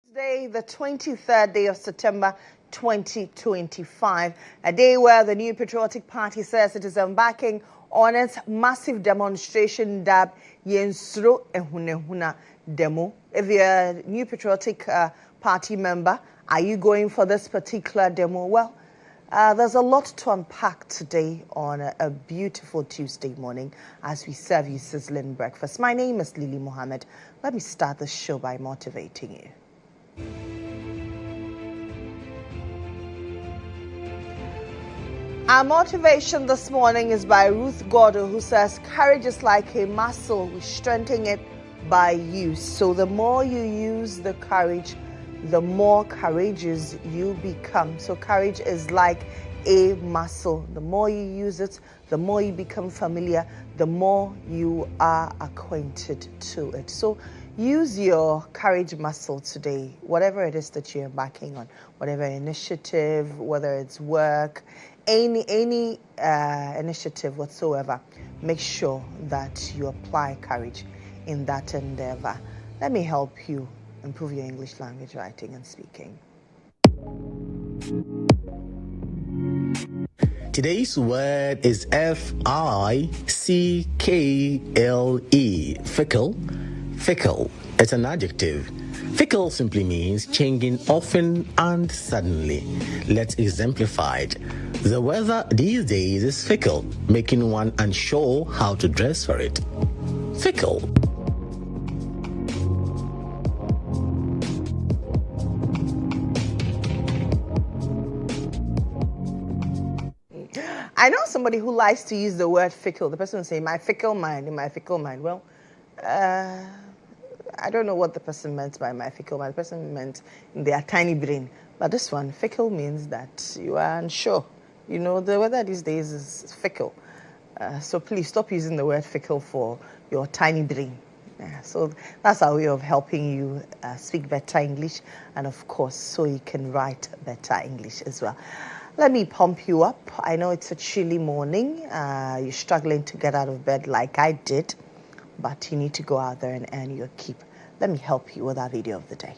Tuesday, the 23rd day of September 2025, a day where the New Patriotic Party says it is embarking on its massive demonstration dubbed Yensro Ehunehuna Demo. If you're a New Patriotic Party member, are you going for this particular demo? Well, there's a lot to unpack today on a beautiful Tuesday morning as we serve you sizzling breakfast. My name is Mohammed. Let me start the show by motivating you. Our motivation this morning is by Ruth Gordo, who says, courage is like a muscle. We strengthen it by use. So the more you use the courage, the more courageous you become. So courage is like a muscle. The more you use it, the more you become familiar, the more you are acquainted to it. So use your courage muscle today, whatever it is that you're embarking on, whatever initiative, whether it's work, any initiative whatsoever. Make sure that you apply courage in that endeavor. Let me help you improve your English language writing and speaking. Today's word is Fickle. Fickle. Fickle. It's an adjective. Fickle simply means changing often and suddenly. Let's exemplify it. The weather these days is fickle, making one unsure how to dress for it. Fickle. I know somebody who likes to use the word fickle. The person will say, my fickle mind, in my fickle mind. Well, I don't know what the person meant by my fickle mind. The person meant in their tiny brain. But this one, fickle, means that you are unsure. You know, the weather these days is fickle. So please stop using the word fickle for your tiny brain. So that's our way of helping you speak better English, and of course, so you can write better English as well. Let me pump you up. I know it's a chilly morning. You're struggling to get out of bed like I did, but you need to go out there and earn your keep. Let me help you with our video of the day.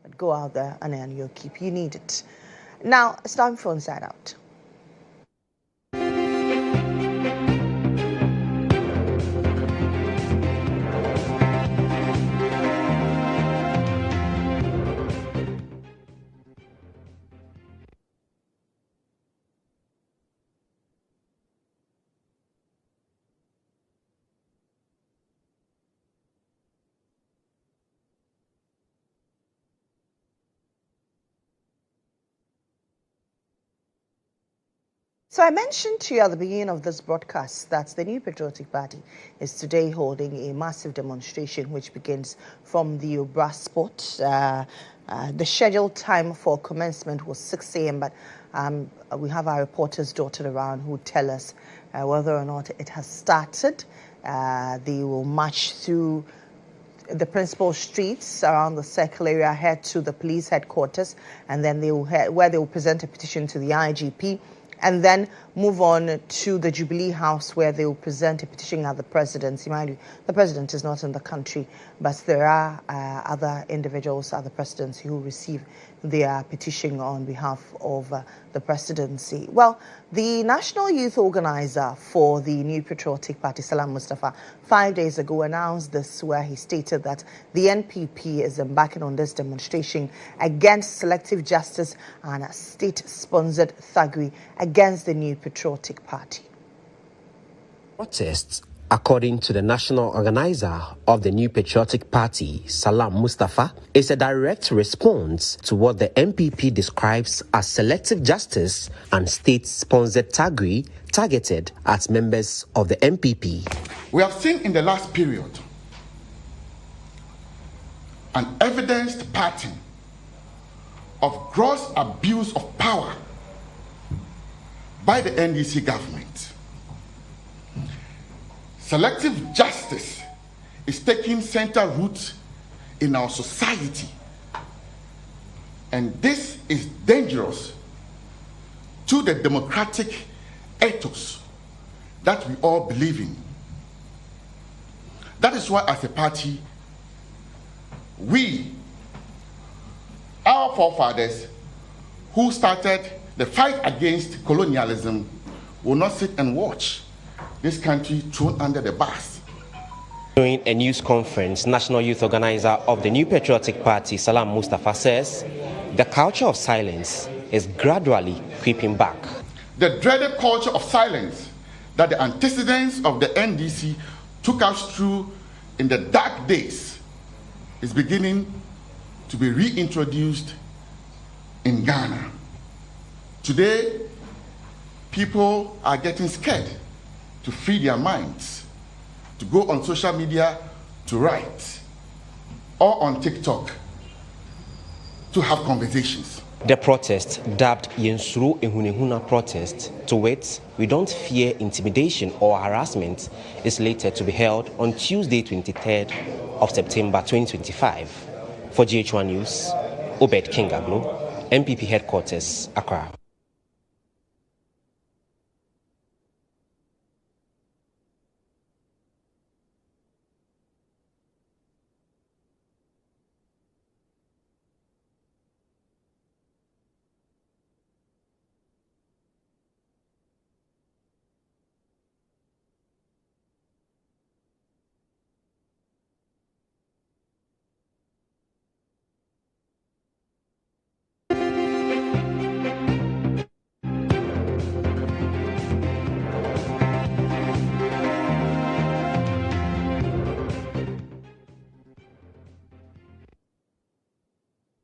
But go out there and earn your keep. You need it. Now, it's time for Inside Out. So I mentioned to you at the beginning of this broadcast that the New Patriotic Party is today holding a massive demonstration which begins from the Obra Sport. The scheduled time for commencement was 6 a.m., but we have our reporters dotted around who tell us whether or not it has started. They will march through the principal streets around the circle area, head to the police headquarters, and then they will where they will present a petition to the IGP, and then move on to the Jubilee House where they will present a petition at the presidency. Mind you, the president is not in the country, but there are other individuals at the presidency who receive their petition on behalf of the presidency. Well, the national youth organizer for the New Patriotic Party, Salam Mustafa, 5 days ago announced this, where he stated that the NPP is embarking on this demonstration against selective justice and state-sponsored thuggery against the New Patriotic Party. Protests, according to the national organizer of the New Patriotic Party, Salam Mustafa, is a direct response to what the NPP describes as selective justice and state-sponsored thuggery targeted at members of the NPP. We have seen in the last period an evidenced pattern of gross abuse of power by the NDC government. Selective justice is taking center root in our society, and this is dangerous to the democratic ethos that we all believe in. That is why, as a party, our forefathers who started the fight against colonialism, will not sit and watch this country thrown under the bus. During a news conference, national youth organizer of the New Patriotic Party, Salam Mustafa, says the culture of silence is gradually creeping back. The dreaded culture of silence that the antecedents of the NDC took us through in the dark days is beginning to be reintroduced in Ghana. Today, people are getting scared to free their minds, to go on social media to write, or on TikTok to have conversations. The protest, dubbed Yensuru Ehunehuna protest, to wit, we don't fear intimidation or harassment, is slated to be held on Tuesday, 23rd of September 2025. For GHOne News, Obed Kingaglo, MPP Headquarters, Accra.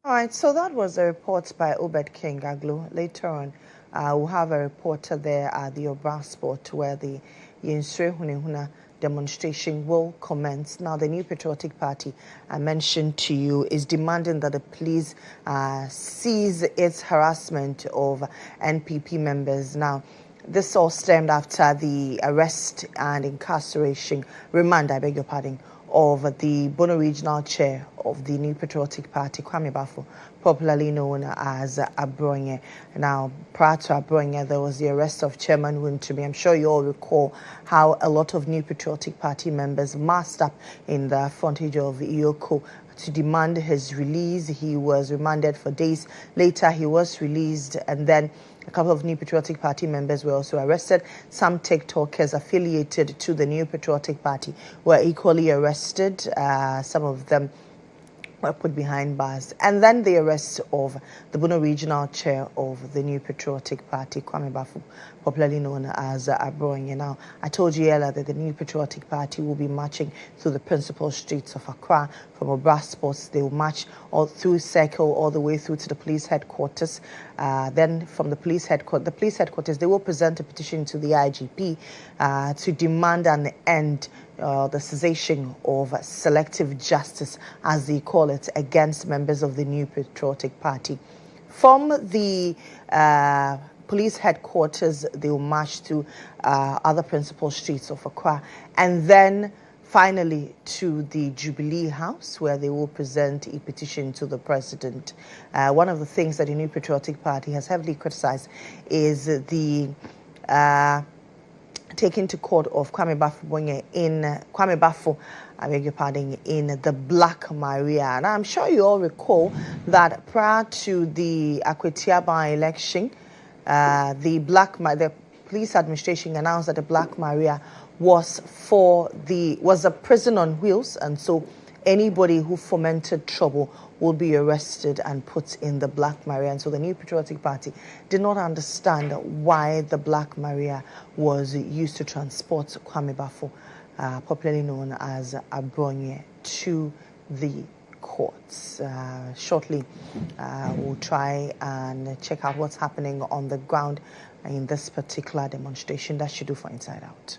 All right, so that was a report by Obed Kingaglo. Later on, we'll have a reporter there at the Obra Sport where the Yensure Hunehuna demonstration will commence. Now, the New Patriotic Party, I mentioned to you, is demanding that the police cease its harassment of NPP members. Now, this all stemmed after the arrest and incarceration, remand, I beg your pardon, of the Bono Regional Chair of the New Patriotic Party, Kwame Bafo, popularly known as Abronye. Now, prior to Abronye, there was the arrest of Chairman Wuntumi. I'm sure you all recall how a lot of New Patriotic Party members massed up in the frontage of Iyoko to demand his release. He was remanded for days. Later, he was released, and then a couple of New Patriotic Party members were also arrested. Some TikTokers affiliated to the New Patriotic Party were equally arrested. Some of them were put behind bars. And then the arrest of the Bono Regional Chair of the New Patriotic Party, Kwame Bafo, popularly known as Abroye. Now, I told you earlier that the New Patriotic Party will be marching through the principal streets of Accra. From Obra Sports, they will march all through Circle, all the way through to the police headquarters. Then from the police headquarters, they will present a petition to the IGP to demand an end, the cessation of selective justice, as they call it, against members of the New Patriotic Party. From the police headquarters, they will march to other principal streets of Accra, and then finally to the Jubilee House, where they will present a petition to the president. One of the things that the New Patriotic Party has heavily criticized is the taking to court of Kwame Bafo, I beg your pardon, in the Black Maria. And I'm sure you all recall that prior to the Akwetia by-election, the police administration announced that the Black Maria was a prison on wheels, and so anybody who fomented trouble will be arrested and put in the Black Maria. And so the New Patriotic Party did not understand why the Black Maria was used to transport Kwame Bafo, popularly known as Abroye, to the courts. Shortly, we'll try and check out what's happening on the ground in this particular demonstration. That should do for Inside Out.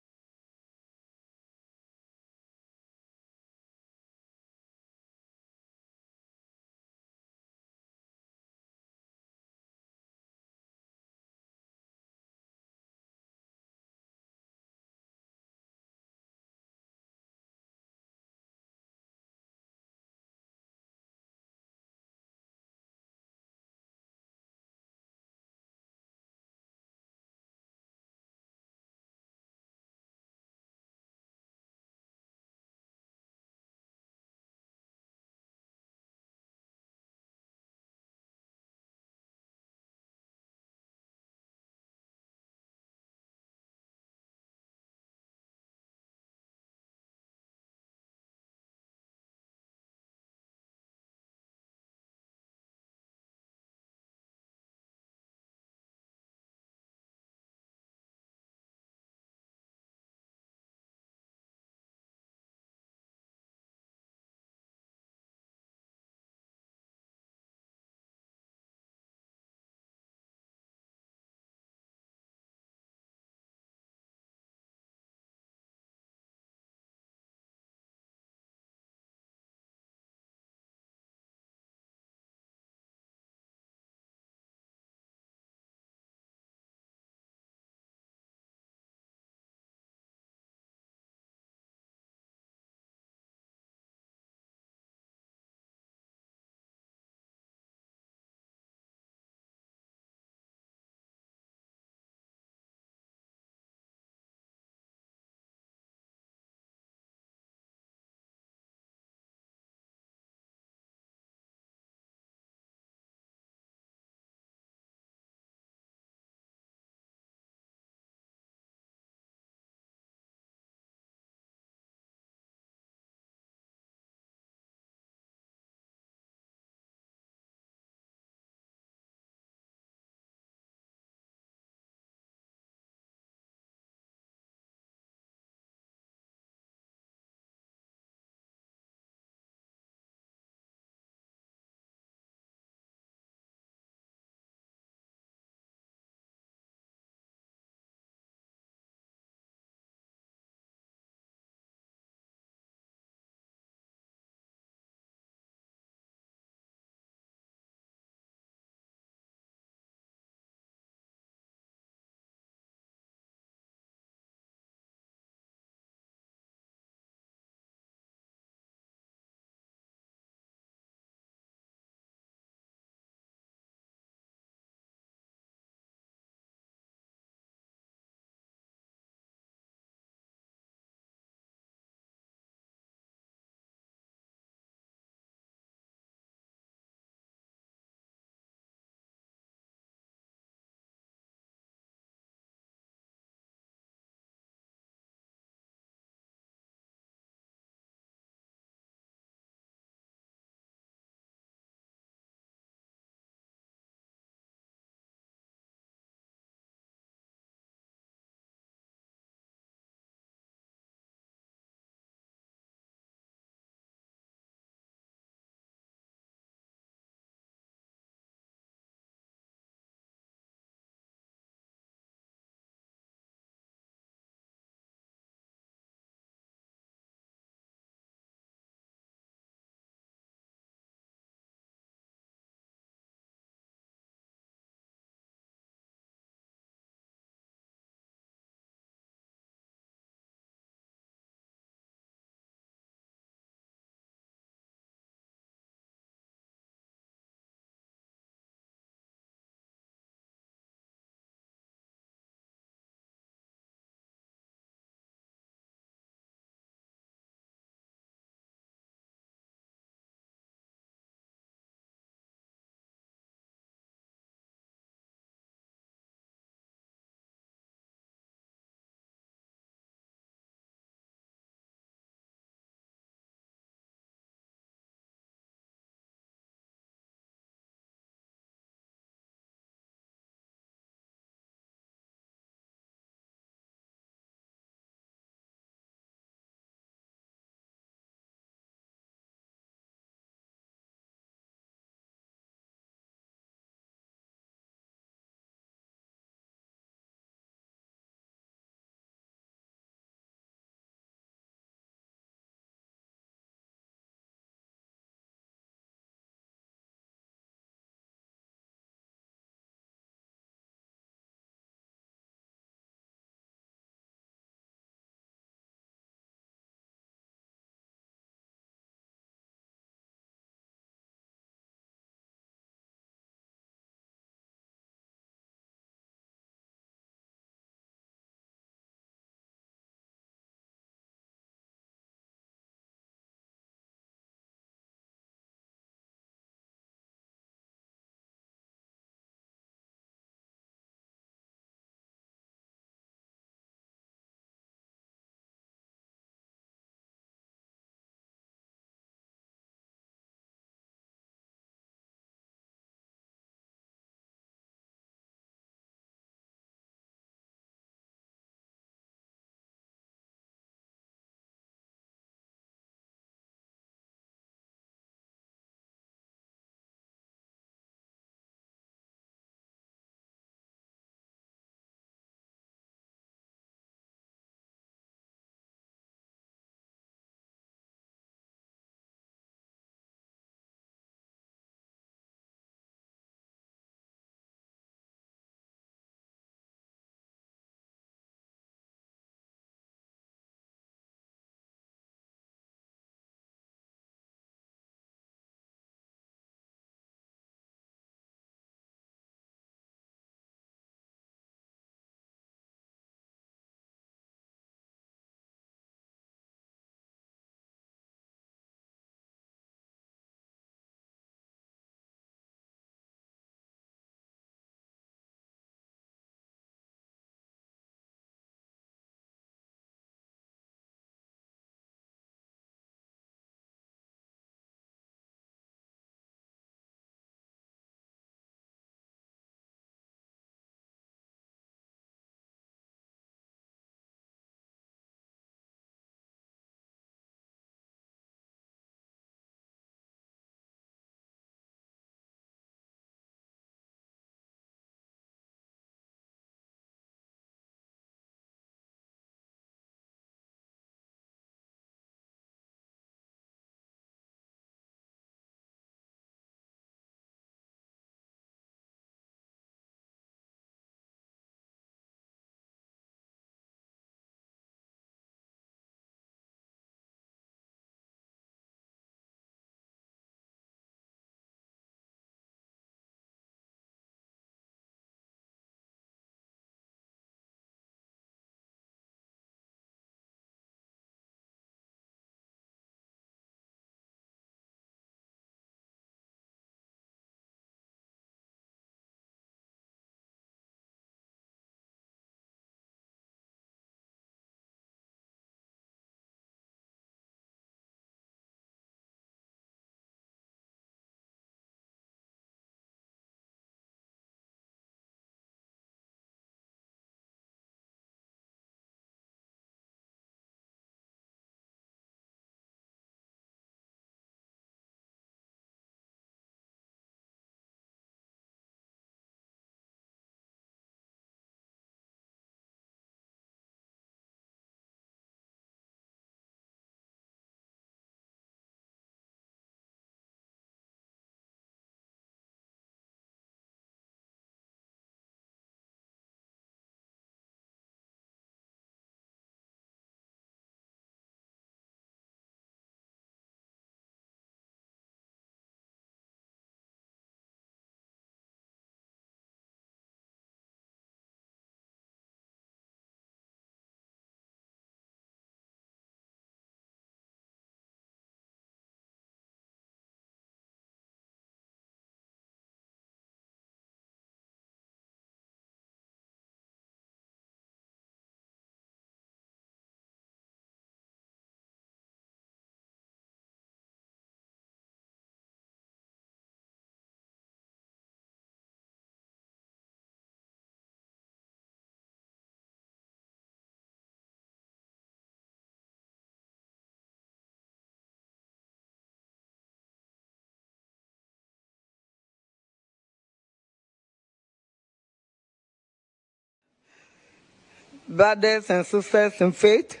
brothers and sisters in faith.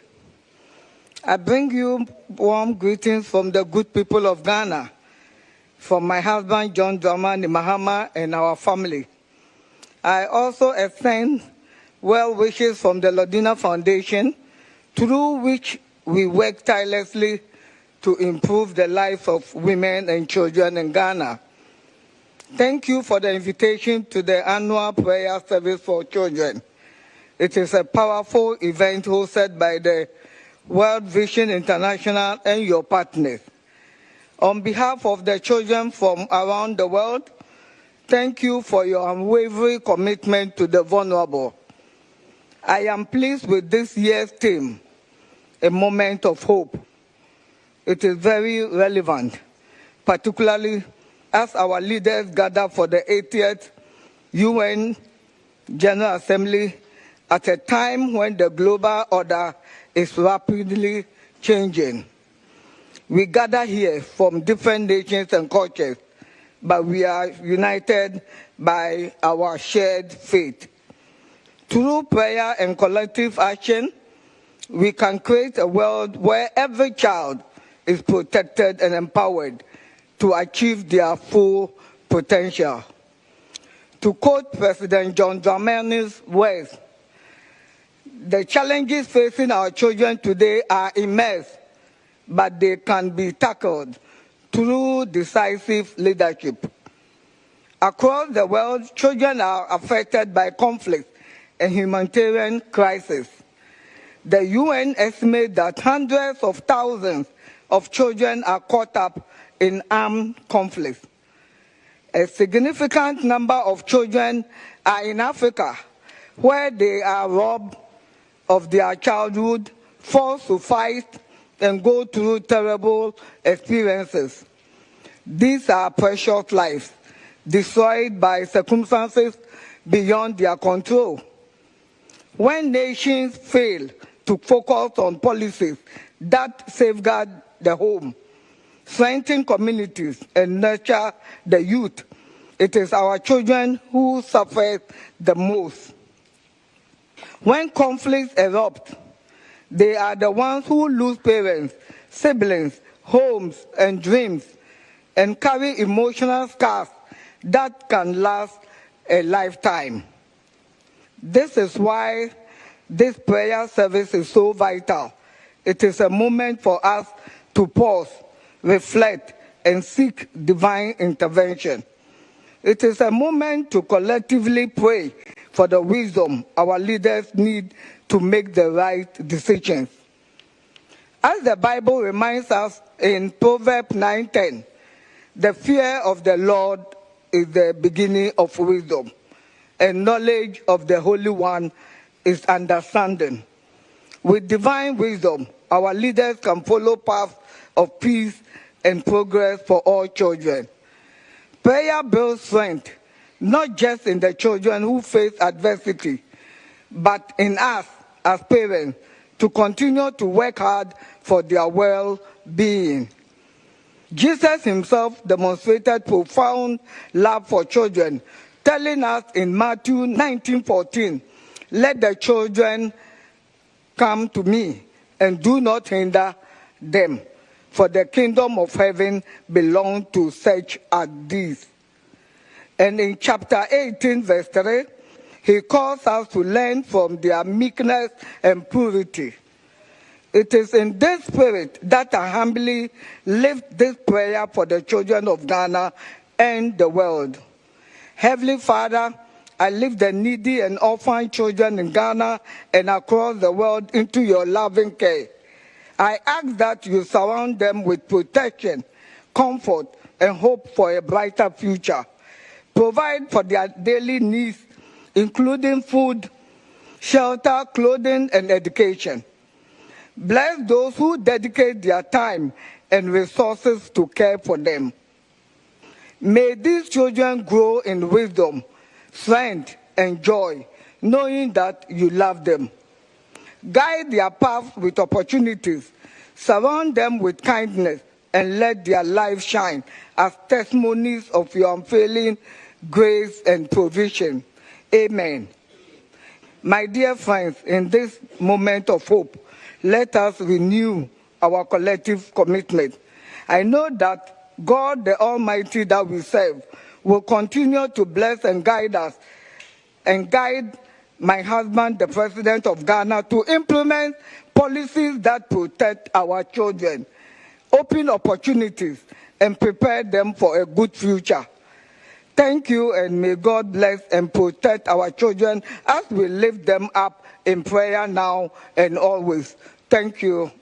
I bring you warm greetings from the good people of Ghana, from my husband, GHOne, Mohammed, and our family. I also extend well wishes from the Lodina Foundation, through which we work tirelessly to improve the lives of women and children in Ghana. Thank you for the invitation to the annual prayer service for children. It is a powerful event hosted by the World Vision International and your partners. On behalf of the children from around the world, thank you for your unwavering commitment to the vulnerable. I am pleased with this year's theme, a moment of hope. It is very relevant, particularly as our leaders gather for the 80th UN General Assembly at a time when the global order is rapidly changing. We gather here from different nations and cultures, but we are united by our shared faith. Through prayer and collective action, we can create a world where every child is protected and empowered to achieve their full potential. To quote President John Dramani's words, the challenges facing our children today are immense, but they can be tackled through decisive leadership. Across the world, children are affected by conflict and humanitarian crisis. The UN estimates that hundreds of thousands of children are caught up in armed conflict. A significant number of children are in Africa, where they are robbed of their childhood, forced to fight, and go through terrible experiences. These are precious lives, destroyed by circumstances beyond their control. When nations fail to focus on policies that safeguard the home, strengthen communities, and nurture the youth, it is our children who suffer the most. When conflicts erupt, they are the ones who lose parents, siblings, homes, and dreams, and carry emotional scars that can last a lifetime. This is why this prayer service is so vital. It is a moment for us to pause, reflect, and seek divine intervention. It is a moment to collectively pray for the wisdom our leaders need to make the right decisions. As the Bible reminds us in Proverbs 9:10, the fear of the Lord is the beginning of wisdom, and knowledge of the Holy One is understanding. With divine wisdom, our leaders can follow paths of peace and progress for all children. Prayer builds strength, not just in the children who face adversity, but in us as parents to continue to work hard for their well-being. Jesus himself demonstrated profound love for children, telling us in Matthew 19:14, "Let the children come to me, and do not hinder them, for the kingdom of heaven belongs to such as these." And in chapter 18, verse 3, he calls us to learn from their meekness and purity. It is in this spirit that I humbly lift this prayer for the children of Ghana and the world. Heavenly Father, I lift the needy and orphan children in Ghana and across the world into your loving care. I ask that you surround them with protection, comfort, and hope for a brighter future. Provide for their daily needs, including food, shelter, clothing, and education. Bless those who dedicate their time and resources to care for them. May these children grow in wisdom, strength, and joy, knowing that you love them. Guide their path with opportunities, surround them with kindness, and let their lives shine as testimonies of your unfailing grace and provision. Amen. My dear friends, in this moment of hope, let us renew our collective commitment. I know that God, the Almighty that we serve, will continue to bless and guide us and guide my husband, the President of Ghana, to implement policies that protect our children, open opportunities, and prepare them for a good future. Thank you, and may God bless and protect our children as we lift them up in prayer now and always. Thank you.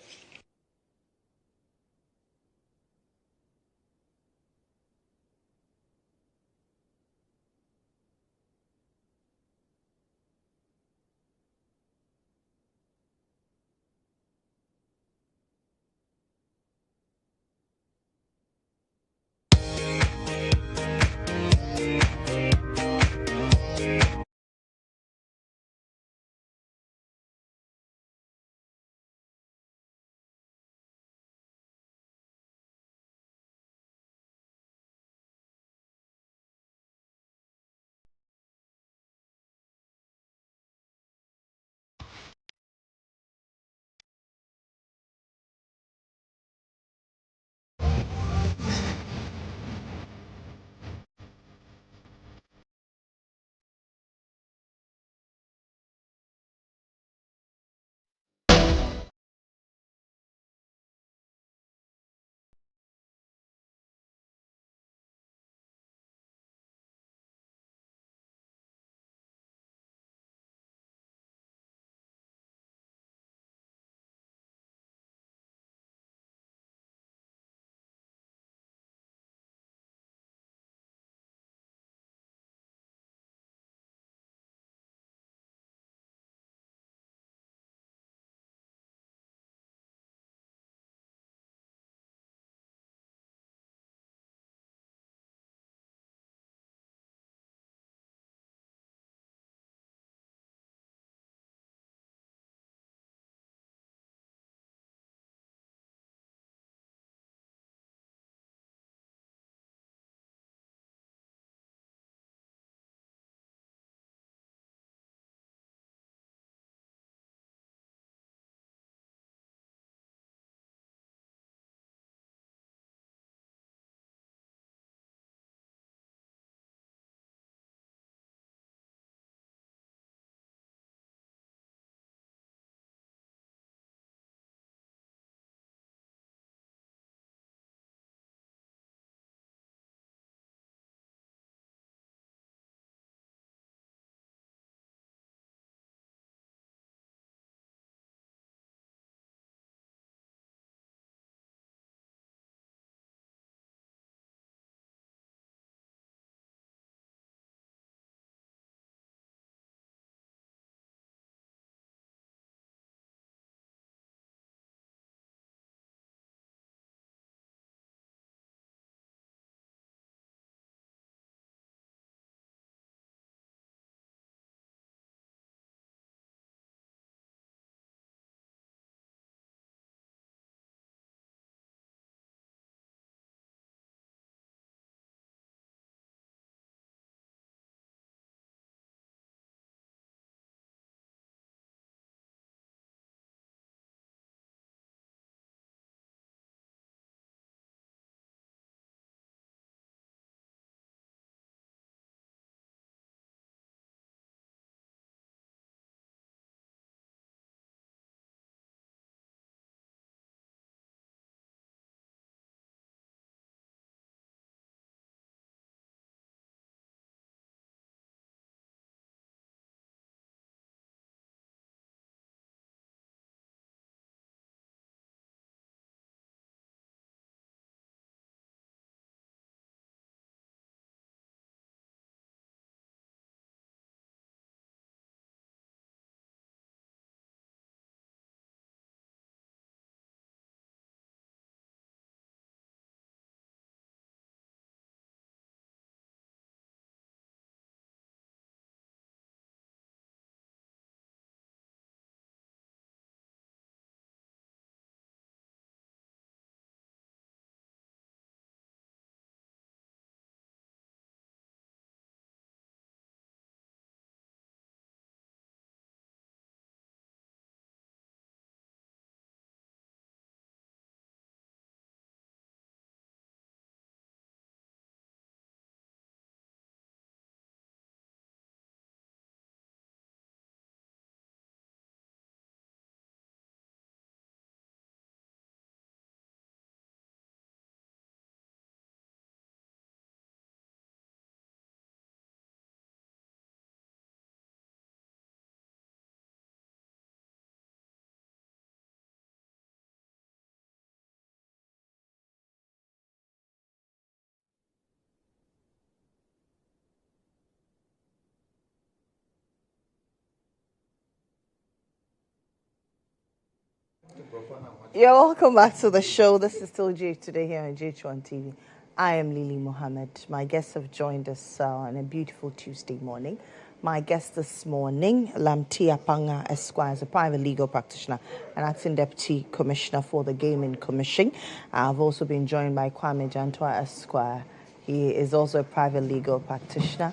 You're welcome back to the show. This is still J today here on GHOne TV. I am Lily Mohammed. My guests have joined us on a beautiful Tuesday morning. My guest this morning, Lamti Apanga Esquire, is a private legal practitioner and acting deputy commissioner for the Gaming Commission. I've also been joined by Kwame Jantua Esquire. He is also a private legal practitioner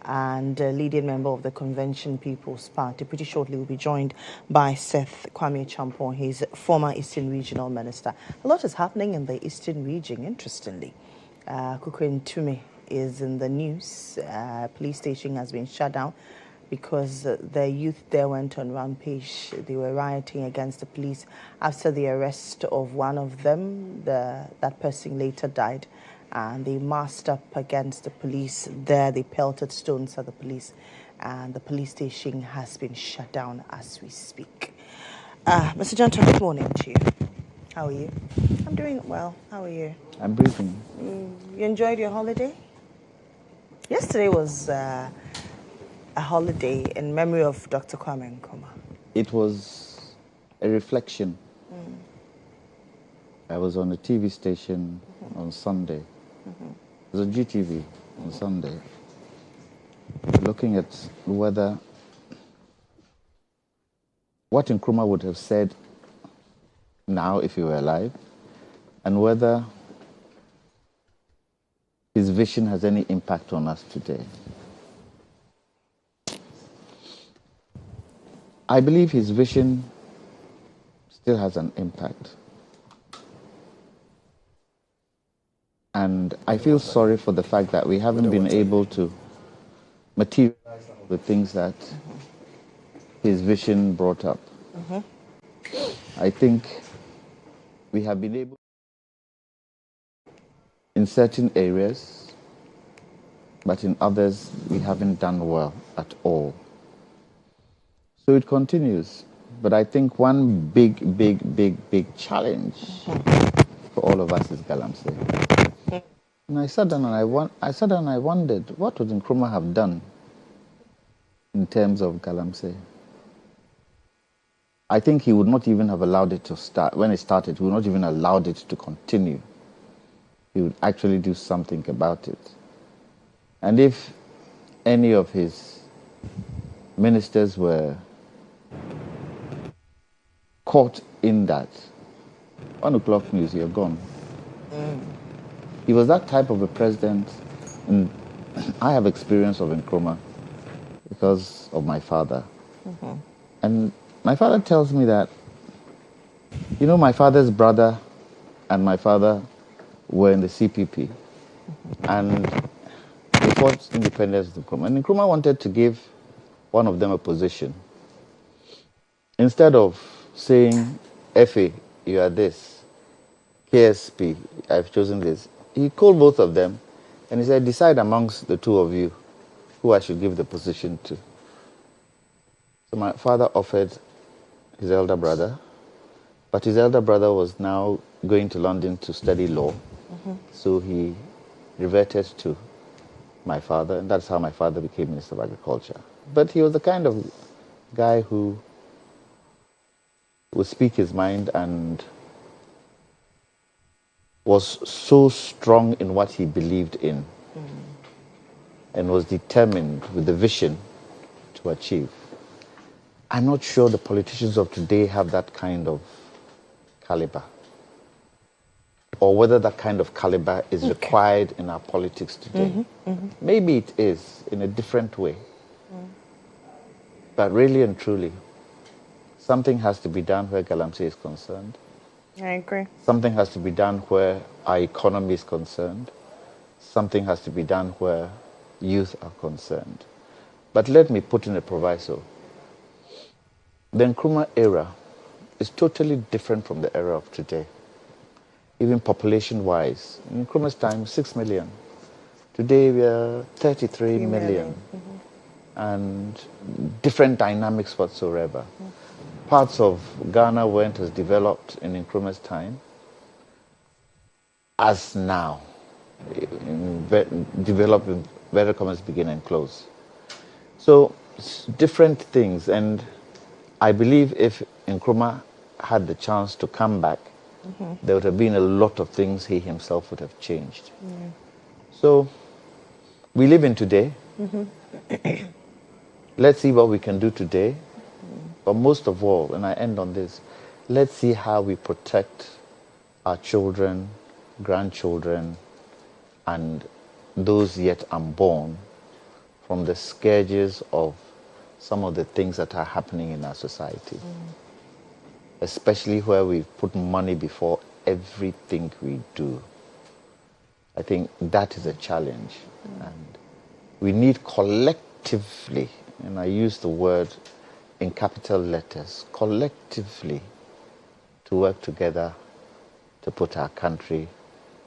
and a leading member of the Convention People's Party. Pretty shortly, we'll be joined by Seth Kwame Champon. He's former Eastern Regional Minister. A lot is happening in the Eastern region, interestingly. Kukrin Tume is in the news. Police station has been shut down because the youth there went on rampage. They were rioting against the police. After the arrest of one of them, that person later died. And they massed up against the police there. They pelted stones at the police. And the police station has been shut down as we speak. Mr. Johnson, good morning to you. How are you? I'm doing well. How are you? I'm breathing. You enjoyed your holiday? Yesterday was a holiday in memory of Dr. Kwame Nkrumah. It was a reflection. I was on a TV station on Sunday. It was a GTV on Sunday, looking at whether what Nkrumah would have said now if he were alive, and whether his vision has any impact on us today. I believe his vision still has an impact. And I feel sorry for the fact that we haven't been able to materialize the things that his vision brought up. I think we have been able, in certain areas, but in others, we haven't done well at all. So it continues. But I think one big challenge for all of us is Galamsey. And I sat down and I wondered, what would Nkrumah have done in terms of Galamsey? I think he would not even have allowed it to start. When it started, he would not even allowed it to continue. He would actually do something about it. And if any of his ministers were caught in that, 1 o'clock news, you're gone. He was that type of a president, and I have experience of Nkrumah because of my father. And my father tells me that, you know, my father's brother and my father were in the CPP, and they fought independence of Nkrumah. And Nkrumah wanted to give one of them a position. Instead of saying, Effie, you are this, KSP, I've chosen this, he called both of them and he said, decide amongst the two of you who I should give the position to. So my father offered his elder brother, but his elder brother was now going to London to study law. So he reverted to my father, and that's how my father became Minister of Agriculture. But he was the kind of guy who would speak his mind and was so strong in what he believed in and was determined with the vision to achieve. I'm not sure the politicians of today have that kind of caliber, or whether that kind of caliber is required in our politics today. Maybe it is in a different way. But really and truly, something has to be done where Galamsey is concerned. I agree. Something has to be done where our economy is concerned. Something has to be done where youth are concerned. But let me put in a proviso. The Nkrumah era is totally different from the era of today. Even population-wise. In Nkrumah's time, 6 million. Today we are 33 million. And different dynamics whatsoever. Parts of Ghana weren't as developed in Nkrumah's time as now. Developed in very commas begin and close. So different things, and I believe if Nkrumah had the chance to come back, there would have been a lot of things he himself would have changed. So we live in today. Let's see what we can do today. But most of all, and I end on this, let's see how we protect our children, grandchildren, and those yet unborn from the scourges of some of the things that are happening in our society. Especially where we put money before everything we do. I think that is a challenge. And we need collectively, and I use the word in capital letters, collectively, to work together to put our country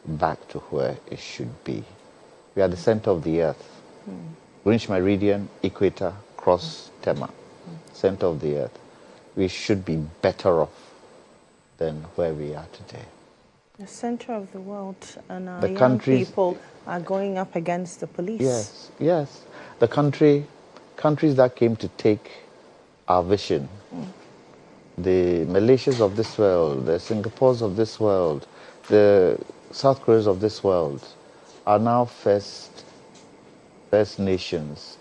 back to where it should be. We are the center of the earth. Greenwich Meridian, Equator, Cross, Tema, center of the earth. We should be better off than where we are today. The center of the world, and our The young countries- people are going up against the police. Yes, yes. The countries that came to take our vision, the Malaysias of this world, the Singapores of this world, the South Koreas of this world, are now first nations.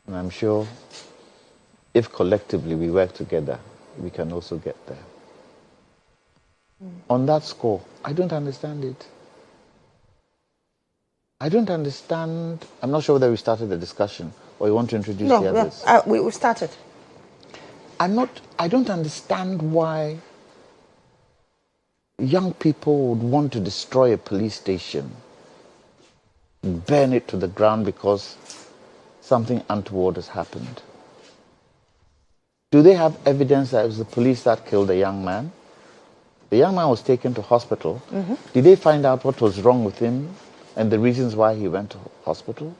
And I'm sure if collectively we work together, we can also get there. On that score, I don't understand it. I don't understand. I'm not sure whether we started the discussion or you want to introduce the others. We started. I don't understand why young people would want to destroy a police station, burn it to the ground because something untoward has happened. Do they have evidence that it was the police that killed the young man? The young man was taken to hospital. Did they find out what was wrong with him and the reasons why he went to hospital?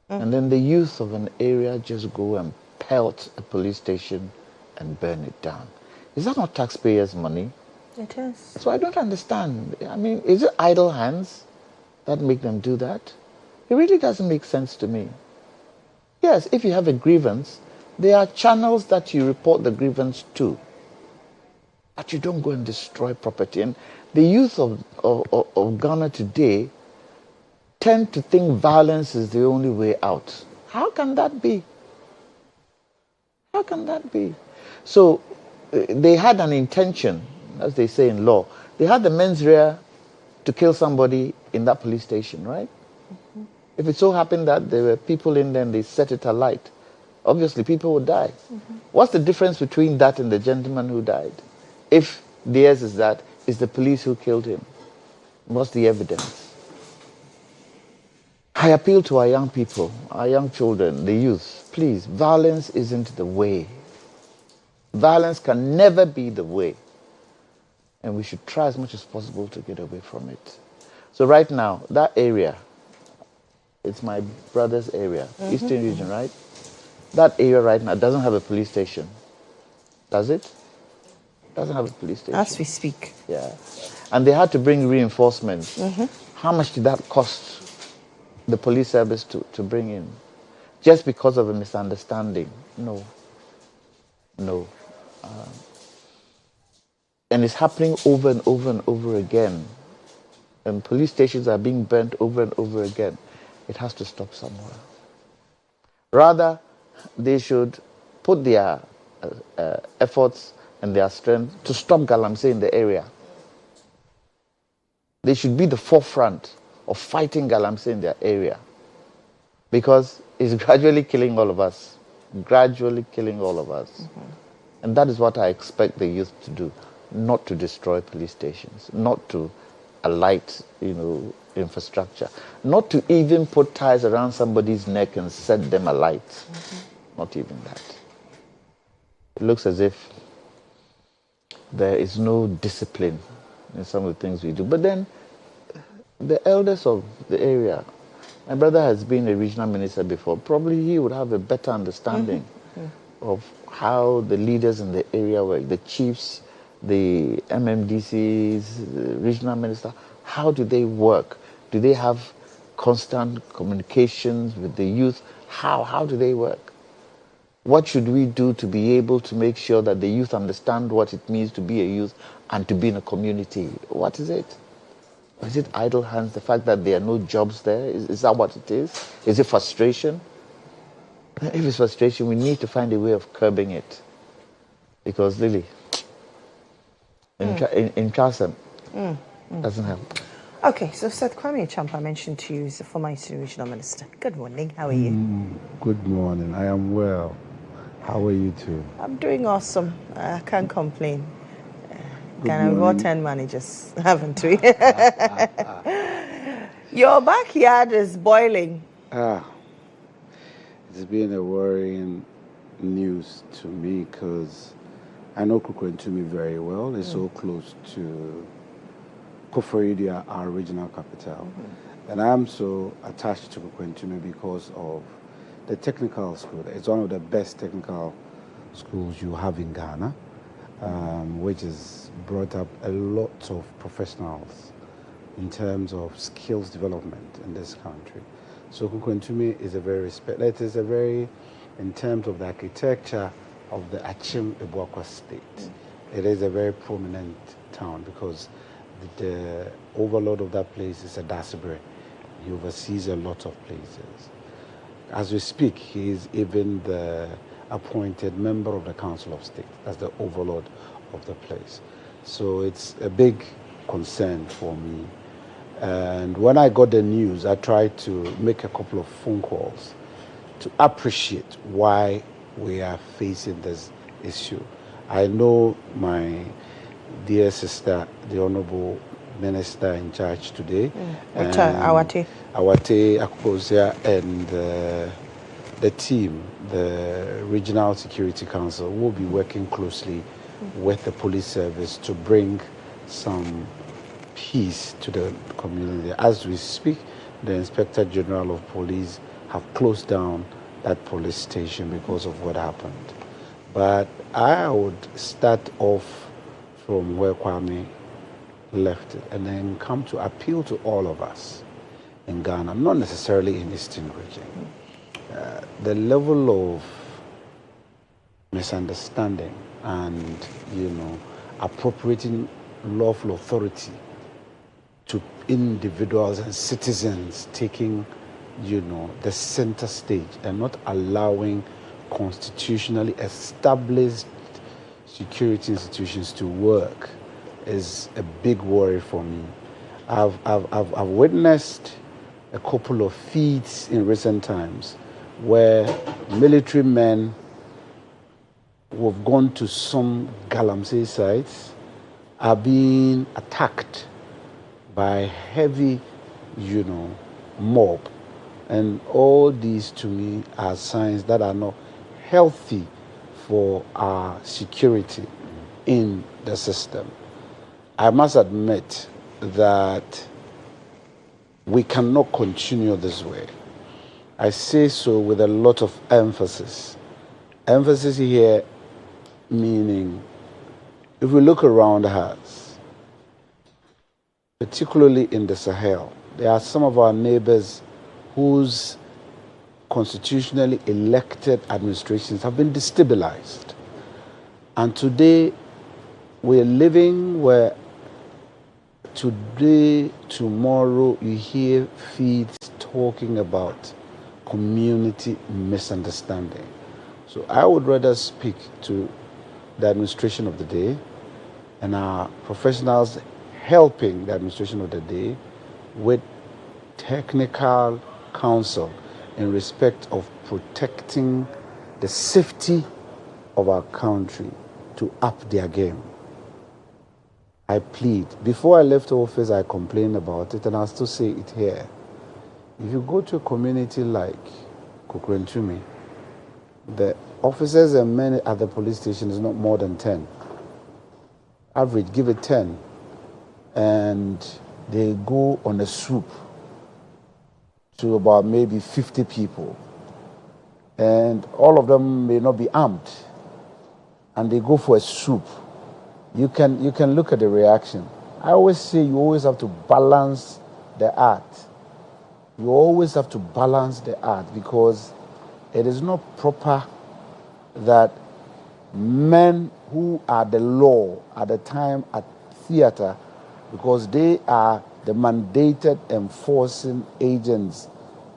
And then the youth of an area just go and pelt a police station and burn it down. Is that not taxpayers' money? It is. So I don't understand. I mean, is it idle hands that make them do that? It really doesn't make sense to me. Yes, if you have a grievance, there are channels that you report the grievance to. But you don't go and destroy property. And the youth of Ghana today tend to think violence is the only way out. How can that be? How can that be? So they had an intention, as they say in law. They had the mens rea to kill somebody in that police station, right? If it so happened that there were people in there and they set it alight, obviously people would die. What's the difference between that and the gentleman who died? If theirs is that, it's the police who killed him. What's the evidence? I appeal to our young people, our young children, the youth. Please, violence isn't the way. Violence can never be the way. And we should try as much as possible to get away from it. So right now, that area, it's my brother's area, Eastern region, right? That area right now doesn't have a police station. Does it? Doesn't have a police station. As we speak. Yeah. And they had to bring reinforcements. How much did that cost the police service to bring in? Just because of a misunderstanding? No. No. And it's happening over and over and over again. And police stations are being burnt over and over again. It has to stop somewhere. Rather, they should put their efforts and their strength to stop galamsey in the area. They should be the forefront of fighting galamsey in their area. Because it's gradually killing all of us. Gradually killing all of us. And that is what I expect the youth to do. Not to destroy police stations. Not to alight, infrastructure. Not to even put ties around somebody's neck and set them alight. Not even that. It looks as if there is no discipline in some of the things we do. But then, the elders of the area, my brother has been a regional minister before, probably he would have a better understanding of how the leaders in the area work, the chiefs, the MMDCs, the regional minister, how do they work? Do they have constant communications with the youth? How do they work? What should we do to be able to make sure that the youth understand what it means to be a youth and to be in a community? What is it? Is it idle hands, the fact that there are no jobs there? Is that what it is? Is it frustration? If it's frustration, we need to find a way of curbing it. Because Lily, in Charleston, doesn't help. Okay, so Seth Kwame Champa mentioned to you, is the former Eastern Regional Minister. Good morning, how are you? Good morning, I am well. How are you too? I'm doing awesome. I can't complain. We've got 10 managers, haven't we? Your backyard is boiling. It's been a worrying news to me because I know GHOne very well. It's so close to Koforidua, our regional capital. And I'm so attached to GHOne because of the technical school. It's one of the best technical schools you have in Ghana, which has brought up a lot of professionals in terms of skills development in this country. So GHOne is a very in terms of the architecture of the Achim Ebuakwa state, it is a very prominent town because the overlord of that place is a Dasibre. He oversees a lot of places. As we speak, he is even the appointed member of the Council of State. That's the overlord of the place. So it's a big concern for me. And when I got the news, I tried to make a couple of phone calls to appreciate why we are facing this issue. I know my dear sister, the Honorable Minister in charge today, Awate Akposia, and the team, the Regional Security Council, will be working closely with the police service to bring some peace to the community. As we speak, the Inspector General of Police have closed down that police station because of what happened. But I would start off from where Kwame left it and then come to appeal to all of us in Ghana, not necessarily in Eastern region. The level of misunderstanding and, appropriating lawful authority to individuals and citizens taking, the center stage and not allowing constitutionally established security institutions to work is a big worry for me. I've witnessed a couple of feats in recent times where military men who have gone to some Galamsey sites are being attacked by heavy, mob. And all these to me are signs that are not healthy for our security in the system. I must admit that we cannot continue this way. I say so with a lot of emphasis. Emphasis here meaning, if we look around us, particularly in the Sahel, there are some of our neighbors whose constitutionally elected administrations have been destabilized. And today, we're living where today, tomorrow, you hear feeds talking about community misunderstanding. So I would rather speak to the administration of the day and our professionals helping the administration of the day with technical counsel in respect of protecting the safety of our country to up their game. I plead. Before I left office, I complained about it, and I'll still say it here. If you go to a community like GHOne, the officers and men at the police station is not more than 10. Average, give it 10. And they go on a swoop to about maybe 50 people. And all of them may not be armed. And they go for a swoop. You can look at the reaction. I always say you always have to balance the art. You always have to balance the art because it is not proper that men who are the law at the time at theater, because they are the mandated enforcing agents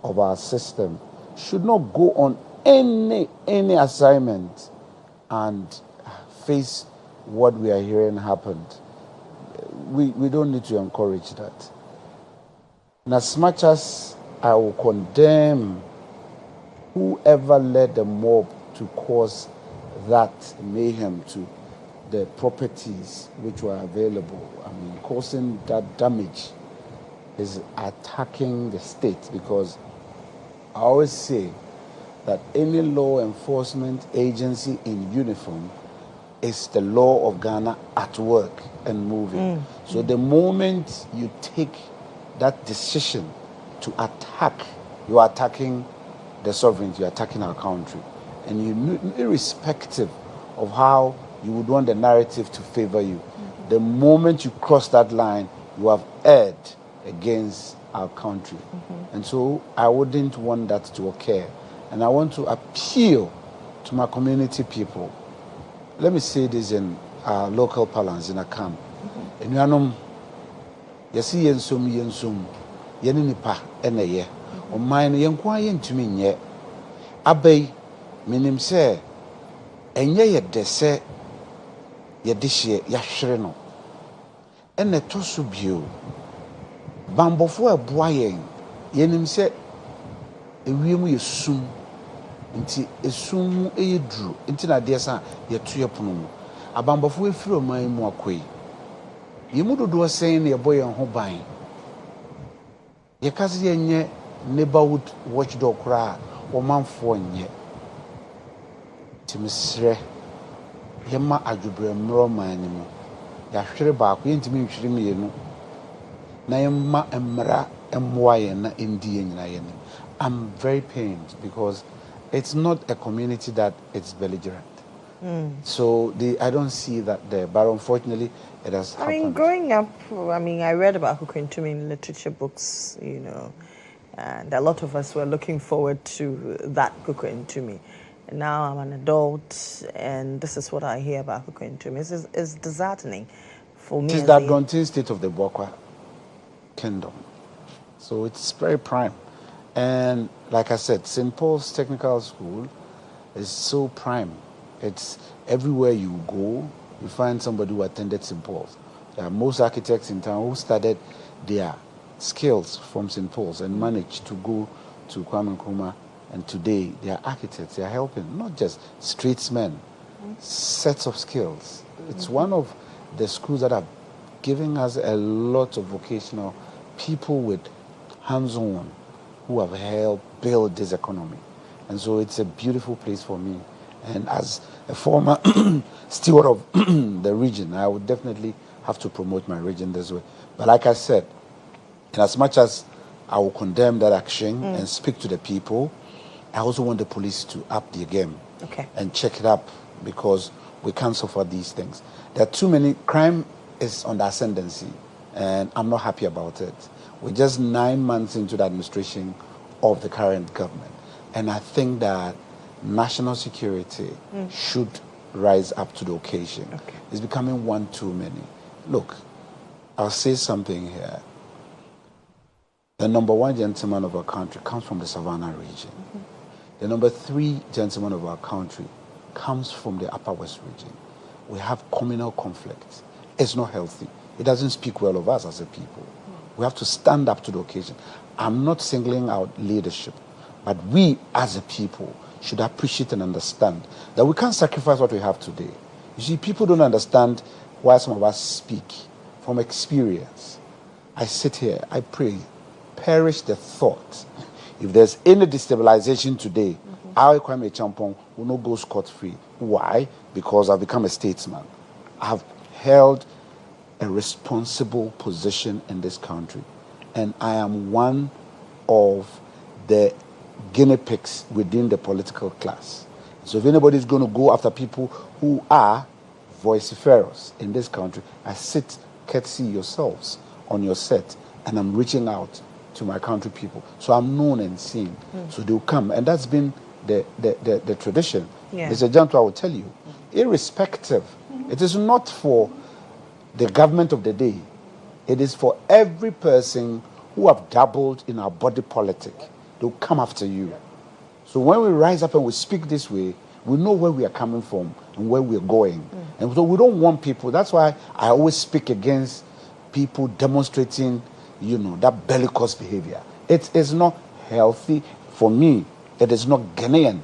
of our system, should not go on any assignment and face what we are hearing happened. We don't need to encourage that. And as much as I will condemn whoever led the mob to cause that mayhem to the properties which were available, I mean, causing that damage is attacking the state, because I always say that any law enforcement agency in uniform is the law of Ghana at work and moving. So the moment you take that decision to attack, you are attacking the sovereignty, you're attacking our country. And you, irrespective of how you would want the narrative to favor you, the moment you cross that line, you have erred against our country. And so I wouldn't want that to occur. And I want to appeal to my community people. Let me say this in our local parlance, in a camp. And you know, you see yensum, yeninipa eneye. O mine yenkwa yentumi nye. Abey minim se enye ye dese ye dihye ya hwere no. Ene to so bio. Bambofo eboa yen. Yenim se ewiemu ye sum. Nti esum eyedru. Nti na de sa ye to ye pono mu. Abambofo efiri oman mu akoi. Yemu dodo sen na ye boye ho ban. Ye kasi ye nye neighborhood watchdog kra o manfo nye. Timisre yema adwobre mro man ni mu. Ya hwere ba ko yentimi nhwere mi yenu. Na yema emra emwa ye na endi ye nyina ye ni. I'm very pained because it's not a community that it's belligerent. So I don't see that there, but unfortunately it has happened. I mean, growing up, I read about GHOne in literature books, you know, and a lot of us were looking forward to that GHOne. And now I'm an adult, and this is what I hear about GHOne. It's disheartening for me. It is that Gontin state of the Bokwa kingdom. So it's very prime. And like I said, St. Paul's Technical School is so prime. It's everywhere you go, you find somebody who attended St. Paul's. There are most architects in town who started their skills from St. Paul's and managed to go to Kwame Nkrumah, and today they are architects. They are helping, not just tradesmen, sets of skills. It's one of the schools that are giving us a lot of vocational people with hands-on who have helped build this economy. And so it's a beautiful place for me. And as a former steward of the region, I would definitely have to promote my region this way. But like I said, in as much as I will condemn that action and speak to the people, I also want the police to up their game and check it up, because we can't suffer these things. There are too many. Crime is on the ascendancy, and I'm not happy about it. We're just 9 months into the administration of the current government, and I think that national security should rise up to the occasion. It's becoming one too many. Look, I'll say something here. The number 1 gentleman of our country comes from the Savannah region. The number 3 gentleman of our country comes from the Upper West region. We have communal conflict. It's not healthy. It doesn't speak well of us as a people. We have to stand up to the occasion. I'm not singling out leadership, but we as a people should appreciate and understand that we can't sacrifice what we have today. You see, people don't understand why some of us speak from experience. I sit here, I pray, perish the thought. If there's any destabilization today, I, Kwame Champong, will not go scot-free. Why? Because I've become a statesman. I've held a responsible position in this country, and I am one of the guinea pigs within the political class. So if anybody's going to go after people who are vociferous in this country, I sit courtesy yourselves on your set, and I'm reaching out to my country people. So I'm known and seen. So they'll come. And that's been the tradition. Yeah. Mr. Janto, I will tell you, irrespective, it is not for the government of the day. It is for every person who have dabbled in our body politic. They'll come after you. So when we rise up and we speak this way, we know where we are coming from and where we're going. And so we don't want people. That's why I always speak against people demonstrating, that bellicose behavior. It is not healthy for me. It is not Ghanaian.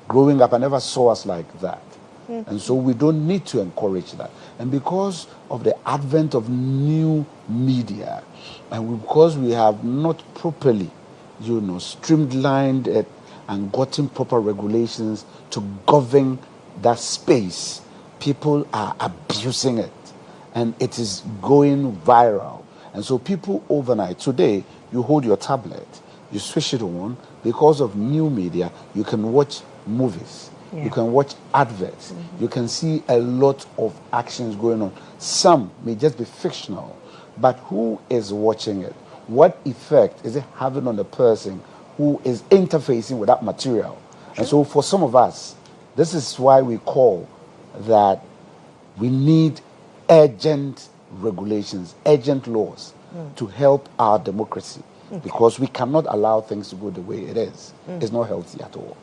Growing up, I never saw us like that. And so we don't need to encourage that. And because of the advent of new media, and because we have not properly, streamlined it and gotten proper regulations to govern that space, people are abusing it. And it is going viral. And so people overnight, today, you hold your tablet, you switch it on, because of new media, you can watch movies. Yeah. You can watch adverts. You can see a lot of actions going on. Some may just be fictional, but who is watching it? What effect is it having on the person who is interfacing with that material? Sure. And so for some of us, this is why we call that we need urgent regulations, urgent laws to help our democracy. Because we cannot allow things to go the way it is. It's not healthy at all.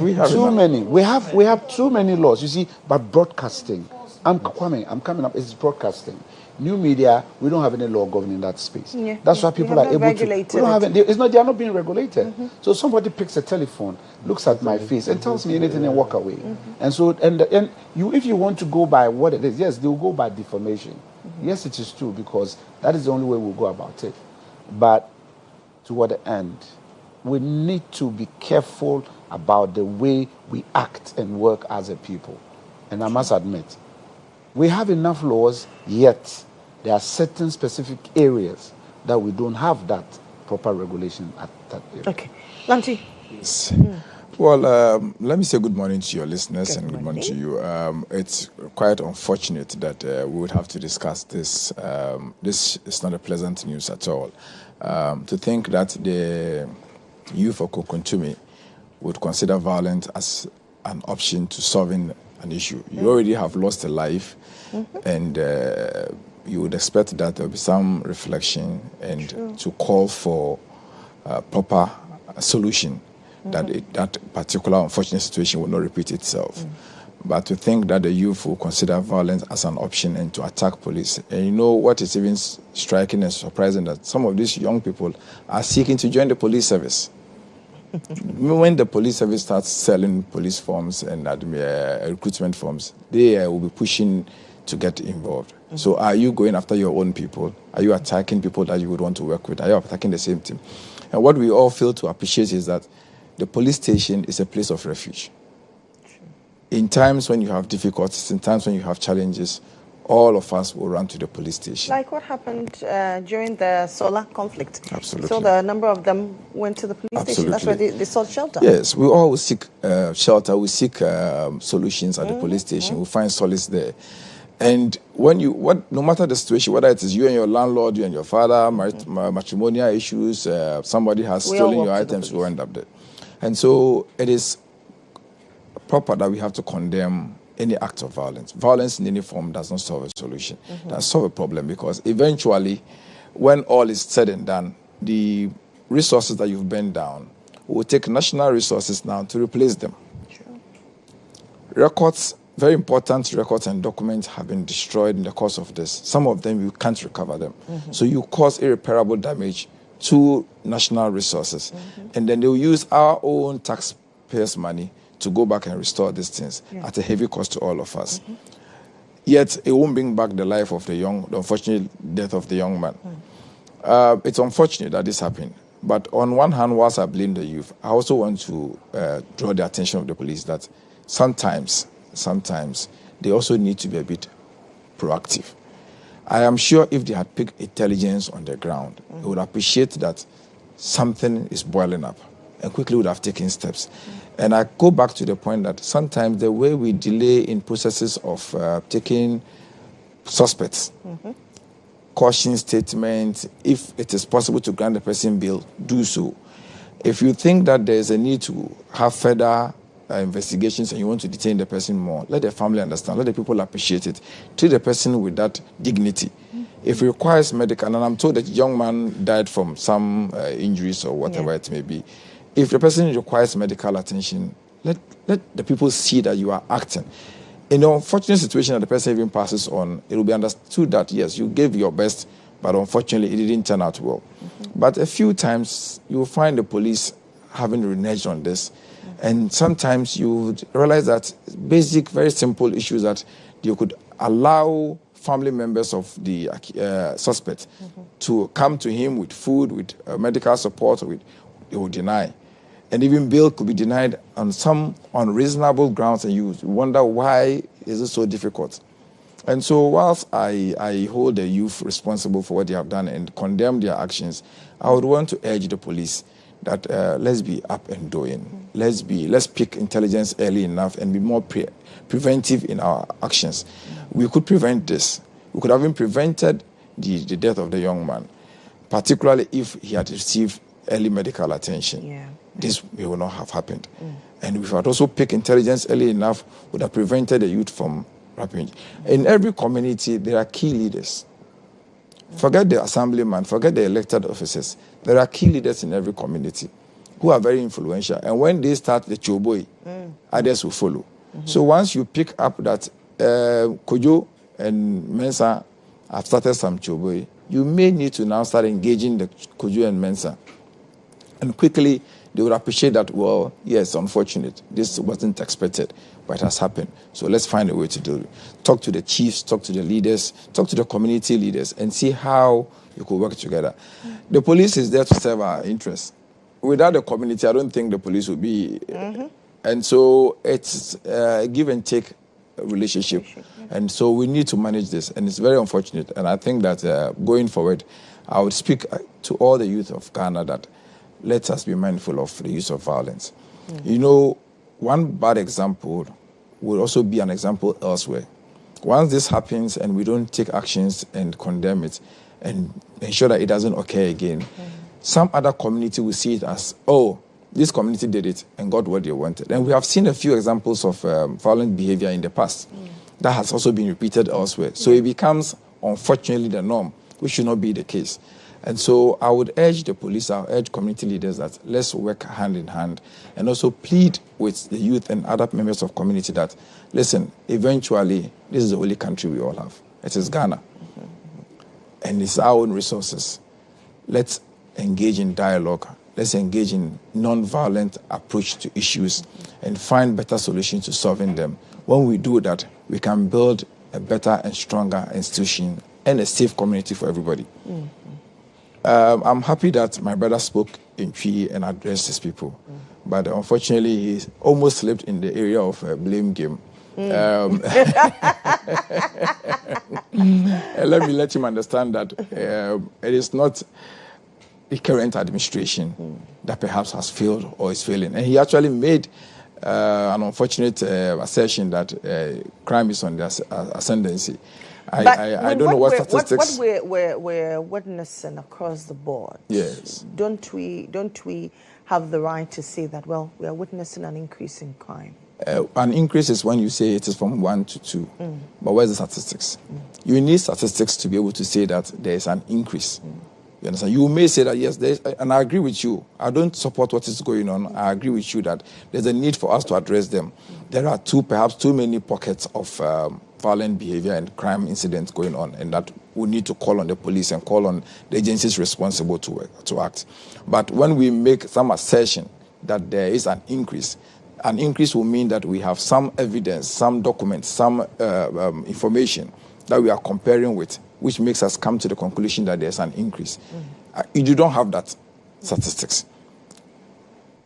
We have too many. We have too many laws. You see, but broadcasting. I'm coming up. It's broadcasting. New media, we don't have any law governing that space. Yeah. That's why people are able to. We don't have it. They are not being regulated. So somebody picks a telephone, looks at my face, and tells me anything and walk away. And so, and you, if you want to go by what it is, yes, they will go by defamation. Yes, it is true, because that is the only way we'll go about it. But toward the end, we need to be careful about the way we act and work as a people. And I must admit, we have enough laws, yet there are certain specific areas that we don't have that proper regulation at that area. Okay. Lanti. Yes. Well, let me say good morning to your listeners and good morning to you. It's quite unfortunate that we would have to discuss this. This is not a pleasant news at all. To think that the youth of Kokontumi would consider violence as an option to solving an issue. You already have lost a life, and you would expect that there will be some reflection and to call for a proper solution. That particular unfortunate situation will not repeat itself. But to think that the youth will consider violence as an option and to attack police. And what is even striking and surprising, that some of these young people are seeking to join the police service. When the police service starts selling police forms and recruitment forms, they will be pushing to get involved. So are you going after your own people? Are you attacking people that you would want to work with? Are you attacking the same team? And what we all fail to appreciate is that the police station is a place of refuge. In times when you have difficulties, in times when you have challenges, all of us will run to the police station. Like what happened during the Solar conflict. Absolutely. So the number of them went to the police station. That's where they sought shelter. Yes, we all seek shelter. We seek solutions at the police station. We find solace there. And no matter the situation, whether it is you and your landlord, you and your father, matrimonial issues, somebody has stolen your items, we end up there. And so it is proper that we have to condemn any act of violence. Violence in any form does not solve a solution. Does solve a problem, because eventually, when all is said and done, the resources that you've burned down will take national resources now to replace them. Records, very important records and documents have been destroyed in the course of this. Some of them, you can't recover them. So you cause irreparable damage to national resources. And then they'll use our own taxpayers' money to go back and restore these things at a heavy cost to all of us. Yet it won't bring back the life of the unfortunate death of the young man. It's unfortunate that this happened. But on one hand, whilst I blame the youth, I also want to draw the attention of the police that sometimes they also need to be a bit proactive. I am sure if they had picked intelligence on the ground, they would appreciate that something is boiling up and quickly would have taken steps. And I go back to the point that sometimes the way we delay in processes of taking suspects, caution statements, if it is possible to grant the person bail, do so. If you think that there is a need to have further investigations and you want to detain the person more, let the family understand, let the people appreciate it. Treat the person with that dignity. If it requires medical, and I'm told that young man died from some injuries or whatever it may be, if the person requires medical attention, let the people see that you are acting. In the unfortunate situation that the person even passes on, it will be understood that, yes, you gave your best, but unfortunately, it didn't turn out well. But a few times, you will find the police having reneged on this. And sometimes you would realize that basic, very simple issues that you could allow family members of the suspect to come to him with food, with medical support, they would deny. And even bail could be denied on some unreasonable grounds, and you wonder why is it so difficult. And so whilst I hold the youth responsible for what they have done and condemn their actions, I would want to urge the police that let's be up and doing. Let's pick intelligence early enough and be more preventive in our actions. We could prevent this. We could have even prevented the death of the young man, particularly if he had received early medical attention. This will not have happened. And if we had also picked intelligence early enough, would have prevented the youth from raping. In every community, there are key leaders. Forget the assemblyman, forget the elected officers. There are key leaders in every community who are very influential. And when they start the choboi, others will follow. So once you pick up that Kojo and Mensa have started some choboi, you may need to now start engaging the Kojo and Mensa. And quickly, they would appreciate that, well, yes, unfortunate. This wasn't expected, but it has happened. So let's find a way to do it. Talk to the chiefs, talk to the leaders, talk to the community leaders, and see how you could work together. The police is there to serve our interests. Without the community, I don't think the police would be. And so it's a give and take relationship. And so we need to manage this. And it's very unfortunate. And I think that going forward, I would speak to all the youth of Ghana that let us be mindful of the use of violence. You know, one bad example will also be an example elsewhere. Once this happens and we don't take actions and condemn it and ensure that it doesn't occur again, some other community will see it as, oh, this community did it and got what they wanted. And we have seen a few examples of violent behavior in the past. That has also been repeated elsewhere. So it becomes, unfortunately, the norm, which should not be the case. And so I would urge the police, I would urge community leaders that let's work hand in hand and also plead with the youth and other members of community that, listen, eventually, this is the only country we all have. It is Ghana. And it's our own resources. Let's engage in dialogue. Let's engage in non-violent approach to issues and find better solutions to solving them. When we do that, we can build a better and stronger institution and a safe community for everybody. I'm happy that my brother spoke in Twi and addressed his people. But unfortunately, he almost slipped in the area of blame game. And let me let him understand that it is not the current administration that perhaps has failed or is failing. And he actually made an unfortunate assertion that crime is on the ascendancy. I don't know what statistics. What we're witnessing across the board. Yes. Don't we have the right to say that? Well, we are witnessing an increase in crime. An increase is when you say it is from 1 to 2. But where's the statistics? You need statistics to be able to say that there is an increase. You understand? You may say that, yes, and I agree with you. I don't support what is going on. I agree with you that there's a need for us to address them. There are perhaps too many pockets of violent behavior and crime incidents going on, and that we need to call on the police and call on the agencies responsible to act. But when we make some assertion that there is an increase will mean that we have some evidence, some documents, some information that we are comparing with, which makes us come to the conclusion that there's an increase. You don't have that statistics.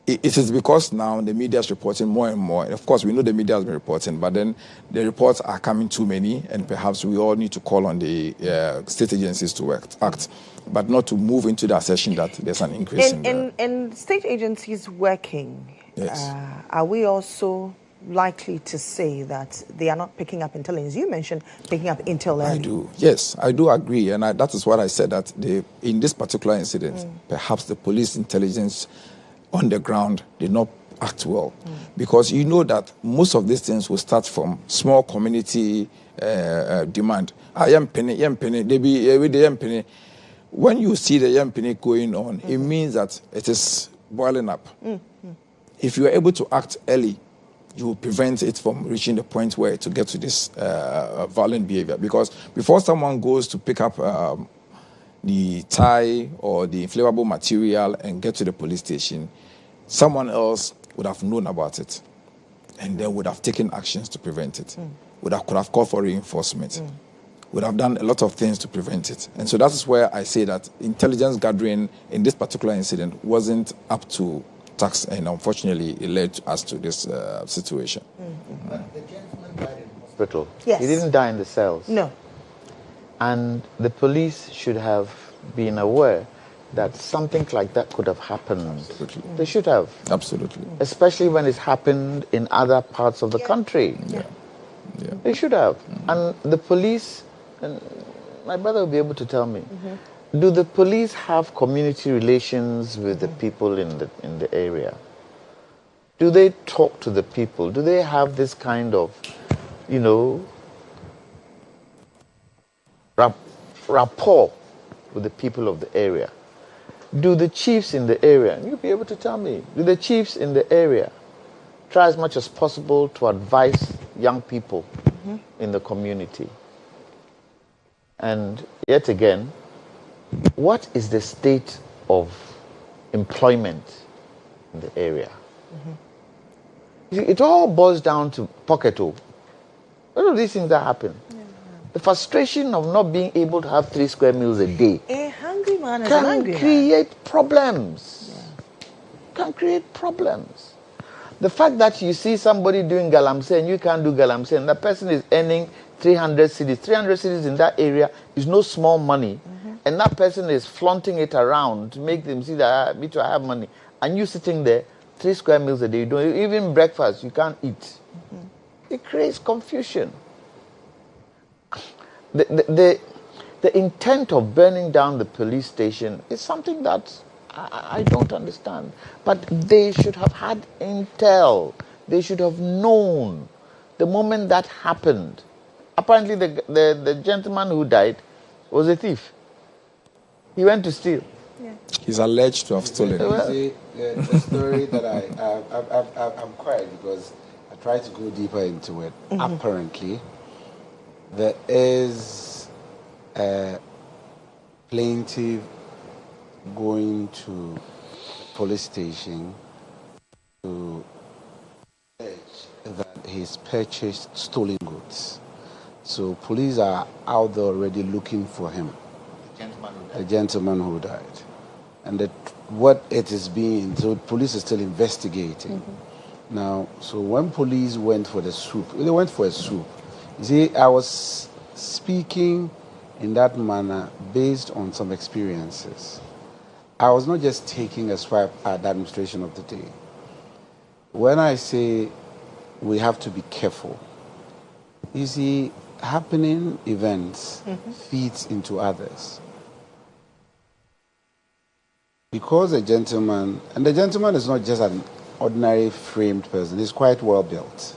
It is because now the media is reporting more and more. And of course, we know the media has been reporting, but then the reports are coming too many, and perhaps we all need to call on the state agencies to act, but not to move into the assertion that there's an increase in state agencies working. Yes. Are we also likely to say that they are not picking up intelligence? You mentioned picking up intel early. I do. Yes, I do agree. And that is what I said, that in this particular incident, perhaps the police intelligence on the ground did not act well. Because you know that most of these things will start from small community demand. When you see the Yampini going on, it means that it is boiling up. If you are able to act early, you will prevent it from reaching the point where to get to this violent behavior. Because before someone goes to pick up the tie or the inflammable material and get to the police station, someone else would have known about it and then would have taken actions to prevent it. Could have called for reinforcement. Would have done a lot of things to prevent it. And so that is where I say that intelligence gathering in this particular incident wasn't up to task, and unfortunately it led us to this situation. But the gentleman died in hospital. Yes. He didn't die in the cells. No. And the police should have been aware that something like that could have happened. Absolutely. They should have. Absolutely. Especially when it's happened in other parts of the country. Yeah. They should have. And the police, and my brother will be able to tell me, do the police have community relations with the people in the area? Do they talk to the people? Do they have this kind of, rapport with the people of the area? Do the chiefs in the area, and you'll be able to tell me, do the chiefs in the area try as much as possible to advise young people in the community? And yet again, what is the state of employment in the area? It all boils down to pocket. All of these things that happen. The frustration of not being able to have 3 square meals a day A hungry man is can hungry. create problems. Can create problems. The fact that you see somebody doing galamsey and you can't do galamsey, and that person is earning 300 cedis. 300 cedis in that area is no small money. And that person is flaunting it around to make them see that me too, I have money. And you sitting there, 3 square meals a day, you don't even breakfast, you can't eat. It creates confusion. The intent of burning down the police station is something that I don't understand. But they should have had intel. They should have known the moment that happened. Apparently the gentleman who died was a thief. He went to steal. He's alleged to have stolen. The story that I'm quiet because I try to go deeper into it. Apparently, there is a plaintiff going to police station to allege that he's purchased stolen goods. So police are out there already looking for him. The gentleman who died. And what it is being, so police is still investigating. Now, so when police went for the swoop, they went for a swoop. You see, I was speaking in that manner based on some experiences. I was not just taking a swipe at the administration of the day. When I say we have to be careful, you see, happening events feeds into others. Because a gentleman, and the gentleman is not just an ordinary framed person, he's quite well built.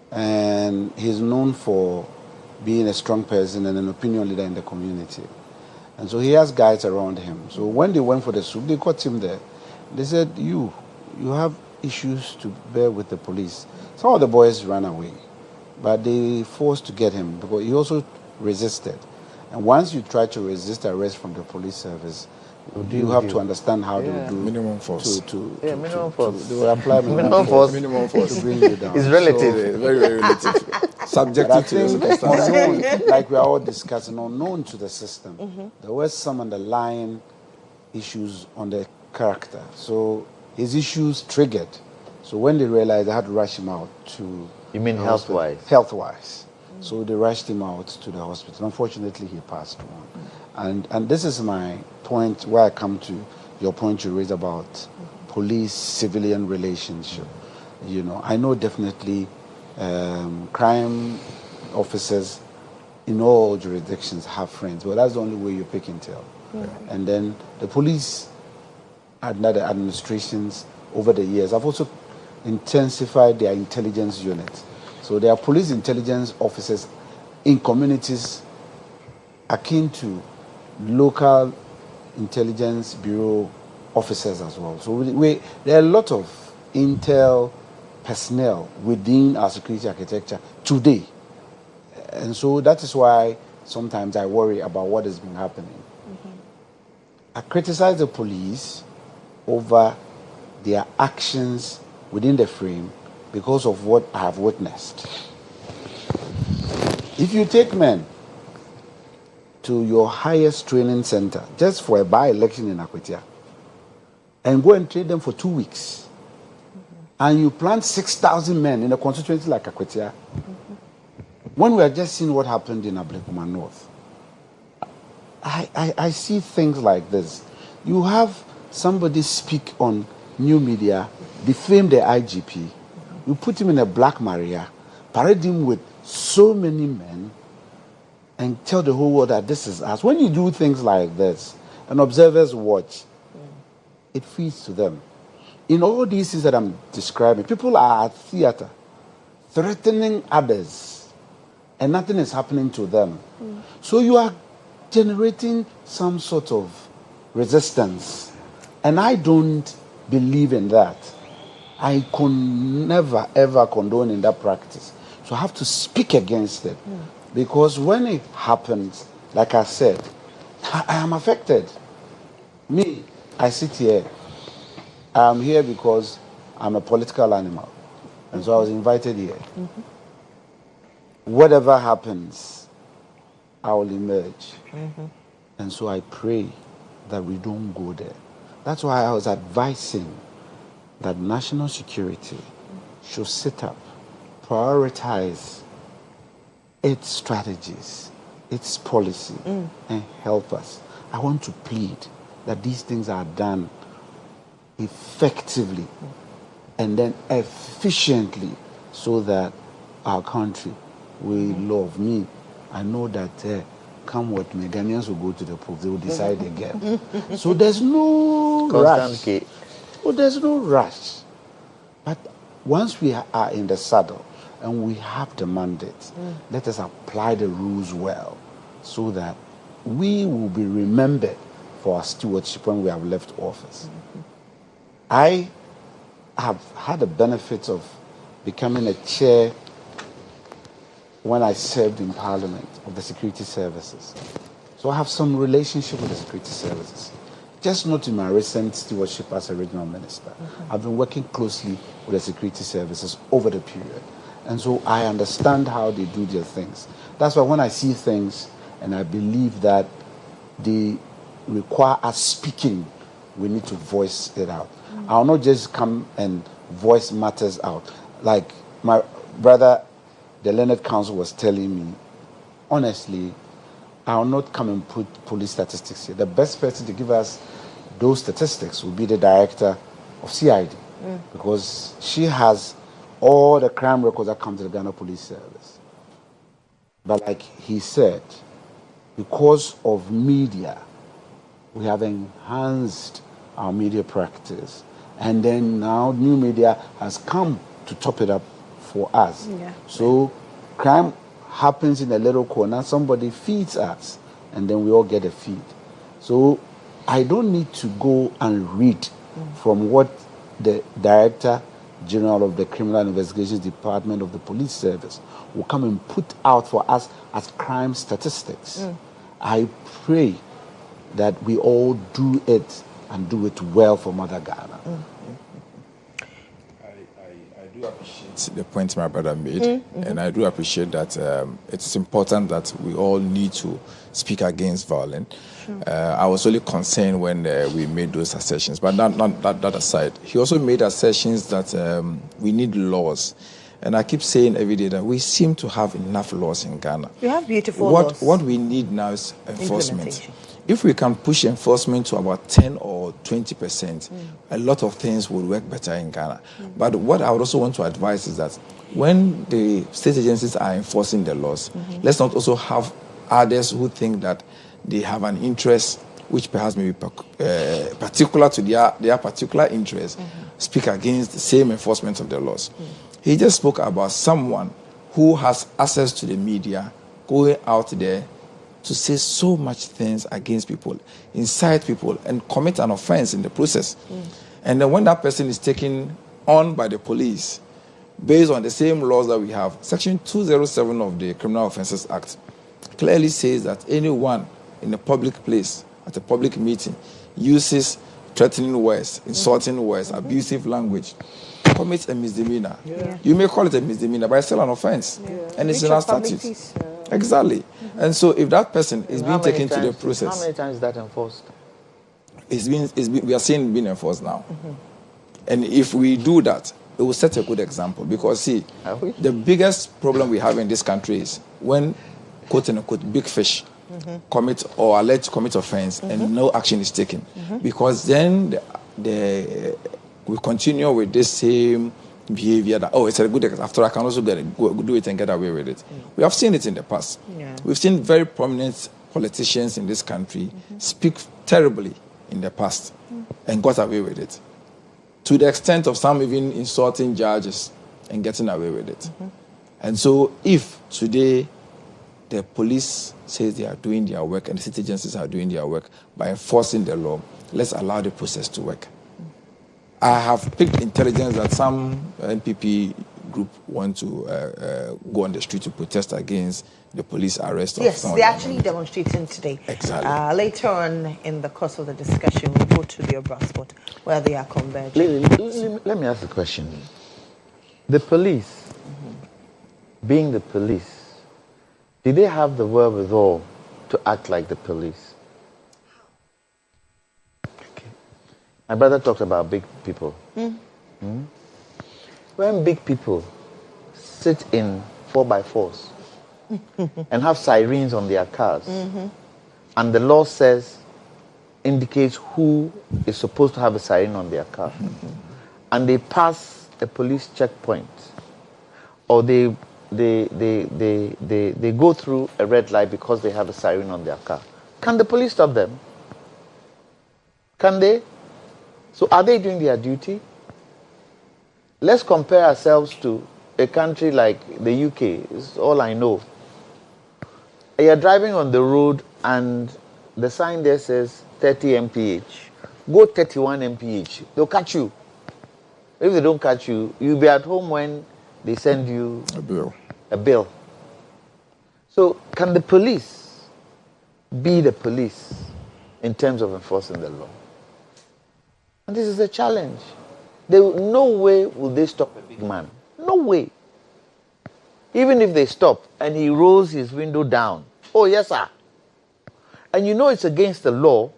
And he's known for being a strong person and an opinion leader in the community. And so he has guys around him. So when they went for the soup, they caught him there. They said, you have issues to bear with the police. Some of the boys ran away, but they forced to get him because he also resisted. And once you try to resist arrest from the police service, you have to understand how they will do minimum force. Minimum force. They will apply Minimum force. Minimum force. to bring you down. It's relative. So, very, very relative. Subjective to the circumstances. Unknown, like we are all discussing, unknown to the system, there were some underlying issues on the character. So his issues triggered. So when they realized, they had to rush him out to... You mean health-wise? Health-wise. So they rushed him out to the hospital. Unfortunately, he passed on. And this is my point where I come to your point you raised about police-civilian relationship. You know, I know definitely crime officers in all jurisdictions have friends, but that's the only way you pick and tell. And then the police under the administrations over the years. I've also intensified their intelligence units. So there are police intelligence officers in communities akin to local intelligence bureau officers as well. So there are a lot of intel personnel within our security architecture today. And so that is why sometimes I worry about what has been happening. I criticize the police over their actions within the frame because of what I have witnessed. If you take men to your highest training center just for a by-election in Akwetia and go and train them for 2 weeks, and you plant 6,000 men in a constituency like Akwetia, when we are just seeing what happened in Ablekuma North, I see things like this. You have somebody speak on new media, defame the IGP, you put him in a black Maria, parade him with so many men, and tell the whole world that this is us. When you do things like this, and observers watch, it feeds to them. In all these things that I'm describing, people are at theater, threatening others, and nothing is happening to them. So you are generating some sort of resistance. And I don't believe in that. I can never, ever condone in that practice. So I have to speak against it. Because when it happens, like I said, I am affected. Me, I sit here. I'm here because I'm a political animal. And so I was invited here. Whatever happens, I will emerge. And so I pray that we don't go there. That's why I was advising that national security should sit up, prioritize its strategies, its policy, and help us. I want to plead that these things are done effectively and then efficiently so that our country will love me. I know that come what may, Ghanaians will go to the polls, they will decide again. So there's no rush. Oh, there's no rush. But once we are in the saddle and we have the mandate, let us apply the rules well so that we will be remembered for our stewardship when we have left office. I have had the benefit of becoming a chair when I served in Parliament of the Security Services. So I have some relationship with the Security Services. Just not in my recent stewardship as a regional minister. I've been working closely with the Security Services over the period. And so I understand how they do their things. That's why when I see things and I believe that they require us speaking, we need to voice it out. I'll not just come and voice matters out. Like my brother, the Learned Counsel, was telling me, honestly, I'll not come and put police statistics here. The best person to give us those statistics would be the director of CID, because she has all the crime records that come to the Ghana Police Service. But like he said, because of media, we have enhanced our media practice. And then now new media has come to top it up for us. So crime happens in a little corner, somebody feeds us, and then we all get a feed. So I don't need to go and read from what the Director General of the Criminal Investigations Department of the Police Service will come and put out for us as crime statistics. I pray that we all do it and do it well for Mother Ghana. I do appreciate the point my brother made, and I do appreciate that it's important that we all need to speak against violence. I was only concerned when we made those assertions, but that aside, he also made assertions that we need laws. And I keep saying every day that we seem to have enough laws in Ghana. We have beautiful laws. What we need now is enforcement. If we can push enforcement to about 10 or 20%, a lot of things will work better in Ghana. But what I would also want to advise is that when the state agencies are enforcing the laws, let's not also have others who think that they have an interest which perhaps may be particular to their particular interest, speak against the same enforcement of the laws. He just spoke about someone who has access to the media going out there to say so much things against people, incite people, and commit an offense in the process. And then when that person is taken on by the police, based on the same laws that we have, Section 207 of the Criminal Offences Act clearly says that anyone in a public place, at a public meeting, uses threatening words, insulting words, abusive language, commits a misdemeanor. You may call it a misdemeanor, but it's still an offense. And it's in our statutes. Exactly. And so if that person is being taken to the process... How many times is that enforced? We are seeing it being enforced now. And if we do that, it will set a good example. Because, see, the biggest problem we have in this country is when, quote-unquote, big fish commit or alleged to commit offense and no action is taken. Because then we continue with this same behavior that, it's a good example. After I can also do it and get away with it. We have seen it in the past. We've seen very prominent politicians in this country speak terribly in the past and got away with it. To the extent of some even insulting judges and getting away with it. And so if today the police says they are doing their work and the city agencies are doing their work by enforcing the law, let's allow the process to work. I have picked intelligence that some NPP group want to go on the street to protest against the police arrest. Yes, they're actually demonstrating today. Exactly. Later on in the course of the discussion, we'll go to the Obrasport where they are converging. Let me ask a question. The police, being the police, did they have the wherewithal to act like the police? My brother talked about big people. When big people sit in 4x4s and have sirens on their cars, and the law indicates who is supposed to have a siren on their car, and they pass a police checkpoint, or they go through a red light because they have a siren on their car, can the police stop them? Can they? So are they doing their duty? Let's compare ourselves to a country like the UK. It's all I know. You're driving on the road and the sign there says 30 mph. Go 31 mph. They'll catch you. If they don't catch you, you'll be at home when they send you a bill. So can the police be the police in terms of enforcing the law? And this is a challenge. No way will they stop a big man. No way. Even if they stop and he rolls his window down. Oh, yes, sir. And you know it's against the law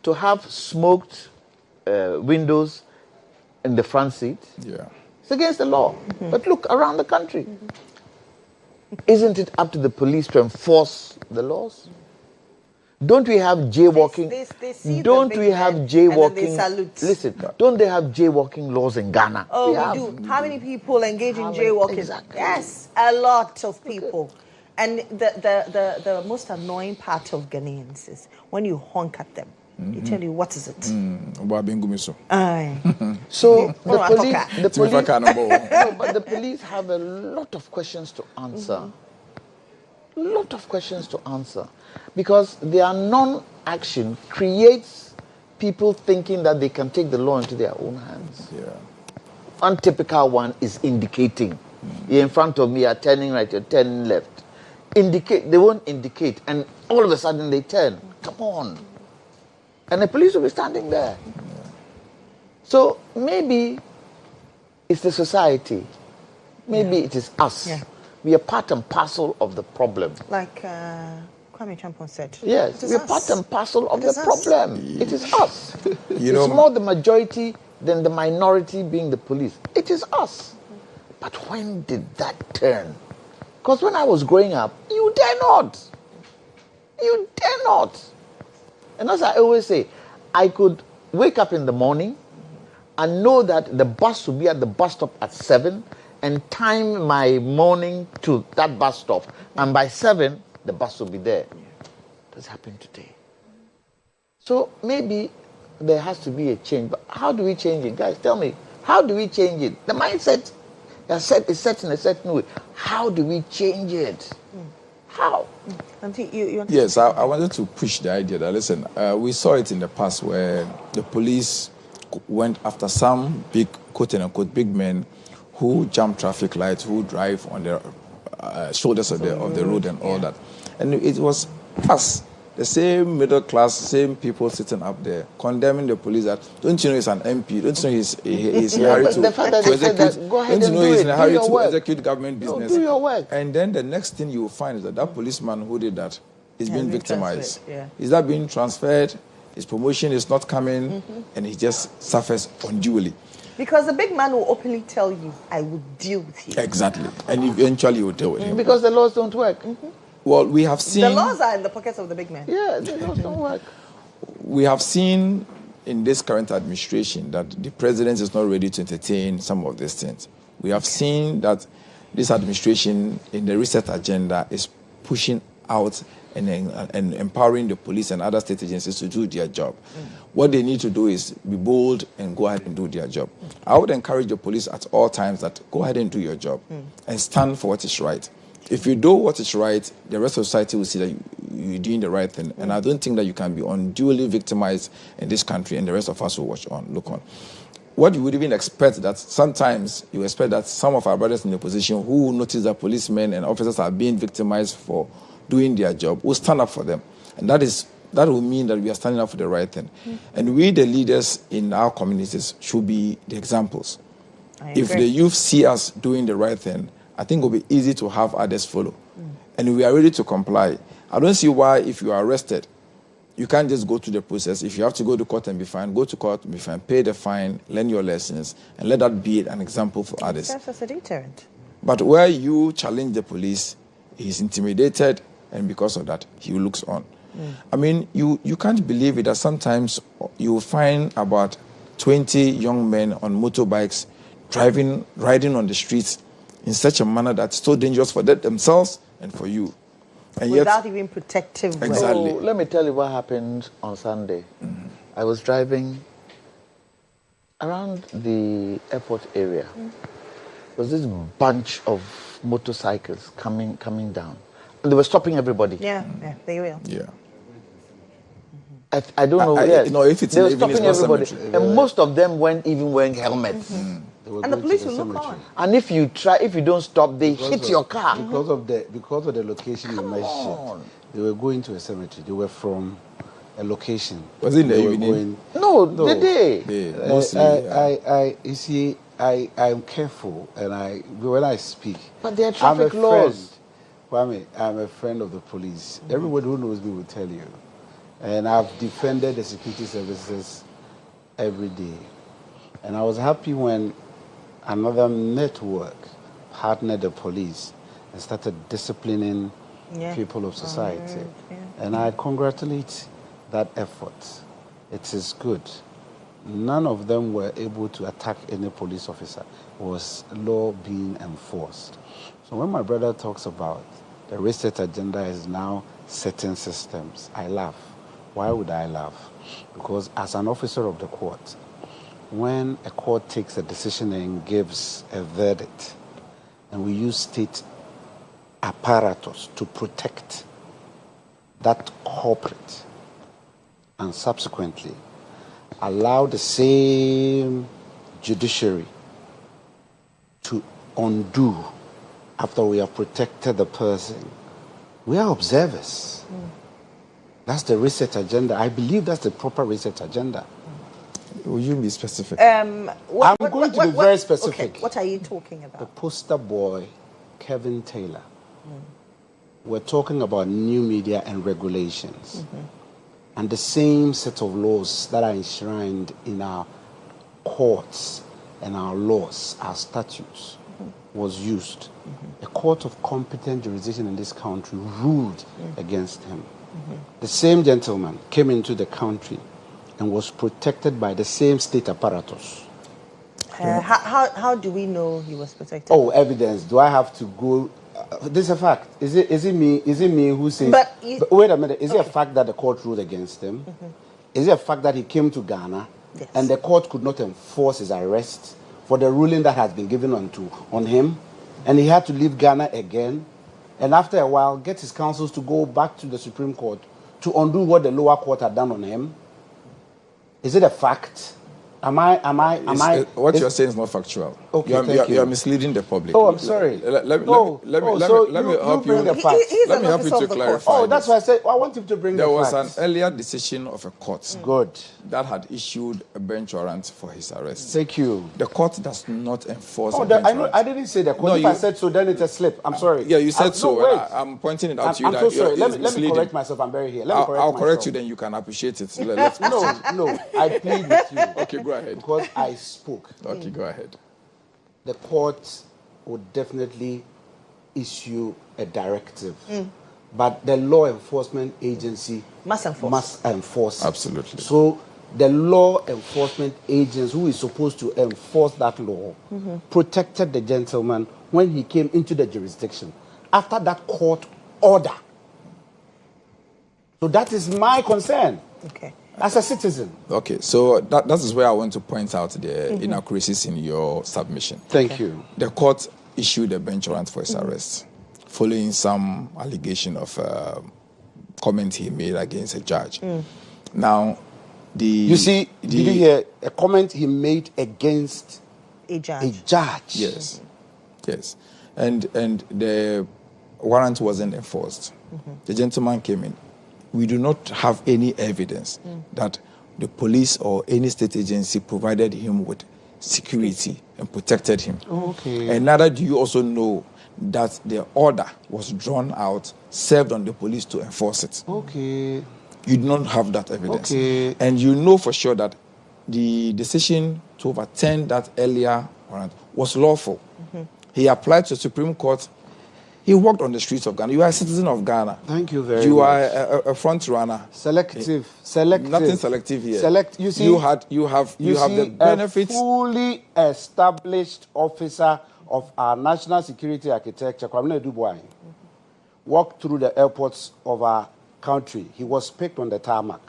to have smoked windows in the front seat. Yeah. It's against the law. But look, around the country. Isn't it up to the police to enforce the laws? Don't we have jaywalking? Don't we have jaywalking? Listen, don't they have jaywalking laws in Ghana? Oh, we do. How many people engage in jaywalking? Exactly. Yes, a lot of people. And the most annoying part of Ghanaians is when you honk at them, they tell you, what is it? Aye. So the police, no, but the police have a lot of questions to answer. Lot of questions to answer. Because their non-action creates people thinking that they can take the law into their own hands. Yeah. One typical one is indicating. You're in front of me, you're turning right, you're turning left. Indicate, they won't indicate, and all of a sudden they turn. Come on. And the police will be standing there. So maybe it's the society. Maybe it is us. Yeah. We are part and parcel of the problem. Like Kwame Champon said. Yes, we are part and parcel of the problem. It is us. It's more the majority than the minority being the police. It is us. But when did that turn? Because when I was growing up, you dare not. You dare not. And as I always say, I could wake up in the morning and know that the bus will be at the bus stop at 7 and time my morning to that bus stop. And by 7, the bus will be there. That's happened today. So maybe there has to be a change. But how do we change it? Guys, tell me. How do we change it? The mindset is set in a certain way. How do we change it? How? Yes, I wanted to push the idea that, listen, we saw it in the past where the police went after some big, quote-unquote, big men who jump traffic lights, who drive on the shoulders of the road and all that. And it was us, the same middle class, same people sitting up there condemning the police that, don't you know he's an MP? Don't you know he's in a hurry to execute? Don't you know he's in a hurry to execute government business? Do your work. And then the next thing you will find is that policeman who did that is being victimized. Is that being transferred? His promotion is not coming, and he just suffers unduly. Because the big man will openly tell you, I will deal with you. Exactly. And eventually you will deal with him. Because the laws don't work. Well, we have seen... The laws are in the pockets of the big man. Yeah, the laws don't work. We have seen in this current administration that the president is not ready to entertain some of these things. We have seen that this administration in the reset agenda is pushing out and empowering the police and other state agencies to do their job. What they need to do is be bold and go ahead and do their job. I would encourage the police at all times that go ahead and do your job and stand for what is right. If you do what is right, the rest of society will see that you're doing the right thing. And I don't think that you can be unduly victimized in this country and the rest of us will look on. What you would even expect that sometimes you expect that some of our brothers in the opposition who notice that policemen and officers are being victimized for doing their job will stand up for them. And that will mean that we are standing up for the right thing. And we, the leaders in our communities, should be the examples. If the youth see us doing the right thing, I think it will be easy to have others follow. And we are ready to comply. I don't see why, if you are arrested, you can't just go through the process. If you have to go to court and be fined, go to court and be fined, pay the fine, learn your lessons, and let that be an example for others. That's as a deterrent. But where you challenge the police, he's intimidated, and because of that, he looks on. I mean, you can't believe it that sometimes you will find about 20 young men on motorbikes riding on the streets in such a manner that's so dangerous for themselves and for you. And without even protective weapons. Exactly. So let me tell you what happened on Sunday. I was driving around the airport area. There was this bunch of motorcycles coming down. And they were stopping everybody. Yeah, they will. Yeah. I don't know. No, if it's they were even stopping everybody. And most of them weren't even wearing helmets. And the police will look on. And if you don't stop, they hit your car. Because of the location you mentioned, they were going to a cemetery. They were from a location. Was it in the evening? No, the day. You see, I'm careful, and when I speak. But there are traffic laws. Kwame, I'm a friend of the police. Everybody who knows me will tell you. And I've defended the security services every day. And I was happy when another network partnered the police and started disciplining people of society. And I congratulate that effort. It is good. None of them were able to attack any police officer. It was law being enforced. So when my brother talks about the reset agenda is now setting systems, I laugh. Why would I laugh? Because as an officer of the court, when a court takes a decision and gives a verdict, and we use state apparatus to protect that culprit, and subsequently allow the same judiciary to undo after we have protected the person, we are observers. That's the reset agenda. I believe that's the proper reset agenda. Will you be specific? I'm going to be very specific. Okay. What are you talking about? The poster boy, Kevin Taylor. We're talking about new media and regulations. And the same set of laws that are enshrined in our courts and our laws, our statutes, was used. A court of competent jurisdiction in this country ruled against him. The same gentleman came into the country and was protected by the same state apparatus. How do we know he was protected? Oh, evidence. Do I have to go? This is a fact. Is it me who says? But wait a minute. Is it a fact that the court ruled against him? Is it a fact that he came to Ghana and the court could not enforce his arrest for the ruling that has been given on him, and he had to leave Ghana again, and after a while get his counsels to go back to the Supreme Court to undo what the lower court had done on him. Is it a fact? What you're saying is not factual. Okay, you are misleading the public. Oh, I'm sorry. Let me help you. Let me help you to clarify. Oh, that's why I said I want him to bring the facts. There was an earlier decision of a court. Good. That had issued a bench warrant for his arrest. Thank you. The court does not enforce. I know. I didn't say the court. If I said so, then it's a slip. I'm sorry. Yeah, you said so. Wait. I'm pointing it out to you. I'm so sorry. Let me correct myself. I'm very here. I'll correct you, then you can appreciate it. No. I plead with you. Okay, go ahead. Because I spoke. Okay, go ahead. The court would definitely issue a directive, but the law enforcement agency must enforce. Absolutely. So the law enforcement agents who is supposed to enforce that law protected the gentleman when he came into the jurisdiction after that court order. So that is my concern. Okay. As a citizen. Okay, so that is where I want to point out the inaccuracies in your submission. Thank you. The court issued a bench warrant for his arrest, following some allegation of comment he made against a judge. Now, did you hear a comment he made against a judge? Yes, yes, and the warrant wasn't enforced. The gentleman came in. We do not have any evidence that the police or any state agency provided him with security and protected him. Okay. And neither do you also know that the order was drawn out, served on the police to enforce it. Okay. You do not have that evidence. Okay. And you know for sure that the decision to overturn that earlier warrant was lawful. He applied to the Supreme Court. He walked on the streets of Ghana. You are a citizen of Ghana. Thank you very much. You are a front runner. Selective. Nothing selective here. You see, you have the benefits. A fully established officer of our national security architecture, Kwame Dubois, walked through the airports of our country. He was picked on the tarmac.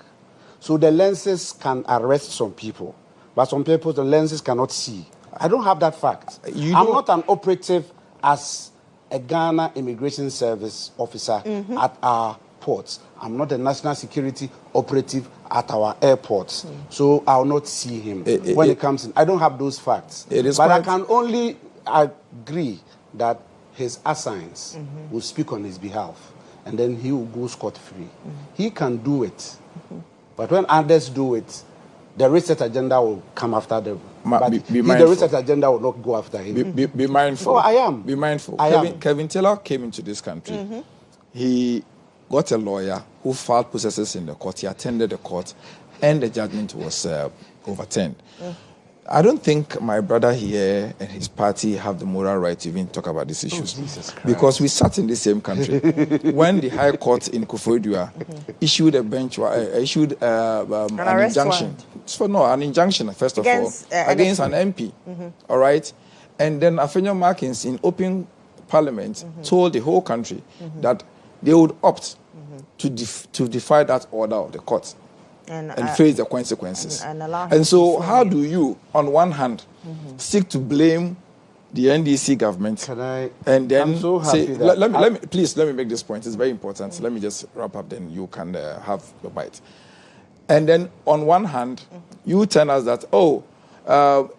So the lenses can arrest some people, but some people the lenses cannot see. I don't have that fact. I'm not an operative as a Ghana Immigration Service officer at our ports. I'm not a national security operative at our airports. So I'll not see him when he comes in. I don't have those facts. But I can only agree that his assigns will speak on his behalf, and then he will go scot-free. He can do it. But when others do it, the research agenda will come after them. The research agenda will not go after him. Be mindful. Oh, I am. Be mindful. am. Kevin Taylor came into this country. He got a lawyer who filed processes in the court. He attended the court, and the judgment was overturned. I don't think my brother here and his party have the moral right to even talk about these issues. Because we sat in the same country. When the High Court in Kufuor issued a bench, an injunction. An injunction, first of all, against an MP. All right? And then Afenyo Markins in open parliament told the whole country that they would opt to defy that order of the court. And face the consequences. And so how do you, on one hand, seek to blame the NDC government and then say, let me make this point. It's very important. Let me just wrap up, then you can have your bite. And then on one hand, you tell us that,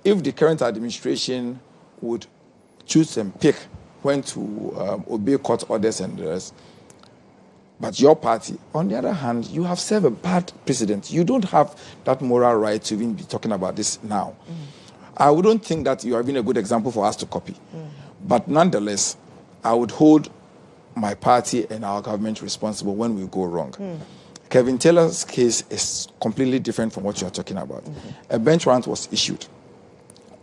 if the current administration would choose and pick when to obey court orders and the rest, but your party, on the other hand, you have served a bad precedent. You don't have that moral right to even be talking about this now. I wouldn't think that you have been a good example for us to copy. But nonetheless, I would hold my party and our government responsible when we go wrong. Kevin Taylor's case is completely different from what you are talking about. A bench warrant was issued.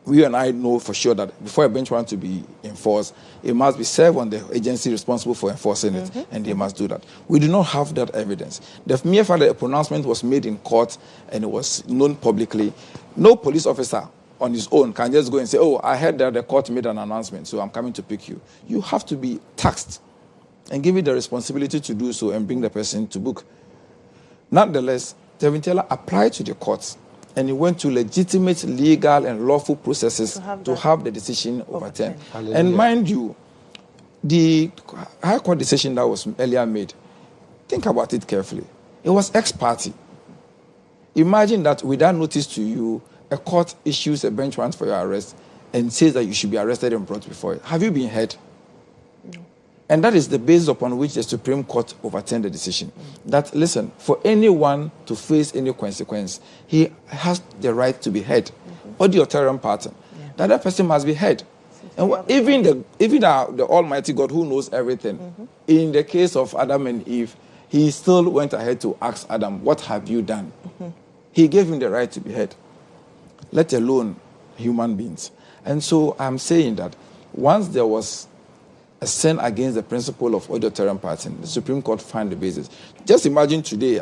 We and I know for sure that before a bench warrant to be enforced, it must be served on the agency responsible for enforcing it, and they must do that. We do not have that evidence. The mere fact that a pronouncement was made in court and it was known publicly, no police officer on his own can just go and say, I heard that the court made an announcement, so I'm coming to pick you. You have to be taxed and give it the responsibility to do so and bring the person to book. Nonetheless, Kevin Taylor applied to the court and he went to legitimate, legal, and lawful processes to have the decision overturned. And mind you, the High Court decision that was earlier made, think about it carefully. It was ex parte. Imagine that without notice to you, a court issues a bench warrant for your arrest and says that you should be arrested and brought before it. Have you been heard? No. And that is the basis upon which the Supreme Court overturned the decision. That, listen, for anyone to face any consequence, he has the right to be heard. Or the authoritarian pattern. The other person must be heard. And even the Almighty God who knows everything, in the case of Adam and Eve, he still went ahead to ask Adam, what have you done? He gave him the right to be heard, let alone human beings. And so I'm saying that once there was a sin against the principle of authoritarian pattern, the Supreme Court found the basis. Just imagine today,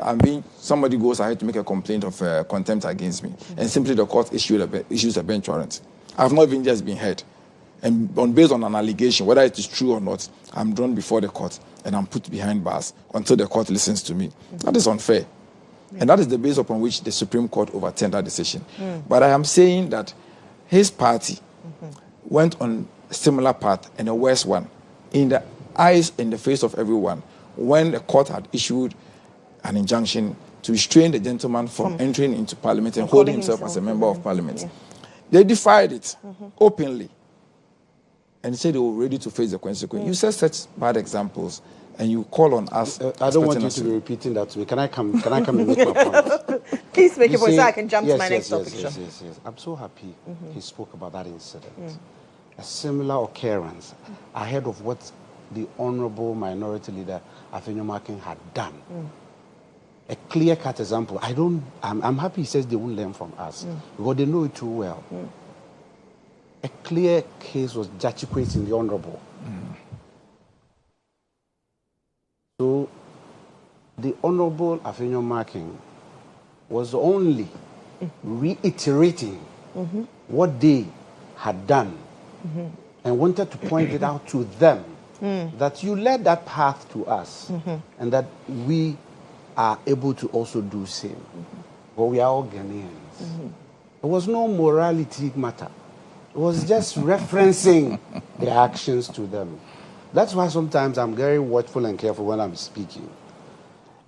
somebody goes ahead to make a complaint of contempt against me, and simply the court issues a bench warrant. I've not even just been heard. And based on an allegation, whether it is true or not, I'm drawn before the court and I'm put behind bars until the court listens to me. That is unfair. And that is the basis upon which the Supreme Court overturned that decision. But I am saying that his party went on a similar path and a worse one in the eyes and the face of everyone when the court had issued an injunction to restrain the gentleman from entering into Parliament and holding himself as a member of Parliament. They defied it openly and said they were ready to face the consequence. You set such bad examples and you call on us. I don't want you to be repeating that to me. Can I come and make my point? Please make your point so I can jump to my next topic. Yes. I'm so happy he spoke about that incident. A similar occurrence ahead of what the Honorable Minority Leader Afenyomakin had done. A clear-cut example. I'm happy he says they won't learn from us because they know it too well. A clear case was Jachikwe in the Honorable. So the Honorable Afenyomakin was only reiterating what they had done and wanted to point it out to them that you led that path to us and that we are able to also do the same. But we are all Ghanaians. It was no morality matter. It was just referencing the actions to them. That's why sometimes I'm very watchful and careful when I'm speaking.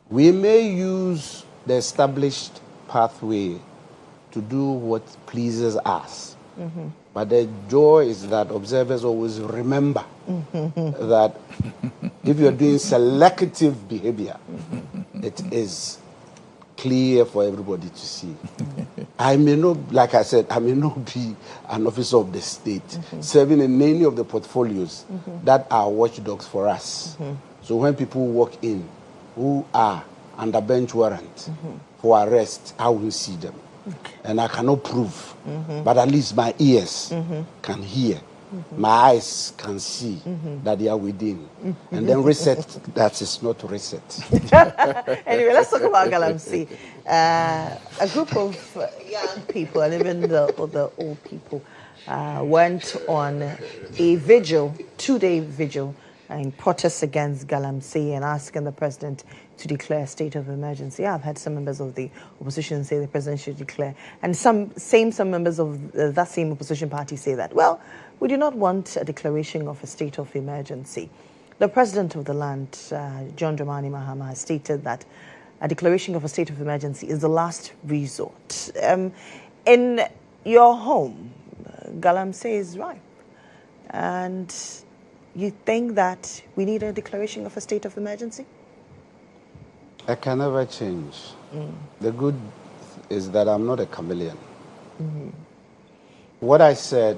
We may use the established pathway to do what pleases us. But the joy is that observers always remember that if you're doing selective behavior, it is clear for everybody to see. I may not, like I said, I may not be an officer of the state, serving in many of the portfolios that are watchdogs for us. So when people walk in who are under bench warrant for arrest, I will see them. And I cannot prove, but at least my ears can hear. My eyes can see that they are within. And then reset, that is not reset. Anyway, let's talk about Galamsey. A group of young people and even the old people went on a vigil, 2-day vigil, in protest against Galamsey and asking the president to declare a state of emergency. I've had some members of the opposition say the president should declare, and some members of that same opposition party say that, well, we do not want a declaration of a state of emergency. The president of the land, John Dramani Mahama, has stated that a declaration of a state of emergency is the last resort. In your home, Galamsey is ripe, and you think that we need a declaration of a state of emergency? I can never change. The good is that I'm not a chameleon. What I said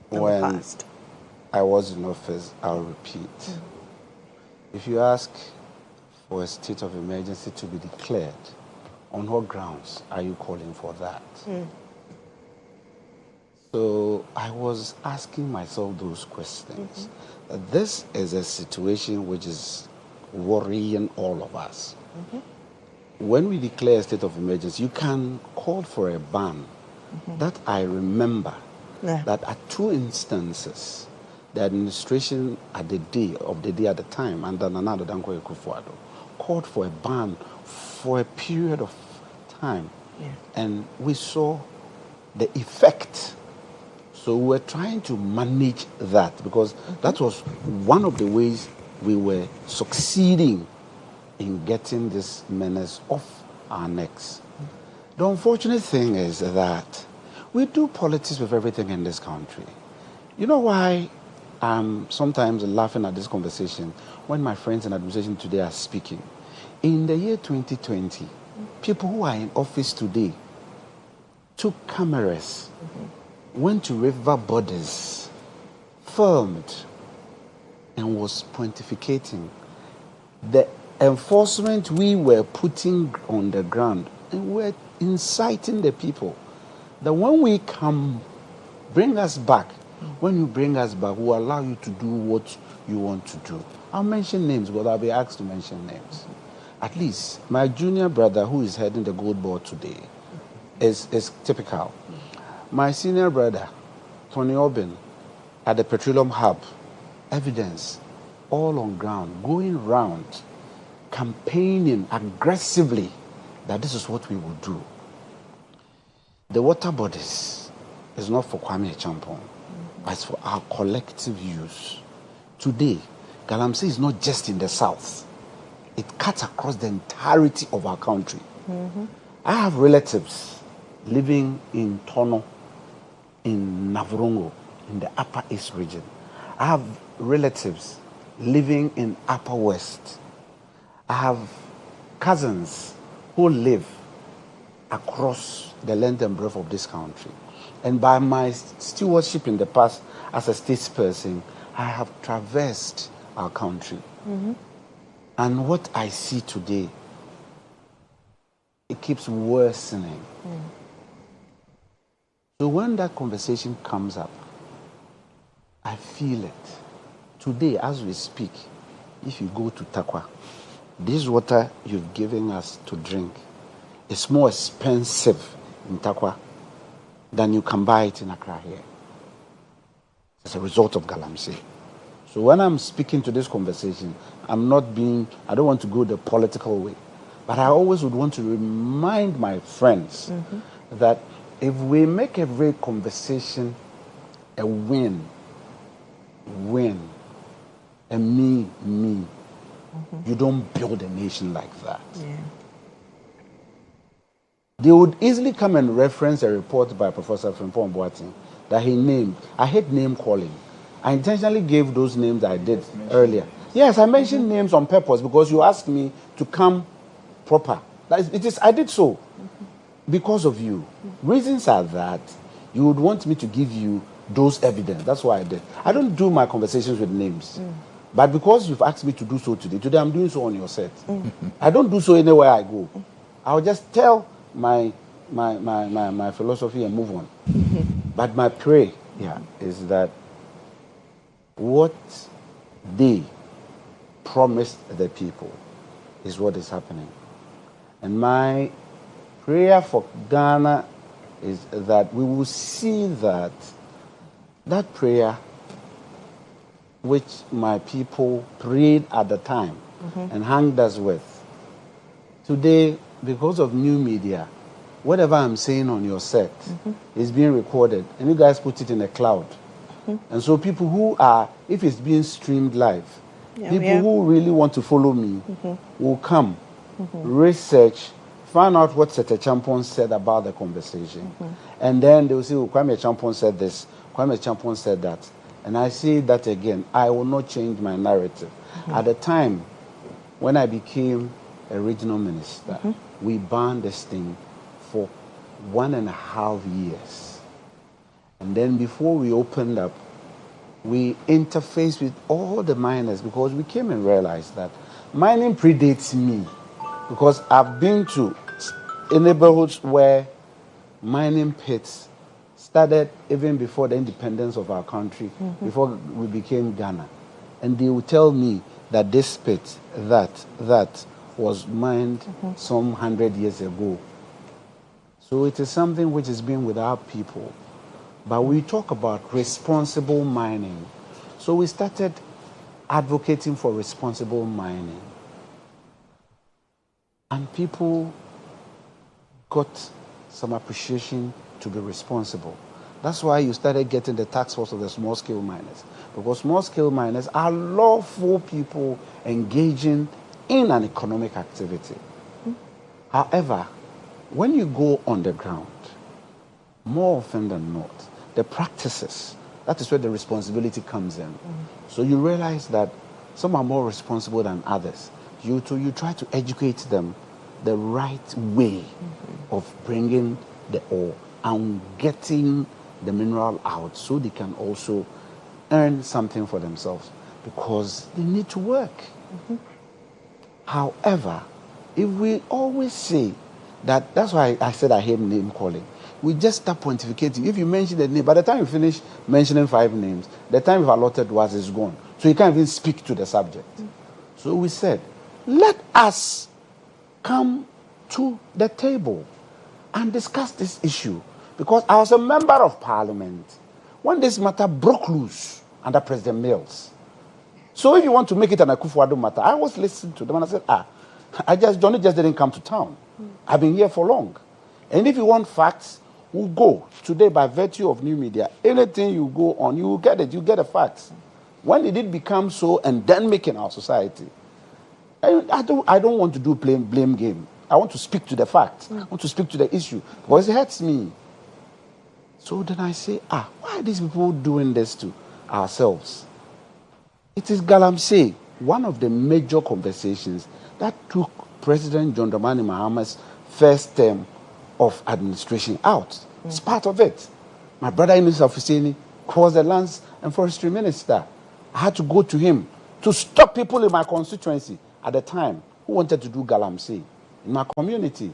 when I was in office, I'll repeat. If you ask for a state of emergency to be declared, on what grounds are you calling for that? So I was asking myself those questions. This is a situation which is worrying all of us. When we declare a state of emergency, you can call for a ban. That I remember that at 2 instances, the administration at the time, under Nana Addo Dankwa Akufo-Addo, called for a ban for a period of time And we saw the effect. So we were trying to manage that because that was one of the ways we were succeeding in getting this menace off our necks. The unfortunate thing is that we do politics with everything in this country. You know why I'm sometimes laughing at this conversation when my friends in administration today are speaking? In the year 2020, people who are in office today took cameras, went to river borders, filmed, and was pontificating. The enforcement we were putting on the ground, and we're inciting the people that when we come, bring us back. When you bring us back, we'll allow you to do what you want to do. I'll mention names, but I'll be asked to mention names. At least my junior brother, who is heading the gold board today, is typical. My senior brother, Tony Obin, at the petroleum hub, evidence all on ground, going round, campaigning aggressively that this is what we will do. The water bodies is not for Kwame Champong, but it's for our collective use. Today, Galamsey is not just in the south. It cuts across the entirety of our country. I have relatives living in Tono, in Navrongo, in the Upper East region. I have relatives living in Upper West. I have cousins who live across the length and breadth of this country. And by my stewardship in the past as a statesperson, I have traversed our country. And what I see today, it keeps worsening. So when that conversation comes up, I feel it. Today, as we speak, if you go to Takwa, this water you've given us to drink is more expensive in Takwa than you can buy it in Accra here. As a result of Galamsey. So when I'm speaking to this conversation, I don't want to go the political way. But I always would want to remind my friends that if we make every conversation a win, and me, you don't build a nation like that. They would easily come and reference a report by Professor Frimpong Boateng that he named. I hate name calling. I intentionally gave those names I did earlier. Yes, I mentioned names on purpose because you asked me to come proper. I did so because of you. Reasons are that you would want me to give you those evidence. That's why I did. I don't do my conversations with names. But because you've asked me to do so today I'm doing so on your set. I don't do so anywhere I go. I'll just tell my philosophy and move on. But my prayer is that what they promised the people is what is happening. And my prayer for Ghana is that we will see that prayer which my people prayed at the time and hanged us with. Today, because of new media, whatever I'm saying on your set is being recorded and you guys put it in a cloud. And so people who are, if it's being streamed live, people who really want to follow me will come, research, find out what Sete Champong said about the conversation. And then they will say, Kwame Champong said this, Kwame Champong said that. And I say that again, I will not change my narrative. At the time when I became a regional minister, we banned this thing for 1.5 years. And then before we opened up, we interfaced with all the miners because we came and realized that mining predates me. Because I've been to neighborhoods where mining pits started even before the independence of our country, before we became Ghana. And they would tell me that this pit, that was mined some 100 years ago. So it is something which has been with our people. But we talk about responsible mining. So we started advocating for responsible mining. And people got some appreciation to be responsible. That's why you started getting the task force of the small-scale miners. Because small-scale miners are lawful people engaging in an economic activity. However, when you go on the ground, more often than not, the practices, that is where the responsibility comes in. So you realize that some are more responsible than others. You try to educate them the right way of bringing the ore and getting the mineral out so they can also earn something for themselves because they need to work. However, if we always say that's why I said I hate name calling. We just start pontificating. If you mention the name, by the time you finish mentioning 5 names, the time you've allotted was is gone. So you can't even speak to the subject. So we said, let us come to the table and discuss this issue. Because I was a member of parliament when this matter broke loose under President Mills. So if you want to make it an Akufo-Addo matter, I was listening to them and I said, Johnny just didn't come to town. I've been here for long. And if you want facts, we'll go. Today, by virtue of new media, anything you go on, you will get it. You get the facts. When did it become so endemic in our society? I don't want to do blame game. I want to speak to the facts. I want to speak to the issue because it hurts me. So then I say, why are these people doing this to ourselves? It is Galamsey, one of the major conversations that took President John Dramani Mahamma's first term of administration out. It's part of it. My brother Inus Afuseni was the Lands and Forestry Minister. I had to go to him to stop people in my constituency at the time who wanted to do Galamsey in my community.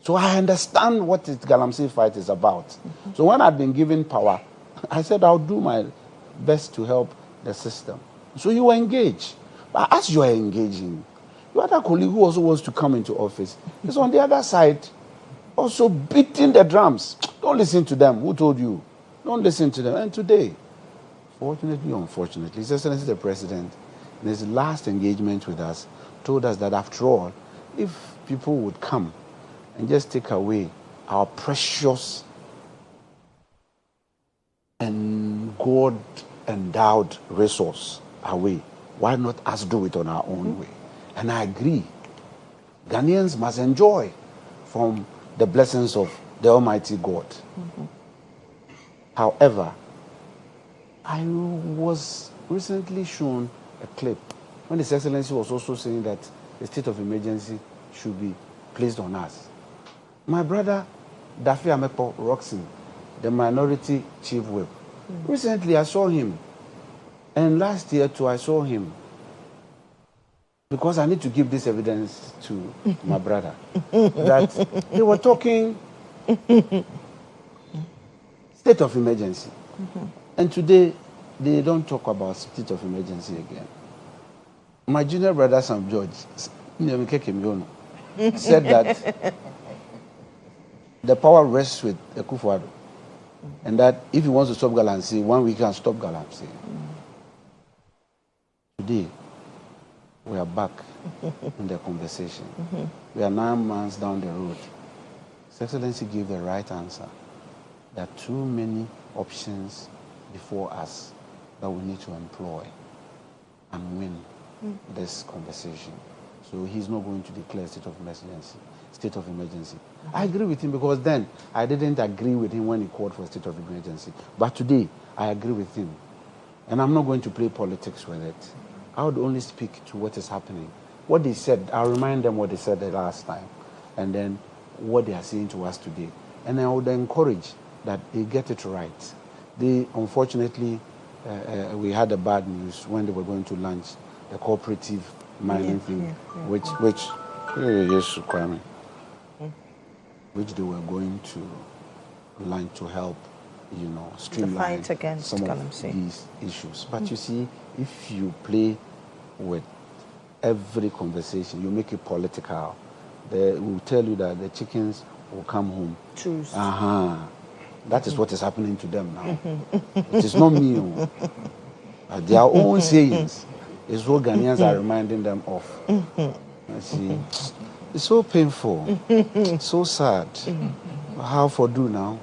So I understand what the Galamsey fight is about. So when I'd been given power, I said I'll do my best to help the system. So you engage. But as you are engaging, your other colleague who also wants to come into office is on the other side, also beating the drums. Don't listen to them. Who told you? Don't listen to them. And today, fortunately or unfortunately, His Excellency the President, in his last engagement with us, told us that after all, if people would come and just take away our precious and God-endowed resource away, why not us do it on our own way? And I agree. Ghanaians must enjoy from the blessings of the Almighty God. However, I was recently shown a clip when His Excellency was also saying that the state of emergency should be placed on us. My brother, Daffy Amepo Roxon, the minority chief whip, recently I saw him. And last year too, I saw him. Because I need to give this evidence to my brother. That they were talking state of emergency. And today, they don't talk about state of emergency again. My junior brother, Sam George, said that the power rests with Akufo-Addo. And that if he wants to stop Galamsey, 1 week can stop Galamsey. Today, we are back in the conversation. We are 9 months down the road. His Excellency gave the right answer. There are too many options before us that we need to employ and win this conversation. So he's not going to declare state of emergency. I agree with him because then I didn't agree with him when he called for a state of emergency. But today, I agree with him. And I'm not going to play politics with it. I would only speak to what is happening. What they said, I'll remind them what they said the last time. And then what they are saying to us today. And I would encourage that they get it right. Unfortunately, we had the bad news when they were going to launch the cooperative mining thing, which they were going to launch to help, streamline some of these issues. But you see, if you play with every conversation, you make it political, they will tell you that the chickens will come home. Choose. That is what is happening to them now. It is not me. Their own sayings is what Ghanaians are reminding them of. See, It's so painful, so sad. How for do now?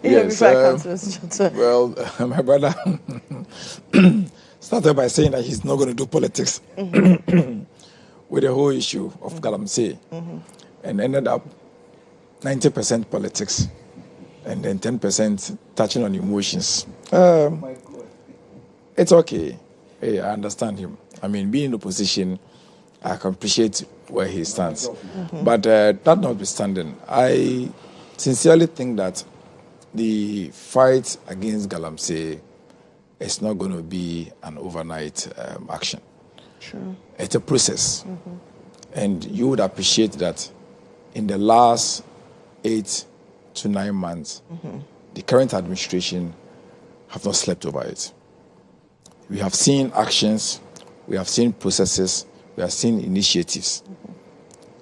Yes, well, my brother started by saying that he's not going to do politics with the whole issue of Galamsey, and ended up 90% politics and then 10% touching on emotions. It's okay. Hey, I understand him. I mean, being in opposition, I can appreciate where he stands. But that notwithstanding, I sincerely think that the fight against Galamsey is not going to be an overnight action. Sure. It's a process. And you would appreciate that in the last 8 to 9 months, the current administration have not slept over it. We have seen actions, we have seen processes, we have seen initiatives.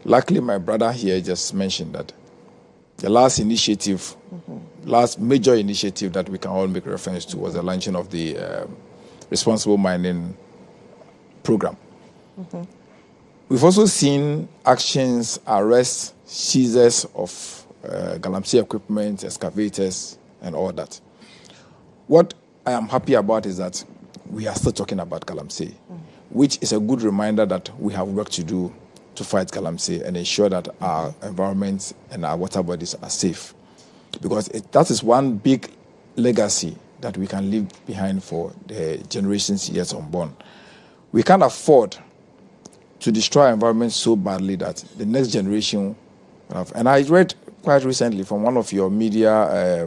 Luckily, my brother here just mentioned that the last initiative, last major initiative that we can all make reference to was the launching of the responsible mining program. We've also seen actions, arrests, seizures of Galamsey equipment, excavators, and all that. What I am happy about is that we are still talking about Galamsey, which is a good reminder that we have work to do to fight Galamsey and ensure that our environment and our water bodies are safe. Because that is one big legacy that we can leave behind for the generations yet unborn. We can't afford to destroy our environment so badly that the next generation will have. And I read quite recently from one of your media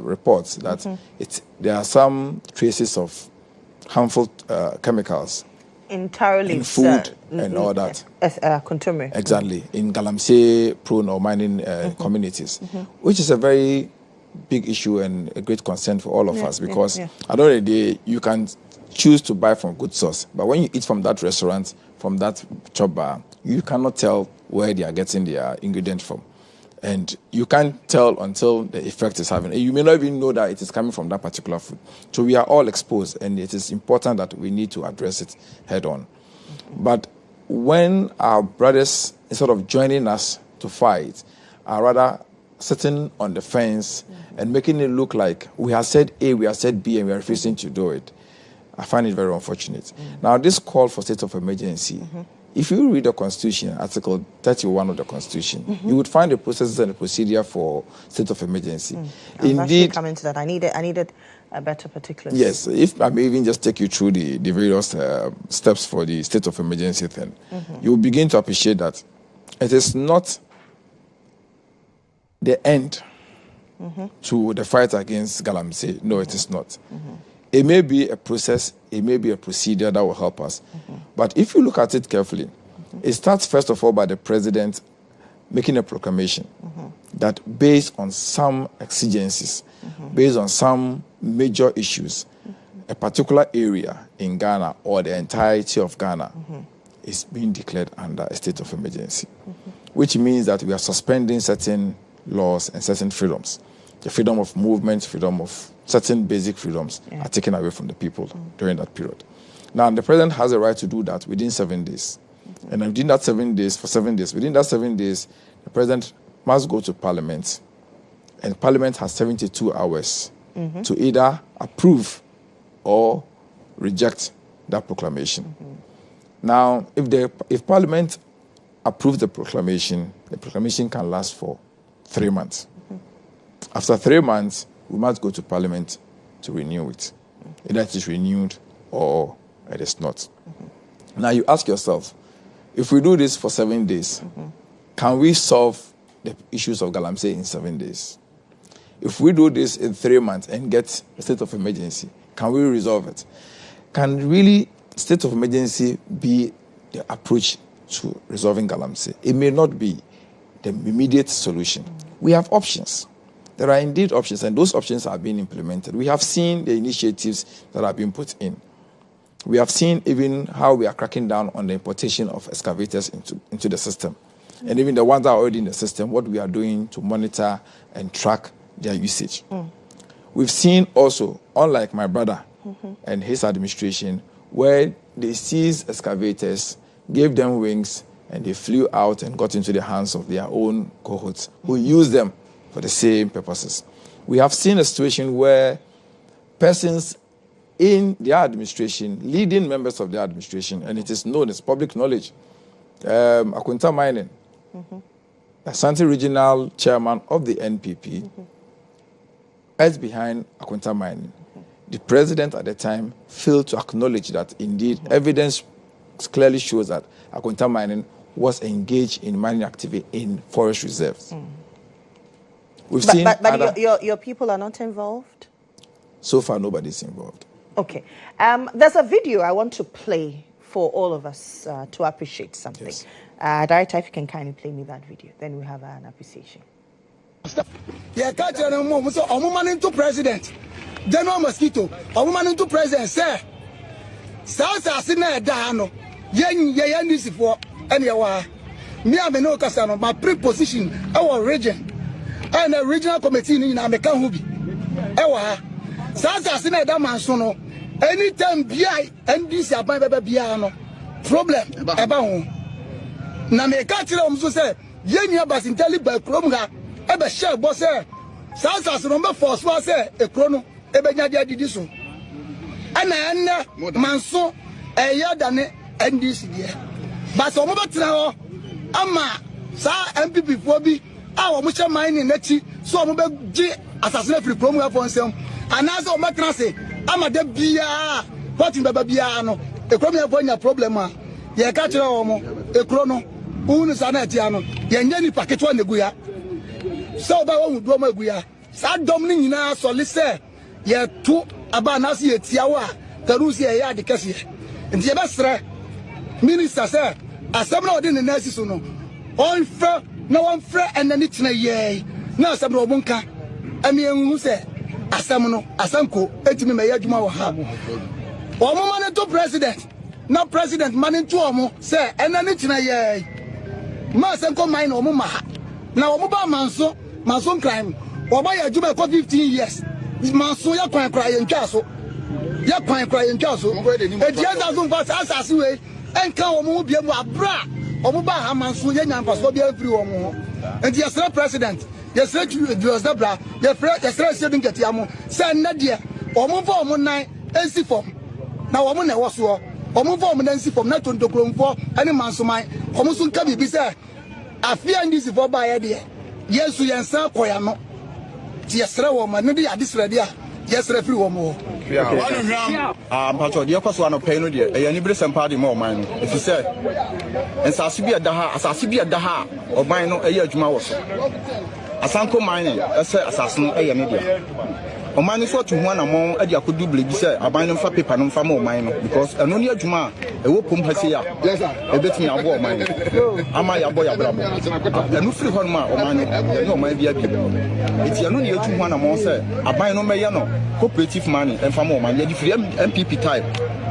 reports that there are some traces of harmful chemicals entirely in food and all that. Consumer. Exactly, in Galamsey prone or mining communities, which is a very big issue and a great concern for all of us, because at the end of the day, you can choose to buy from good source, but when you eat from that restaurant, from that chop bar, you cannot tell where they are getting their ingredient from. And you can't tell until the effect is having. You may not even know that it is coming from that particular food. So we are all exposed, and it is important that we need to address it head on. But when our brothers, instead of joining us to fight, are rather sitting on the fence and making it look like we have said A, we have said B, and we are refusing to do it, I find it very unfortunate. Now, this call for state of emergency, if you read the Constitution, Article 31 of the Constitution, you would find the processes and the procedure for state of emergency. Indeed, coming to that, I needed a better particulars. Yes, if I may even just take you through the various steps for the state of emergency thing, you will begin to appreciate that it is not the end to the fight against Galamsey. No, it is not. It may be a process, it may be a procedure that will help us. But if you look at it carefully, it starts first of all by the president making a proclamation that based on some exigencies, based on some major issues, a particular area in Ghana or the entirety of Ghana is being declared under a state of emergency, which means that we are suspending certain laws and certain freedoms. The freedom of movement, freedom of certain basic freedoms are taken away from the people during that period. Now, the president has a right to do that within 7 days. And within that 7 days, within that 7 days, the president must go to Parliament. And Parliament has 72 hours to either approve or reject that proclamation. Now, if Parliament approves the proclamation can last for 3 months. After 3 months, we must go to Parliament to renew it. Either it is renewed or it is not. Now you ask yourself, if we do this for 7 days, can we solve the issues of Galamsey in 7 days? If we do this in 3 months and get a state of emergency, can we resolve it? Can really state of emergency be the approach to resolving Galamsey? It may not be the immediate solution. We have options. There are indeed options, and those options are being implemented. We have seen the initiatives that are being put in. We have seen even how we are cracking down on the importation of excavators into the system. And even the ones that are already in the system, what we are doing to monitor and track their usage. We've seen also, unlike my brother and his administration, where they seized excavators, gave them wings, and they flew out and got into the hands of their own cohorts who used them for the same purposes. We have seen a situation where persons in their administration, leading members of their administration, and it is known, it's public knowledge, Akwinta Mining, Asante Regional Chairman of the NPP, is behind Akwinta Mining. The president at the time failed to acknowledge that indeed evidence clearly shows that Akwinta Mining was engaged in mining activity in forest reserves. But your people are not involved? So far, nobody's involved. Okay. There's a video I want to play for all of us to appreciate something. Yes. Director, if you can kindly play me that video, then we have an appreciation. Yeah, catch a moment. So, I'm manning to president. General Mosquito. I'm manning to president, sir. South Asina Dano. Yen this for anywhere. Me, I'm no Casano, my preposition, our region. And the regional committee in American Hubi. Ewa. South Asina Damansono. Anytime BI and this Biano. Problem about na me catch them so say yenya basinteli ba kromga e be share boss say sasa so number force was say e krono e be nya dia didi so ana manso e ya dane NDC dia but so mo betra ho ama sa MPP fo bi a wo mo che mine na chi so mo be gi asasina free kromga for nsem ana so mo betra say ama de bia voting baba bia no e kromga fo nya problem a ye catch them mo e krono unu sana etiano yenye ni paketwa neguya so ba won do ma guya sa dom ni nyina so le se ye tu aba na se etiawa tarusi ye ya de kese nti ye besre minister se asem na odi ne nasi so no on fra na won fra enani tena ye na asem na obunka ami enhu se asem no asanko etimi me yadwuma wo ha o mo man to president na president man to omo se enani tena ye Masenko mine or Mumaha. Now, Muba Manson crime. Or by a Juba for 15 years. This Manson, ya cry in castle. Ya cry in castle. A just as one was as way and come Mubia Bra or Muba Manson, and Pasobia free or more. And yes, sir, president. Yes, sir, you was the bra. Yes, sir, sitting at Yamo. Send Nadia or move on 1 night and see for. Now, a woman was war. Or move on and see from not to the room for any man so my almost can be said. I fear this for by idea. Yes, we answer Koyano. Yes, woman, no, this ready. Yes, referee more. Patrol, the opposite one of Peno, a Nibris and party more mine. If you said, and Sasibia Daha, Sasibia Daha, or mine, a year Jumawas. Asanko mining, assassin, a media. O man is what to one among a could do bleed, say, a binding for paper and for more mine, because an only Juma, a whoop pump has here, a bit me a war mine. Am I a boy a bravo? A new free horma or mine, no, my dear people. It's your only to one among, say, a buy no mayano, cooperative money and for more money, if you MPP type,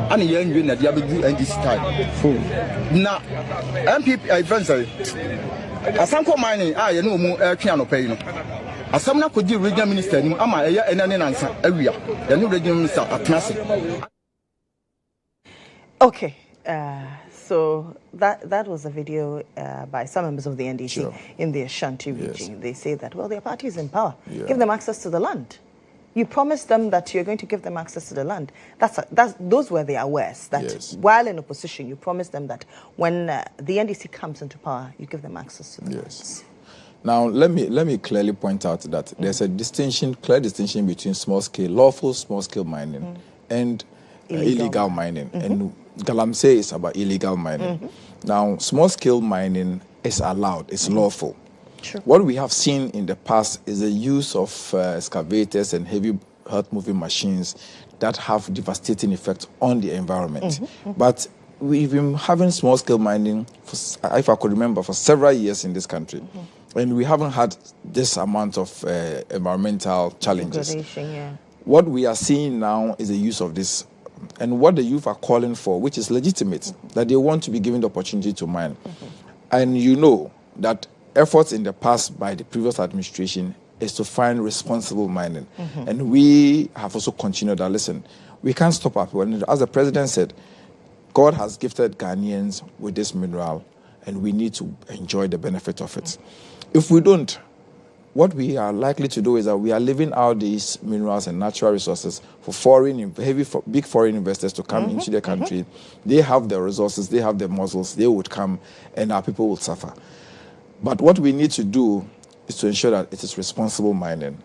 and a young win at the other and this type. Now, MPP, I fancy. Asanko mining, I know more piano pay. Asamna could do regional minister, Ama, and an answer area, the new regional minister at Nasi. Okay, so that was a video by some members of the NDC in the Ashanti region. Yes. They say that, well, their party is in power. Yeah. Give them access to the land. You promised them that you're going to give them access to the land. Those were their words. That while in opposition, you promised them that when the NDC comes into power, you give them access to the lands. Now, let me clearly point out that there's a clear distinction between lawful small-scale mining and illegal mining. And Galamsey is about illegal mining. Now, small-scale mining is allowed, it's lawful. True. What we have seen in the past is the use of excavators and heavy earth-moving machines that have devastating effects on the environment. But we've been having small-scale mining, if I could remember, for several years in this country. And we haven't had this amount of environmental challenges. What we are seeing now is the use of this, and what the youth are calling for, which is legitimate, that they want to be given the opportunity to mine. And you know that efforts in the past by the previous administration is to find responsible mining. And we have also continued that, listen, we can't stop our people. And as the president said, God has gifted Ghanaians with this mineral, and we need to enjoy the benefit of it. If we don't, what we are likely to do is that we are leaving out these minerals and natural resources for big foreign investors to come into the country. They have the resources, they have the muscles, they would come, and our people will suffer. But what we need to do is to ensure that it is responsible mining,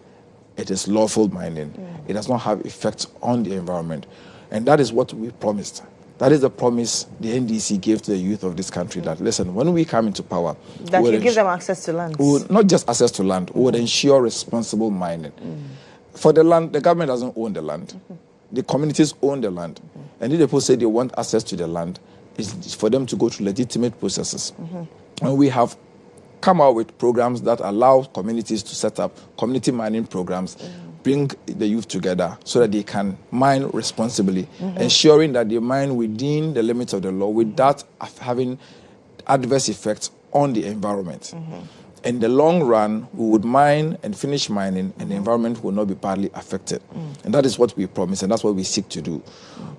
it is lawful mining, it does not have effects on the environment. And that is what we promised. That is the promise the NDC gave to the youth of this country, that, listen, when we come into power... That you give them access to land. Not just access to land, we would ensure responsible mining. For the land, the government doesn't own the land. The communities own the land. And if people say they want access to the land, it's for them to go through legitimate processes. And we have come out with programs that allow communities to set up community mining programs, bring the youth together so that they can mine responsibly, ensuring that they mine within the limits of the law without having adverse effects on the environment. In the long run, we would mine and finish mining, and the environment will not be badly affected. And that is what we promise, and that's what we seek to do.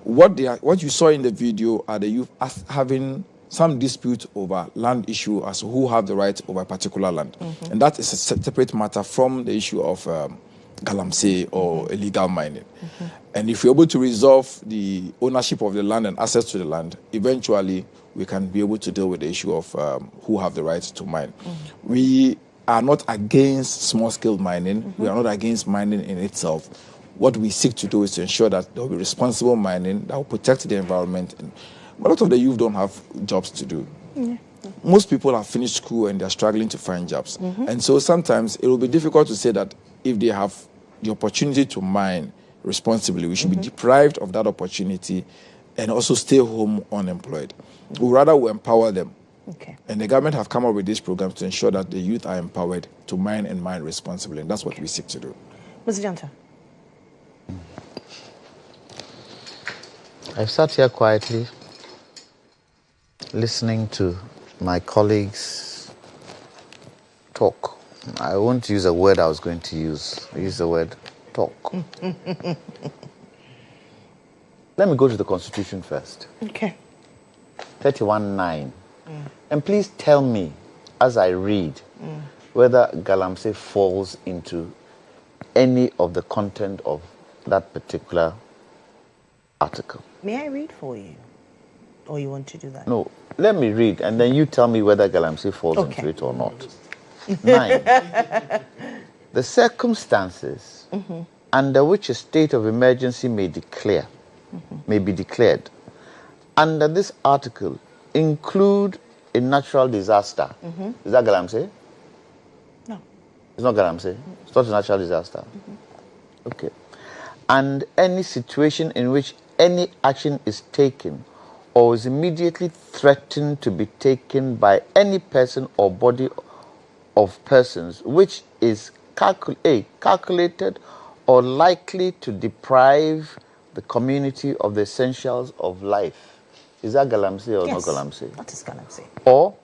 What you saw in the video are the youth having some dispute over land issue as to who have the right over a particular land. And that is a separate matter from the issue of galamsey or illegal mining. And if we're able to resolve the ownership of the land and access to the land, eventually we can be able to deal with the issue of who have the right to mine. We are not against small-scale mining. We are not against mining in itself. What we seek to do is to ensure that there will be responsible mining that will protect the environment. And a lot of the youth don't have jobs to do. Most people have finished school and they're struggling to find jobs. And so sometimes it will be difficult to say that if they have the opportunity to mine responsibly, we should be deprived of that opportunity and also stay home unemployed. We rather empower them. And the government have come up with these programs to ensure that the youth are empowered to mine and mine responsibly. And that's what we seek to do. Mr. Janta. I've sat here quietly listening to my colleagues talk. I won't use a word I was going to use. I use the word talk. Let me go to the Constitution first. 31(9). And please tell me, as I read, whether galamsey falls into any of the content of that particular article. May I read for you? Or you want to do that? No, let me read, and then you tell me whether galamsey falls into it or not. 9. The circumstances under which a state of emergency may be declared under this article include a natural disaster. Is that galamsey? No. It's not galamsey? It's not a natural disaster? Okay. And any situation in which any action is taken or is immediately threatened to be taken by any person or body of persons which is calculated or likely to deprive the community of the essentials of life. Is that galamsey or not galamsey? That is galamsey. Or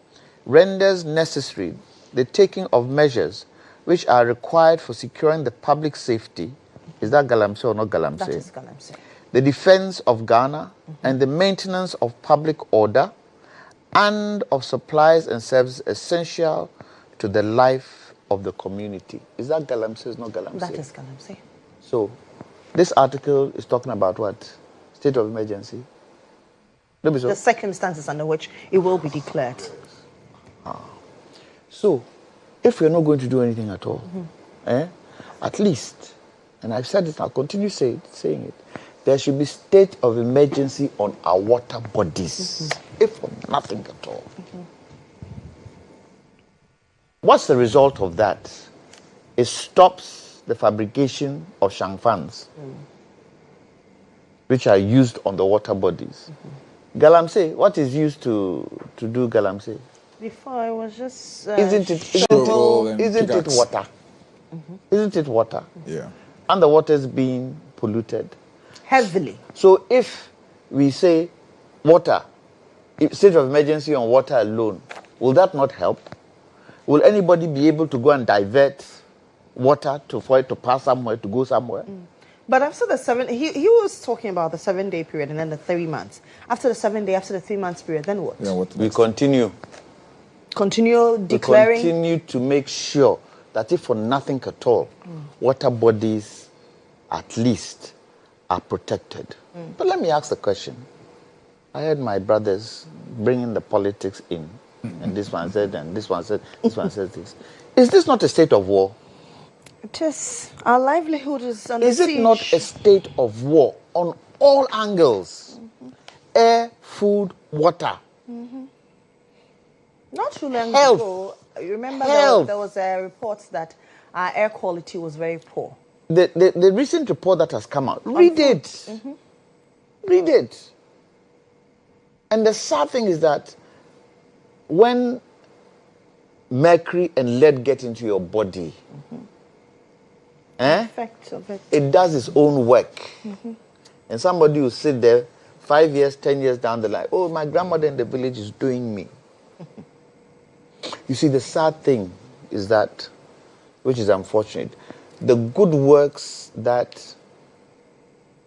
renders necessary the taking of measures which are required for securing the public safety. Is that galamsey or not galamsey? That is galamsey. The defense of Ghana and the maintenance of public order and of supplies and services essential to the life of the community. Is that galamsey or not galamsey? That is galamsey. So, this article is talking about what? State of emergency? So? The circumstances under which it will be declared. So, if we're not going to do anything at all, at least, and I've said it, I'll continue saying it, there should be state of emergency on our water bodies, if for nothing at all. What's the result of that? It stops the fabrication of shangfans, which are used on the water bodies. Galamsey, what is used to do galamsey? Before it was just isn't it water? Isn't it water? Yeah. And the water is being polluted heavily. So if we say water, state of emergency on water alone, will that not help? Will anybody be able to go and divert water for it to pass somewhere, to go somewhere? But after the 7, he was talking about the 7-day period and then the 3 months. After the 7 day, after the 3 months period, then what? Yeah, what We next? continue. Continue declaring. We continue to make sure that if for nothing at all, water bodies at least are protected. But let me ask the question. I heard my brothers bringing the politics in, and this one said, and this one said, this one says this. Is this not a state of war? It is. Our livelihood is under Is siege. it not a state of war on all angles? Air, food, water. Not too long Health. ago, you remember Health. there was a report that our air quality was very poor. The recent report that has come out, read it. Read it. And the sad thing is that when mercury and lead get into your body, Effect of it. it does its own work. And somebody will sit there 5 years, 10 years down the line, oh, my grandmother in the village is doing me. You see, the sad thing is that, which is unfortunate, the good works that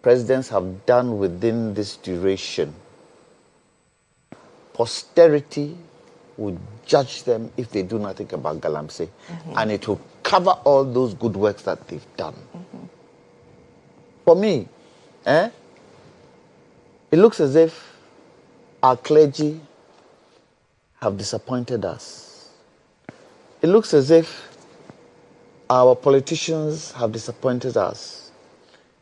presidents have done within this duration, posterity will judge them if they do nothing about Galamsey. And it will cover all those good works that they've done. For me, it looks as if our clergy have disappointed us. It looks as if our politicians have disappointed us.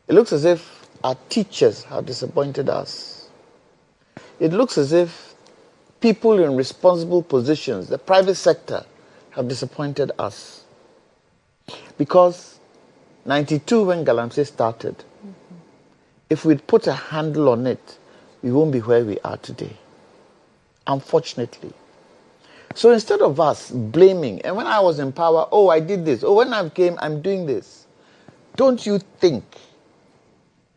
It looks as if our teachers have disappointed us. It looks as if people in responsible positions, the private sector, have disappointed us. Because 92, when Galamsey started, if we'd put a handle on it, we won't be where we are today. Unfortunately. So instead of us blaming, and when I was in power, oh, I did this, oh, when I came, I'm doing this. Don't you think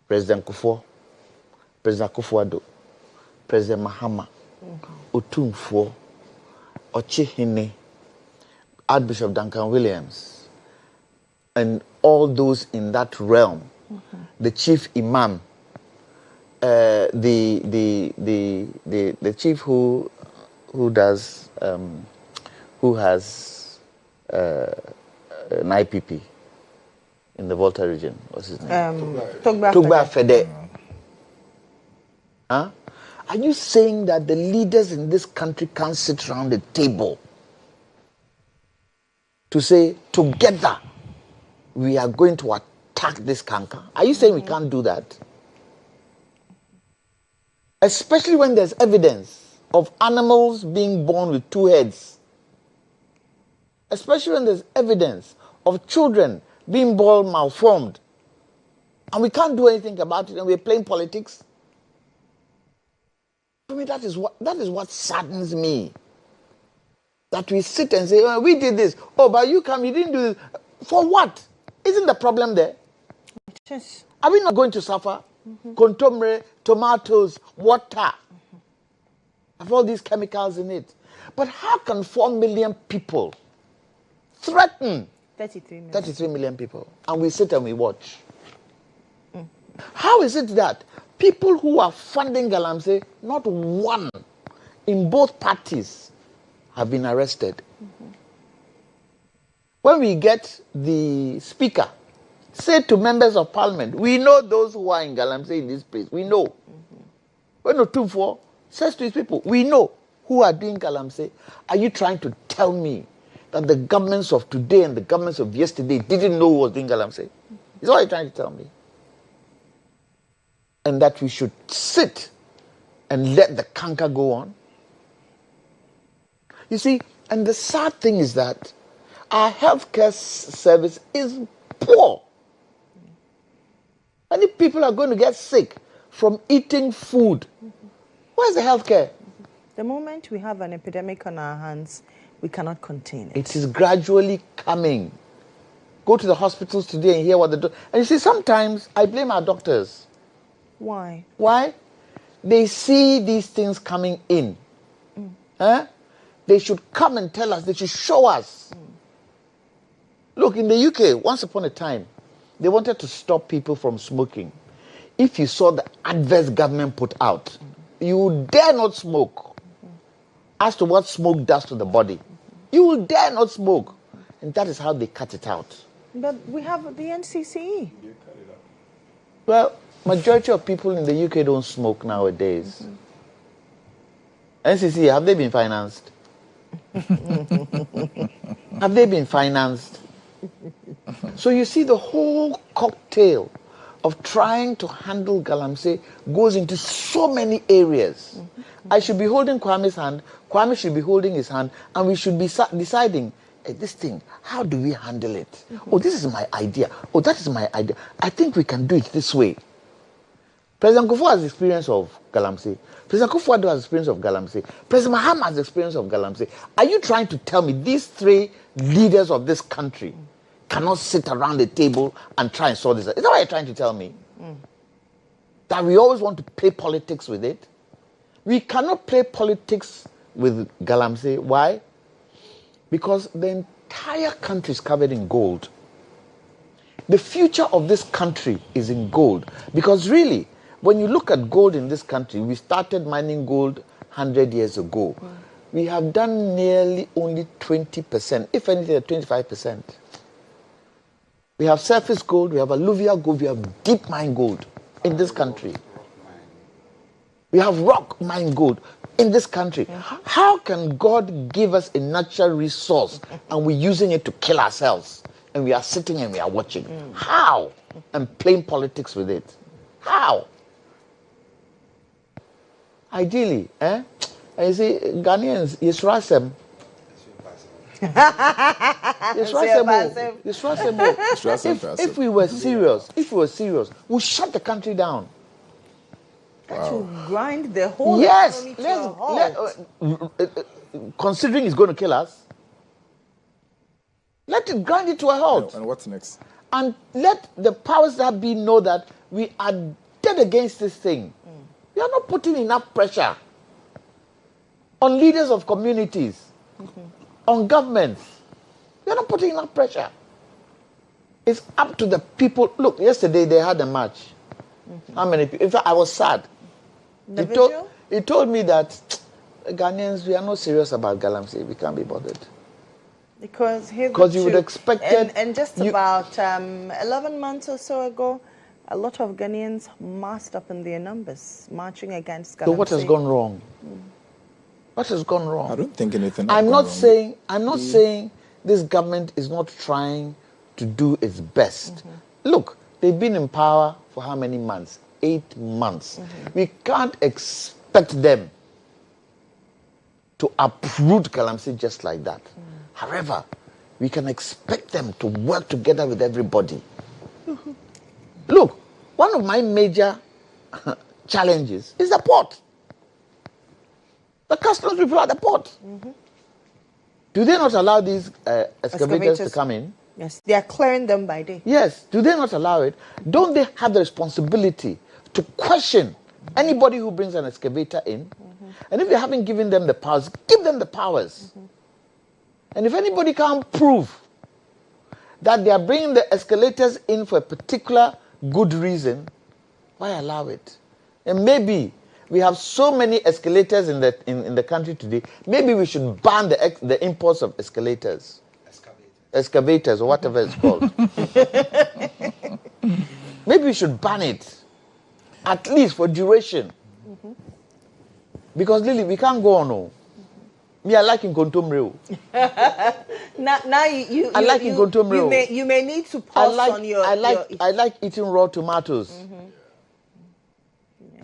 President Kufuor, President Akufo-Addo, President Mahama, Otumfuo, Ochihine, Archbishop Duncan Williams, and all those in that realm, the chief imam, the chief who has an IPP in the Volta region, what's his name? Tugba Fede. Huh? Are you saying that the leaders in this country can't sit around the table to say, together, we are going to attack this canker? Are you saying we can't do that? Especially when there's evidence of animals being born with 2 heads. Especially when there's evidence of children being born malformed. And we can't do anything about it, and we're playing politics. For me, that is what saddens me. That we sit and say, oh, we did this. Oh, but you didn't do this. For what? Isn't the problem there? Yes. Are we not going to suffer? Contomere, tomatoes, water. Have all these chemicals in it. But how can 4 million people threaten 33 million people? And we sit and we watch. How is it that people who are funding Galamsey, not one in both parties, have been arrested? When we get the speaker, say to members of parliament, we know those who are in Galamsey in this place, we know. When Otumfuo says to his people, we know who are doing Galamsey, are you trying to tell me that the governments of today and the governments of yesterday didn't know who was doing Galamsey? Is what you're trying to tell me? And that we should sit and let the canker go on? You see, and the sad thing is that our healthcare service is poor. Many people are going to get sick from eating food. Where's the healthcare? The moment we have an epidemic on our hands, we cannot contain it. It is gradually coming. Go to the hospitals today and hear what they do. And you see, sometimes I blame our doctors. Why? Why? They see these things coming in. They should come and tell us. They should show us. Look, in the UK, once upon a time, They wanted to stop people from smoking. If you saw the adverts government put out, you would dare not smoke. As to what smoke does to the body, you will dare not smoke. And that is how they cut it out. But we have the NCCE. Well, majority of people in the UK don't smoke nowadays. NCCE, have they been financed? Have they been financed? So you see, the whole cocktail of trying to handle Galamsey goes into so many areas. I should be holding Kwame's hand, Kwame should be holding his hand, and we should be deciding, hey, this thing, how do we handle it? Oh, this is my idea. Oh, that is my idea. I think we can do it this way. President Kufuor has experience of Galamsey. President Kufuor has experience of Galamsey. President Mohammed has experience of Galamsey. Are you trying to tell me these three leaders of this country cannot sit around the table and try and solve this? Is that what you're trying to tell me? That we always want to play politics with it? We cannot play politics with Galamsey. Why? Because the entire country is covered in gold. The future of this country is in gold. Because really, when you look at gold in this country, we started mining gold 100 years ago. We have done nearly only 20%, if anything, 25%. We have surface gold, we have alluvial gold, we have deep mine gold in this country. We have rock mine gold in this country. How can God give us a natural resource and we're using it to kill ourselves? And we are sitting and we are watching. How? And playing politics with it. How? Ideally, And you see, Ghanaians, Yisrasem. If we were serious, we'll shut the country down. That will grind the whole economy to a halt. Considering it's going to kill us, let it grind it to a halt. And what's next? And let the powers that be know that we are dead against this thing. We are not putting enough pressure on leaders of communities, on governments. We are not putting enough pressure. It's up to the people. Look, yesterday they had a march. How many people? In fact, I was sad. He told me that Ghanaians, we are not serious about Galamsey. We can't be bothered. Because you would expect it. And just about 11 months or so ago, a lot of Ghanaians massed up in their numbers, marching against Galamsey. So what has gone wrong? What has gone wrong? I don't think anything. I'm not saying this government is not trying to do its best. Look, they've been in power for how many months? 8 months. We can't expect them to uproot Galamsey just like that. However, we can expect them to work together with everybody. Look, one of my major challenges is the port. The customs people at the port. Do they not allow these excavators to come in? Yes, they are clearing them by day. Yes, do they not allow it? Don't they have the responsibility to question anybody who brings an excavator in? And if they haven't given them the powers, give them the powers. And if anybody can't prove that they are bringing the escalators in for a particular good reason, why allow it? And maybe we have so many escalators in the country today, maybe we should ban the imports of escalators. Excavators or whatever it's called. Maybe we should ban it, at least for duration. Because Lily, we can't go on. No. Me, I like in Kontomreo. Now you may need to pause on your. I like eating raw tomatoes.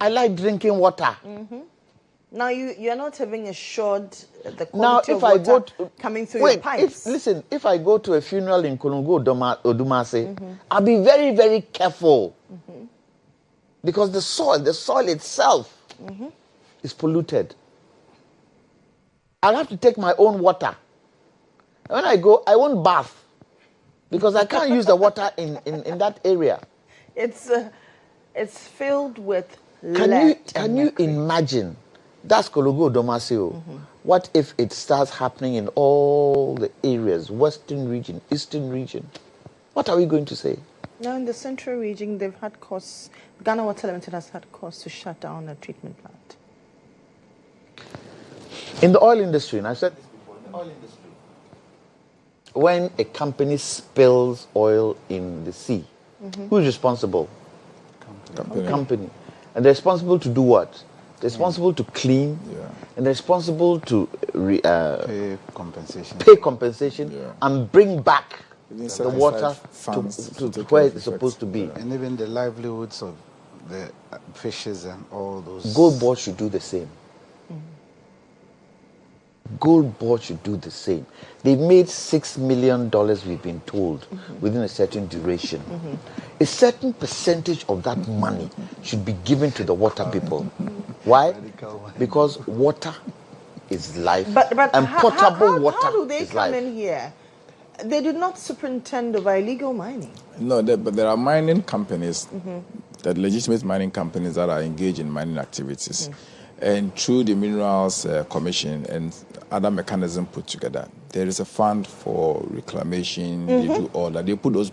I like drinking water. Now you're not having assured the quality of water coming through your pipes. If I go to a funeral in Kolongo Odumase, I'll be very, very careful. Because the soil itself is polluted. I'll have to take my own water. And when I go, I won't bath. Because I can't use the water in that area. It's filled with lead. Can you imagine? That's Kologo Domasio. What if it starts happening in all the areas, western region, eastern region? What are we going to say? Now, in the central region, they've had cause, Ghana Water Limited has had cause to shut down a treatment plant. In the oil industry, and I said this before, in the oil industry, when a company spills oil in the sea, who is responsible? Company. And they're responsible to do what? They're responsible to clean, and they're responsible to pay compensation, and bring back the water to where it's supposed to be. And even the livelihoods of the fishes and all those. Gold Board should do the same. Gold Board should do the same. They made $6 million, we've been told, within a certain duration. A certain percentage of that money should be given to the water people. Why? Because water is life, But and potable water how do they is come life. in here? They did not superintend over illegal mining. No, but there are mining companies, that legitimate mining companies that are engaged in mining activities. And through the Minerals Commission and other mechanisms put together, there is a fund for reclamation. They do all that. They put those.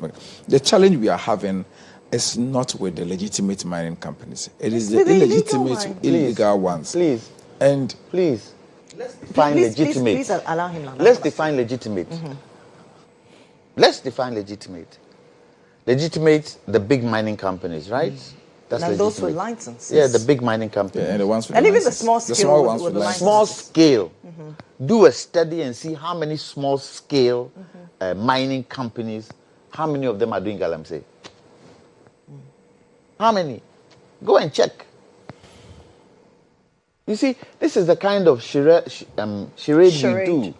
The challenge we are having is not with the legitimate mining companies. It is the illegitimate, illegal ones. Please. And please, let's define legitimate. Please allow him. Let's define legitimate. Let's define legitimate. Legitimate, the big mining companies, right? That's and legitimate. those with licenses. Yeah, the big mining companies. Yeah, and the ones with and the even the licenses. small scale. The small ones with licenses. Small scale. Do a study and see how many small scale mining companies, how many of them are doing galamsey? How many? Go and check. You see, this is the kind of charade we do.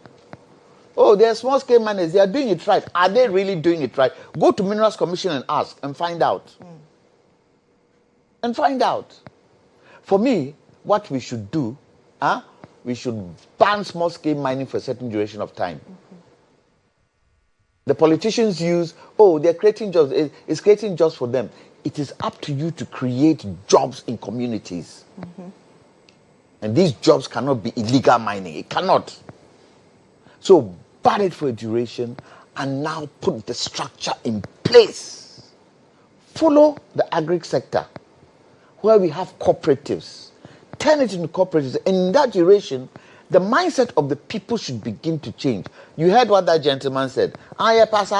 Oh, they are small scale miners. They are doing it right. Are they really doing it right? Go to Minerals Commission and ask and find out. And find out. For me, what we should do, we should ban small scale mining for a certain duration of time. The politicians use, they're creating jobs. It's creating jobs for them. It is up to you to create jobs in communities. And these jobs cannot be illegal mining. It cannot. So ban it for a duration and now put the structure in place. Follow the agri sector where we have cooperatives. Turn it into cooperatives. And in that duration, the mindset of the people should begin to change. You heard what that gentleman said. Does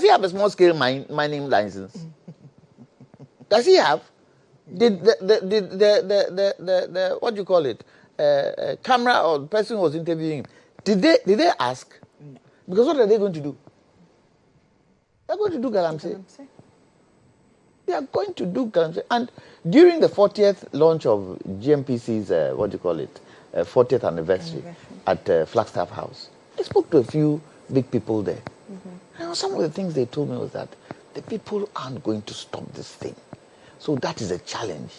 he have a small scale mining license? Does he have? Did the what do you call it? Camera or the person who was interviewing him, did they ask? Because what are they going to do? They're going to do galamsey. They are going to do galamsey. And during the 40th launch of GMPC's 40th anniversary at Flagstaff House, I spoke to a few big people there. And some of the things they told me was that the people aren't going to stop this thing. So that is a challenge.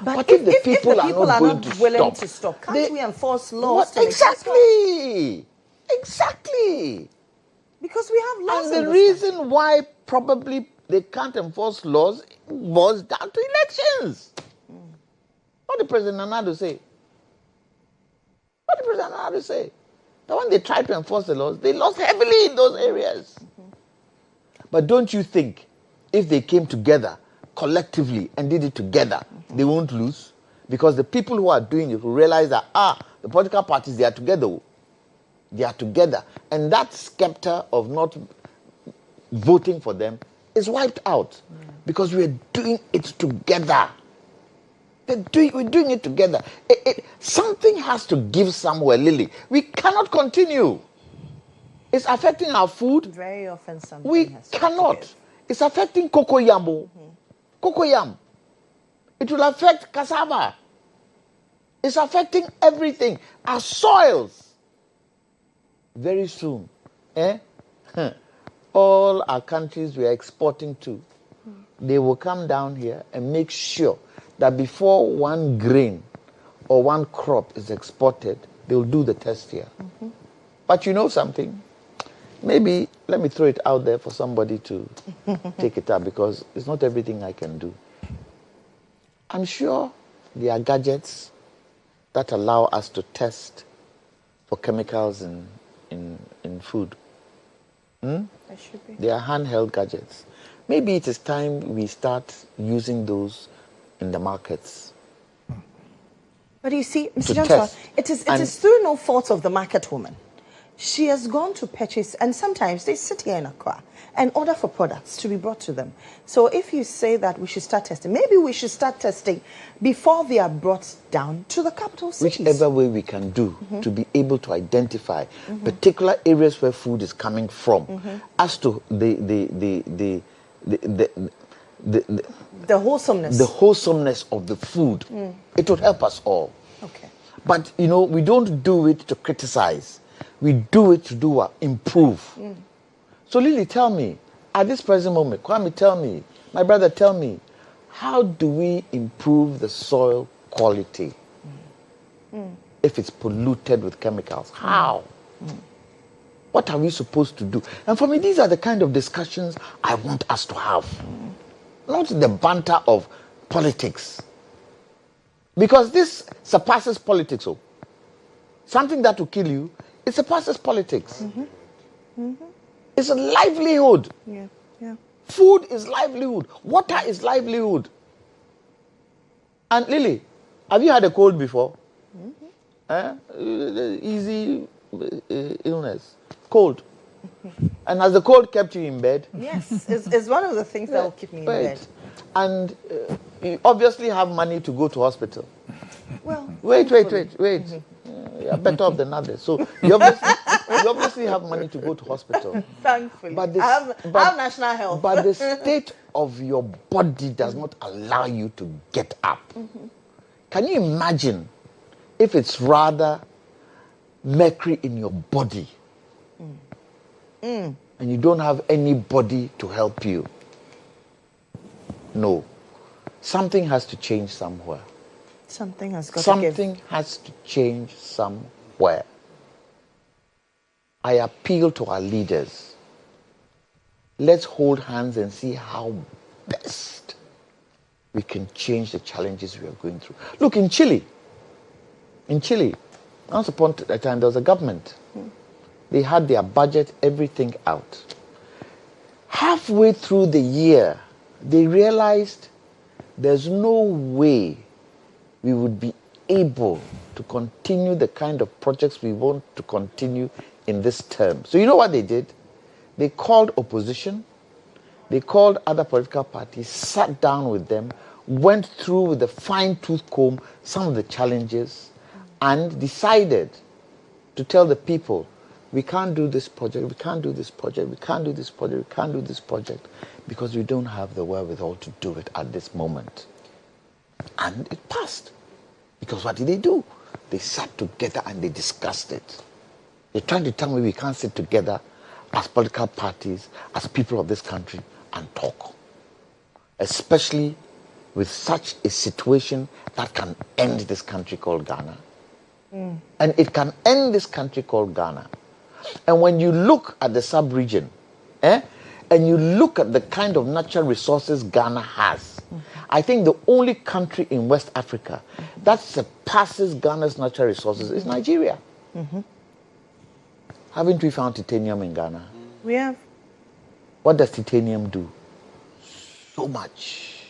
But if the people are not willing to stop, can't we enforce laws? Exactly. Because we have laws. And the reason why probably they can't enforce laws boils down to elections. What did President Nana say? That when they tried to enforce the laws, they lost heavily in those areas. But don't you think if they came together collectively and did it together, they won't lose? Because the people who are doing it will realize that, the political parties, they are together. They are together. And that scepter of not voting for them is wiped out. Because we're doing it together. We're doing it together. Something has to give somewhere, Lily. We cannot continue. It's affecting our food. Very often something we has cannot. To it's affecting cocoyam. Cocoyam. It will affect cassava. It's affecting everything. Our soils. Very soon, all our countries we are exporting to, they will come down here and make sure that before one grain or one crop is exported, they will do the test here. But you know something? Maybe let me throw it out there for somebody to take it up, because it's not everything I can do. I'm sure there are gadgets that allow us to test for chemicals in food. It should be. They are handheld gadgets. Maybe it is time we start using those in the markets. But you see, Mr. To Johnson, test. it is through no fault of the market woman. She has gone to purchase, and sometimes they sit here in Accra and order for products to be brought to them. So if you say that we should start testing, maybe we should start testing before they are brought down to the capital cities. Whichever way we can do to be able to identify particular areas where food is coming from, as to the wholesomeness. The wholesomeness of the food. It would help us all. Okay. But we don't do it to criticize. We do it to do what? Improve. So Lily, tell me, at this present moment, Kwame, tell me, my brother, tell me, how do we improve the soil quality if it's polluted with chemicals? How? What are we supposed to do? And for me, these are the kind of discussions I want us to have. Not the banter of politics. Because this surpasses politics. Oh. Something that will kill you, it surpasses politics. It's a livelihood. Yeah. Food is livelihood. Water is livelihood. And Lily, have you had a cold before? Easy illness. Cold. And has the cold kept you in bed? Yes, it's one of the things that will keep me in bed. And you obviously have money to go to hospital. Well, wait. You're better off than others. So you obviously have money to go to hospital. Thankfully. But I have national health. But the state of your body does not allow you to get up. Can you imagine if it's rather mercury in your body and you don't have anybody to help you? No. Something has to change somewhere. Something has got Something has to change somewhere. I appeal to our leaders. Let's hold hands and see how best we can change the challenges we are going through. Look, in Chile, once upon a time, there was a government. They had their budget, everything out. Halfway through the year, they realized there's no way we would be able to continue the kind of projects we want to continue in this term. So you know what they did? They called opposition, they called other political parties, sat down with them, went through with a fine-tooth comb some of the challenges, and decided to tell the people, we can't do this project, we can't do this project, we can't do this project, we can't do this project, because we don't have the wherewithal to do it at this moment. And it passed. Because what did they do? They sat together and they discussed it. They're trying to tell me we can't sit together as political parties, as people of this country, and talk. Especially with such a situation that can end this country called Ghana. And it can end this country called Ghana. And when you look at the sub-region, and you look at the kind of natural resources Ghana has, I think the only country in West Africa that surpasses Ghana's natural resources is Nigeria. Haven't we found titanium in Ghana? We have. What does titanium do? So much.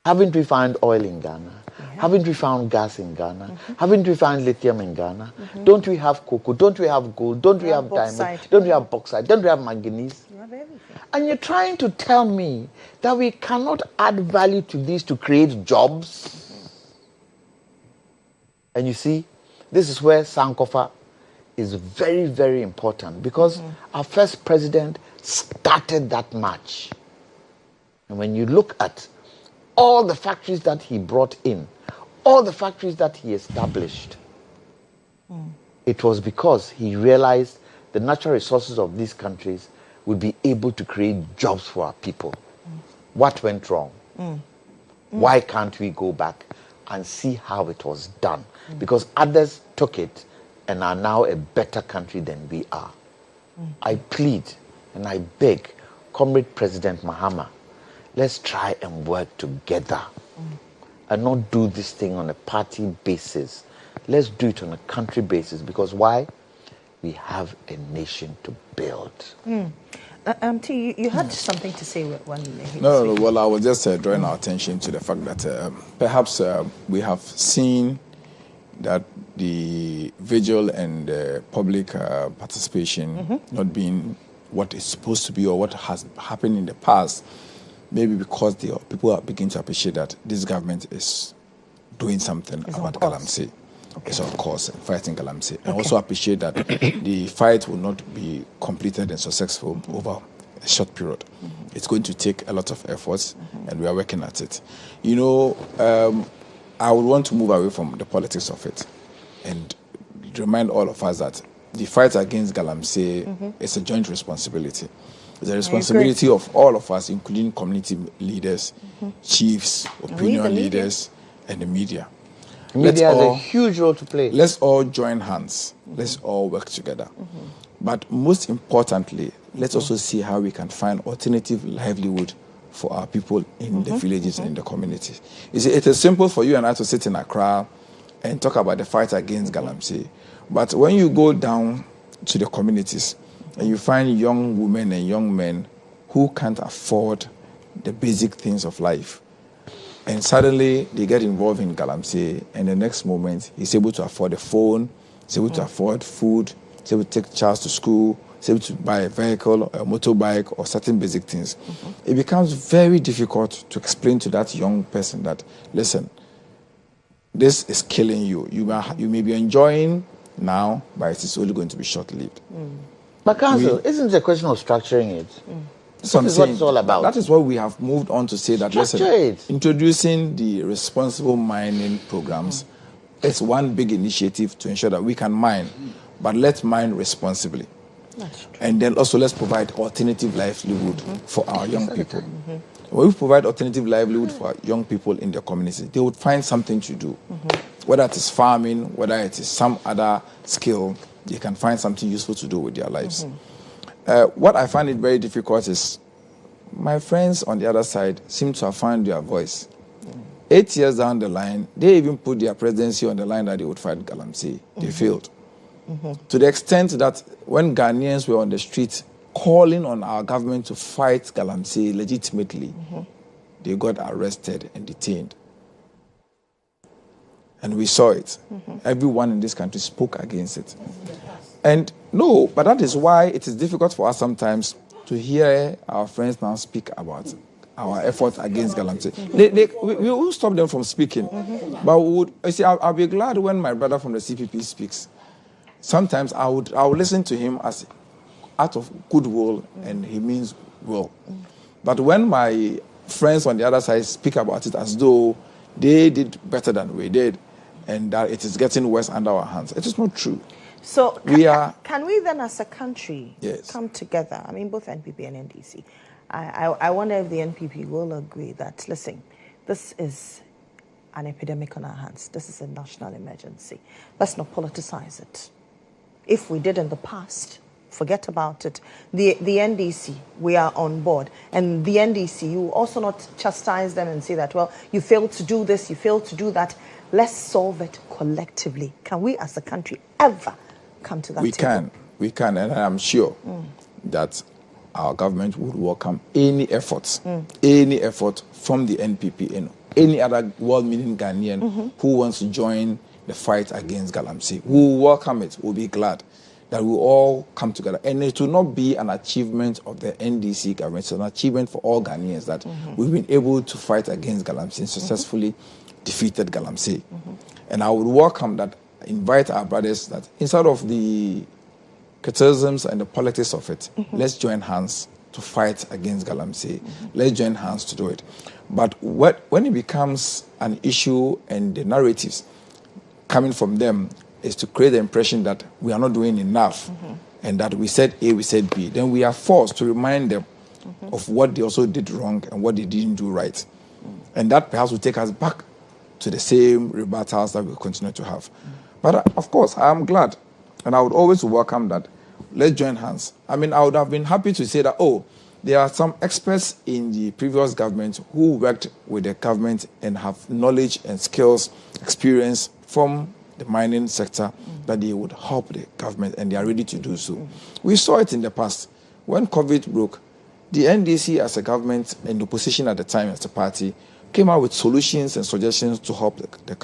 Haven't we found oil in Ghana? Haven't we found gas in Ghana? Haven't we found lithium in Ghana? Don't we have cocoa? Don't we have gold? Don't we have diamond? Don't we have bauxite? Don't we have manganese? You have everything. And you're trying to tell me that we cannot add value to these to create jobs? And you see, this is where Sankofa is very, very important, because our first president started that march. And when you look at all the factories that he brought in, all the factories that he established, it was because he realized the natural resources of these countries would be able to create jobs for our people. What went wrong? Why can't we go back and see how it was done? Because others took it and are now a better country than we are. I plead and I beg, Comrade President Mahama, let's try and work together and not do this thing on a party basis. Let's do it on a country basis. Because why? we have a nation to build. T, you had something to say when No, well, I was just drawing our attention to the fact that perhaps we have seen that the vigil and public participation not being what is supposed to be or what has happened in the past, maybe because people are beginning to appreciate that this government is doing something about Galamsey. Okay. It's of course fighting Galamsey. Okay. And also appreciate that the fight will not be completed and successful over a short period. It's going to take a lot of efforts, and we are working at it. You know, I would want to move away from the politics of it and remind all of us that the fight against Galamsey is a joint responsibility. It's a responsibility of all of us, including community leaders, chiefs, opinion leaders, and the media. Media has a huge role to play. Let's all join hands. Let's all work together. But most importantly, let's also see how we can find alternative livelihood for our people in the villages and in the communities. You see, it is simple for you and I to sit in Accra and talk about the fight against Galamsey. But when you go down to the communities and you find young women and young men who can't afford the basic things of life, and suddenly they get involved in Galamsey, and the next moment he's able to afford a phone, he's able to afford food, he's able to take child to school, he's able to buy a vehicle, a motorbike, or certain basic things. It becomes very difficult to explain to that young person that, listen, this is killing you. You may be enjoying now, but it is only going to be short-lived. But Council, isn't it a question of structuring it? That is what it's all about. That is what we have moved on to say that, listen, introducing the responsible mining programs is one big initiative to ensure that we can mine, but let's mine responsibly. And then also let's provide alternative livelihood for our young people. When we provide alternative livelihood for our young people in their communities, they would find something to do. Whether it is farming, whether it is some other skill, they can find something useful to do with their lives. What I find it very difficult is my friends on the other side seem to have found their voice. 8 years down the line, they even put their presidency on the line that they would fight Galamsey. They failed. To the extent that when Ghanaians were on the street calling on our government to fight Galamsey legitimately, they got arrested and detained. And we saw it. Everyone in this country spoke against it. And no, but that is why it is difficult for us sometimes to hear our friends now speak about our efforts against Galamsey. We will stop them from speaking. But I'll be glad when my brother from the CPP speaks. Sometimes I would listen to him as out of goodwill, and he means well. But when my friends on the other side speak about it as though they did better than we did, and that it is getting worse under our hands, it is not true. So can we then as a country come together? I mean, both NPP and NDC. I wonder if the NPP will agree that, listen, this is an epidemic on our hands. This is a national emergency. Let's not politicize it. If we did in the past, forget about it. The NDC, we are on board. And the NDC, you also not chastise them and say that, well, you failed to do this, you failed to do that. Let's solve it collectively. Can we as a country ever come to that table? We can, and I'm sure that our government would welcome any efforts from the NPP and any other well-meaning Ghanaian who wants to join the fight against Galamsey. We will welcome it. We'll be glad that we all come together. And it will not be an achievement of the NDC government. It's an achievement for all Ghanaians that we've been able to fight against Galamsey and successfully defeated Galamsey. And I would welcome that, invite our brothers that instead of the criticisms and the politics of it, let's join hands to fight against Galamsey. Let's join hands to do it. But when it becomes an issue and the narratives coming from them is to create the impression that we are not doing enough and that we said A, we said B, then we are forced to remind them of what they also did wrong and what they didn't do right. And that perhaps will take us back to the same rebuttals that we'll continue to have. But of course, I am glad, and I would always welcome that. Let's join hands. I mean, I would have been happy to say that, there are some experts in the previous government who worked with the government and have knowledge and skills, experience from the mining sector that they would help the government, and they are ready to do so. We saw it in the past. When COVID broke, the NDC as a government and the opposition at the time as a party came out with solutions and suggestions to help the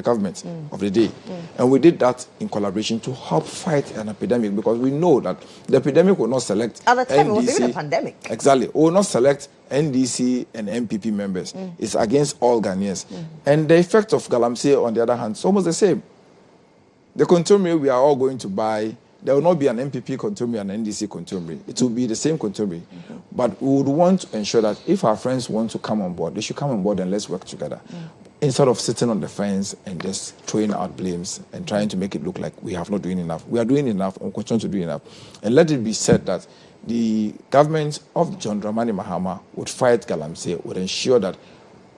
government of the day. And we did that in collaboration to help fight an epidemic, because we know that the epidemic will not select At the time, NDC. it was even a pandemic. Exactly. It will not select NDC and MPP members. It's against all Ghanaians. And the effect of galamsey, on the other hand, is almost the same. The contumely we are all going to buy, there will not be an MPP contumely and an NDC contumely. It will be the same contumely. But we would want to ensure that if our friends want to come on board, they should come on board and let's work together. Instead of sitting on the fence and just throwing out blames and trying to make it look like we have not doing enough. We are doing enough and continue to do enough. And let it be said that the government of John Dramani Mahama would fight galamsey, would ensure that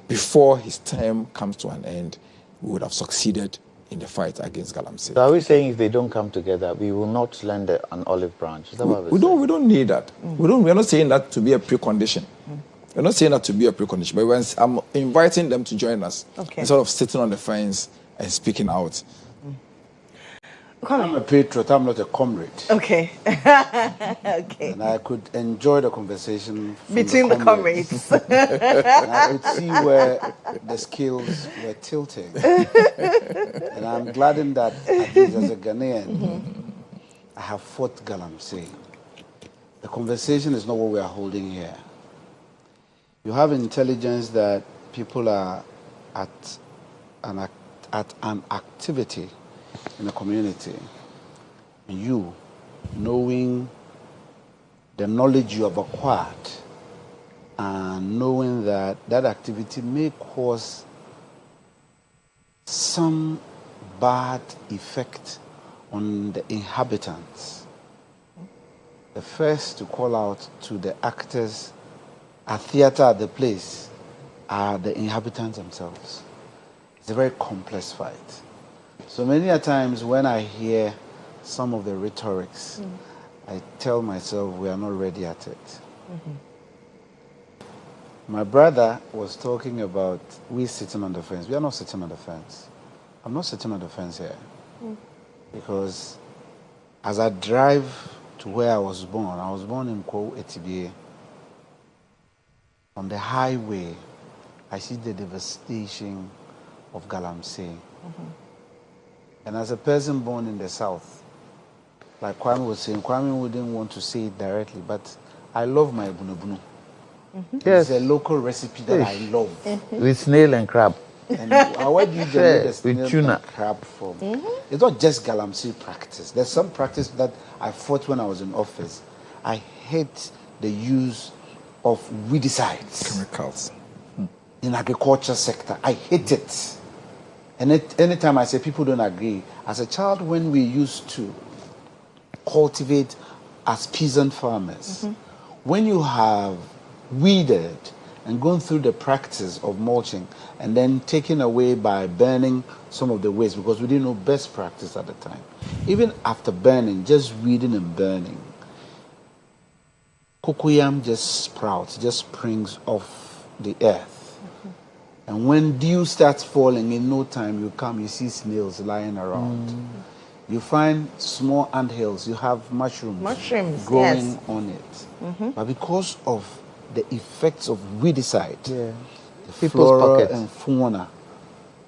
before his term comes to an end, we would have succeeded in the fight against galamsey. So are we saying if they don't come together, we will not lend an olive branch? Is that what we don't need that. We're not saying that to be a precondition. We're not saying that to be a precondition, but I'm inviting them to join us instead of sitting on the fence and speaking out. I'm a patriot, I'm not a comrade. Okay. Okay. And I could enjoy the conversation between the comrades. And I could see where the scales were tilting. And I'm gladdened that, at least as a Ghanaian, I have fought galamsey. The conversation is not what we are holding here. You have intelligence that people are at an activity in the community. You, knowing the knowledge you have acquired and knowing that that activity may cause some bad effect on the inhabitants. The first to call out to the actors at theater at the place are the inhabitants themselves. It's a very complex fight. So many a times when I hear some of the rhetorics, I tell myself we are not ready at it. My brother was talking about we sitting on the fence. We are not sitting on the fence. I'm not sitting on the fence here. Because as I drive to where I was born in Kwa Etibie. On the highway, I see the devastation of galamsey. And as a person born in the south, like Kwame was saying, Kwame wouldn't want to say it directly, but I love my bunubunu. It's a local recipe that I love. With snail and crab. And where do you get the snail and crab from? It's not just galamsey practice. There's some practice that I fought when I was in office. I hate the use of weedicides. Chemicals. In agriculture sector. I hate it. And anytime I say people don't agree, as a child when we used to cultivate as peasant farmers, when you have weeded and gone through the practice of mulching and then taken away by burning some of the waste, because we didn't know best practice at the time. Even after burning, just weeding and burning, cocoyam just sprouts, just springs off the earth. And when dew starts falling, in no time you see snails lying around. You find small anthills, you have mushrooms growing on it. But because of the effects of weedicide, the flora and fauna,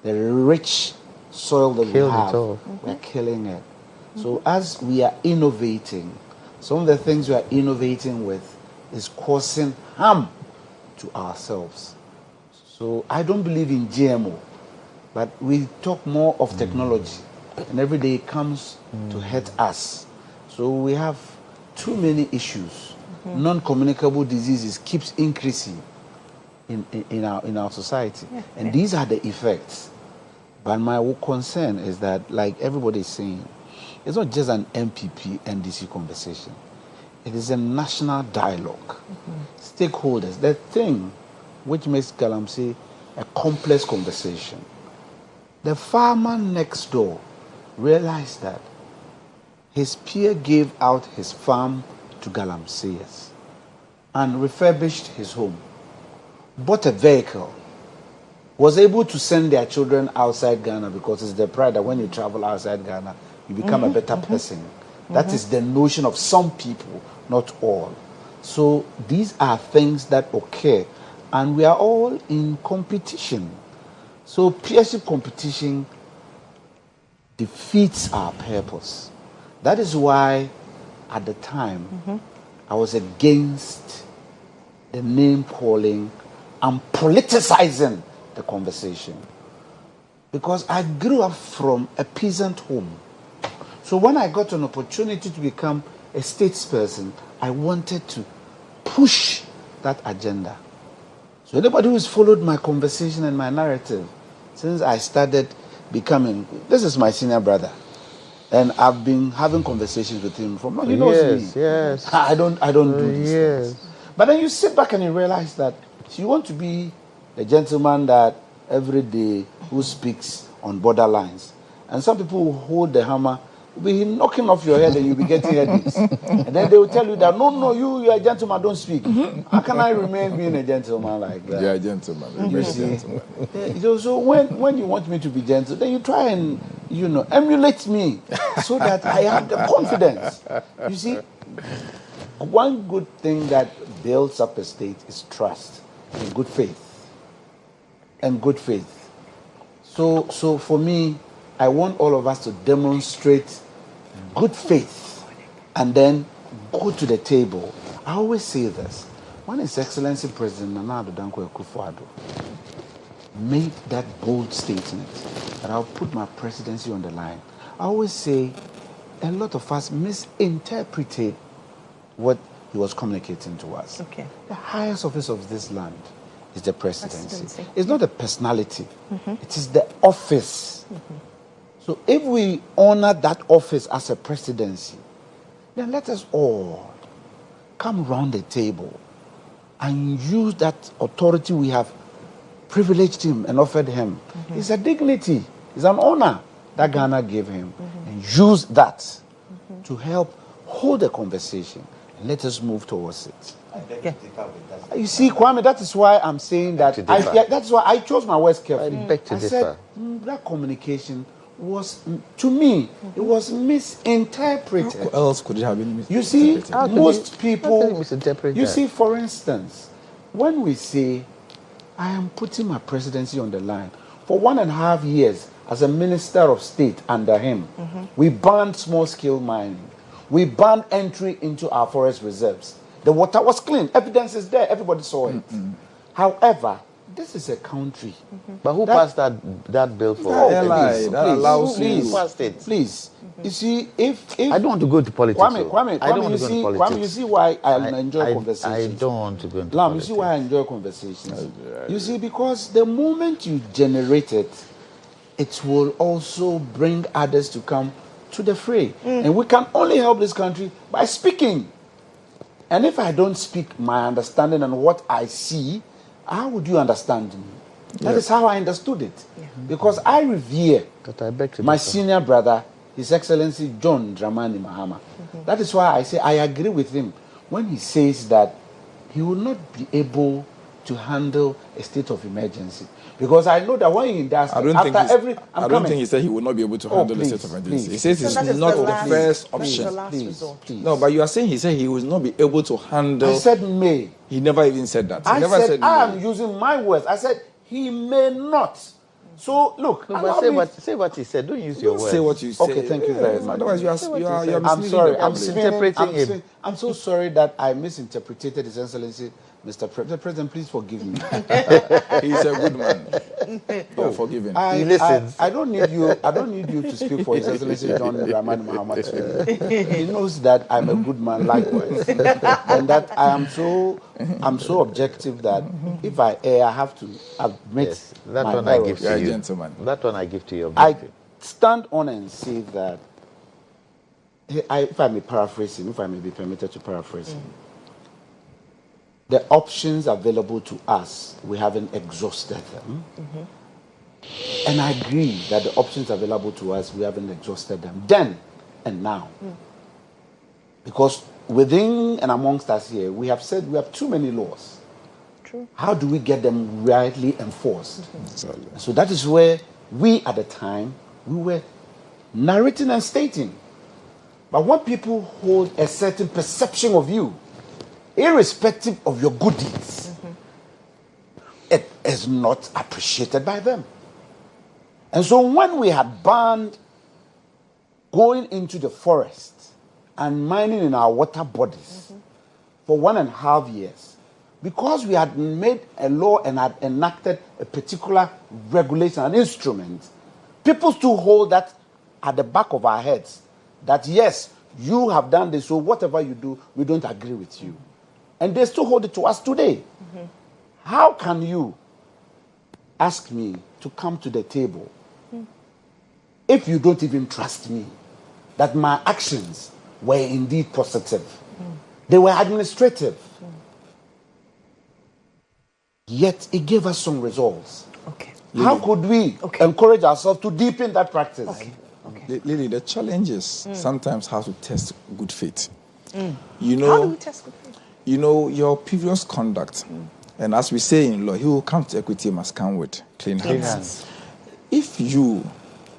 the rich soil that we have, we're killing it. So as we are innovating, some of the things we are innovating with is causing harm to ourselves. So I don't believe in GMO, but we talk more of technology, and every day it comes to hurt us. So we have too many issues. Non-communicable diseases keeps increasing in our society, and these are the effects. But my concern is that, like everybody is saying, it's not just an MPP NDC conversation. It is a national dialogue. Stakeholders, the thing which makes galamsey a complex conversation. The farmer next door realized that his peer gave out his farm to galamseyers and refurbished his home, bought a vehicle, was able to send their children outside Ghana because it's their pride that when you travel outside Ghana, you become a better person. That is the notion of some people, not all. So these are things that occur, and we are all in competition. So peership competition defeats our purpose. That is why at the time I was against the name calling and politicizing the conversation, because I grew up from a peasant home. So when I got an opportunity to become a statesperson, I wanted to push that agenda. So anybody who's followed my conversation and my narrative since I started becoming, this is my senior brother, and I've been having conversations with him from, he knows me. Yes. I don't do these things. But then you sit back and you realize that you want to be a gentleman that every day who speaks on borderlines, and some people who hold the hammer will be knocking off your head and you'll be getting headaches. And then they will tell you that, no, you're a gentleman, don't speak. How can I remain being a gentleman like that? You're a gentleman. You're a gentleman. So when you want me to be gentle, then you try and, emulate me so that I have the confidence. You see, one good thing that builds up a state is trust and good faith. And good faith. So for me, I want all of us to demonstrate good faith and then go to the table. I always say this. When His Excellency President Nana Addo Dankwa Akufo-Addo made that bold statement that I'll put my presidency on the line, I always say a lot of us misinterpreted what he was communicating to us. Okay. The highest office of this land is the presidency. It's not a personality. It is the office. So if we honor that office as a presidency, then let us all come around the table and use that authority we have privileged him and offered him. It's a dignity, it's an honor that Ghana gave him. And use that to help hold the conversation and let us move towards it. You see, Kwame, that is why I'm saying that. That's why I chose my words carefully. I said that communication was, to me, it was misinterpreted. How else could it have been misinterpreted? You see, most people, you see, for instance, when we say, I am putting my presidency on the line, for 1.5 years as a minister of state under him, we banned small-scale mining. We banned entry into our forest reserves. The water was clean. Evidence is there. Everybody saw it. However, this is a country. But who passed that bill for? Please, that allows you. Who passed it? Please. You see, if I don't want to go into politics. Kwame, I don't want to go into politics. Kwame, you see why I enjoy conversations. I don't want to go into Lam, politics. you see why I enjoy conversations. You see, because the moment you generate it, it will also bring others to come to the fray. And we can only help this country by speaking. And if I don't speak my understanding and what I see, how would you understand me? That is how I understood it. Because I revere my senior brother, His Excellency John Dramani Mahama. That is why I say I agree with him when he says that he will not be able to handle a state of emergency. Because I know that when he does, I don't think he said he would not be able to handle the state of emergency. He says it's not the first option. No, but you are saying he said he will not be able to handle. I said may. He never even said that. I said I am using my words. I said he may not. So look, say what he said. Don't use your words. Say what you say. Okay, thank you very much. Otherwise, you are I'm sorry. I'm misinterpreting him. I'm so sorry that I misinterpreted His Excellency, Mr. President. Please forgive me. He's a good man. Don't forgive him. He listens. I don't need you. I don't need you to speak for His Excellency John Dramani Mahama. He knows that I'm a good man likewise, and that I'm so objective that if I err, I have to admit that my one errors. I give to you. Gentleman. That one I give to you. I stand on and say that, if I may paraphrase him, if I may be permitted to paraphrase him, the options available to us, we haven't exhausted them. And I agree that the options available to us, we haven't exhausted them then and now. Because within and amongst us here, we have said we have too many laws. True. How do we get them rightly enforced? So that is where we, at the time, we were narrating and stating. But when people hold a certain perception of you, irrespective of your good deeds, it is not appreciated by them. And so when we had banned going into the forest and mining in our water bodies for 1.5 years, because we had made a law and had enacted a particular regulation, an instrument, people still hold that at the back of our heads, that yes, you have done this, so whatever you do, we don't agree with you. And they still hold it to us today. How can you ask me to come to the table if you don't even trust me that my actions were indeed positive? They were administrative. Yet it gave us some results. Okay. How could we encourage ourselves to deepen that practice? Lily, the challenge is sometimes how to test good faith. You How know, do we test good faith? you know your previous conduct, and as we say in law, he who comes to equity must come with clean hands. If you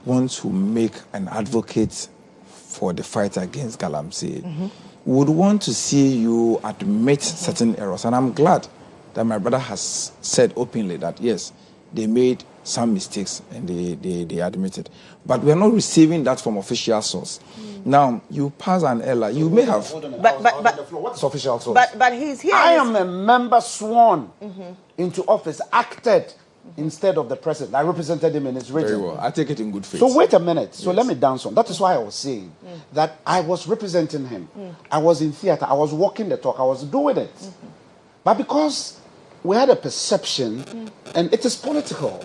want to make an advocate for the fight against Galamsey, would want to see you admit certain errors. And I'm glad that my brother has said openly that, yes, they made some mistakes and they admitted. But we're not receiving that from official source. Now, you pass an error, you may have... What's official source? But he's here. I am a member sworn into office, acted instead of the president. I represented him in his region. Very well. I take it in good faith. So wait a minute. So let me dance on. That is why I was saying that I was representing him. I was in theater. I was walking the talk. I was doing it. But because we had a perception, and it is political,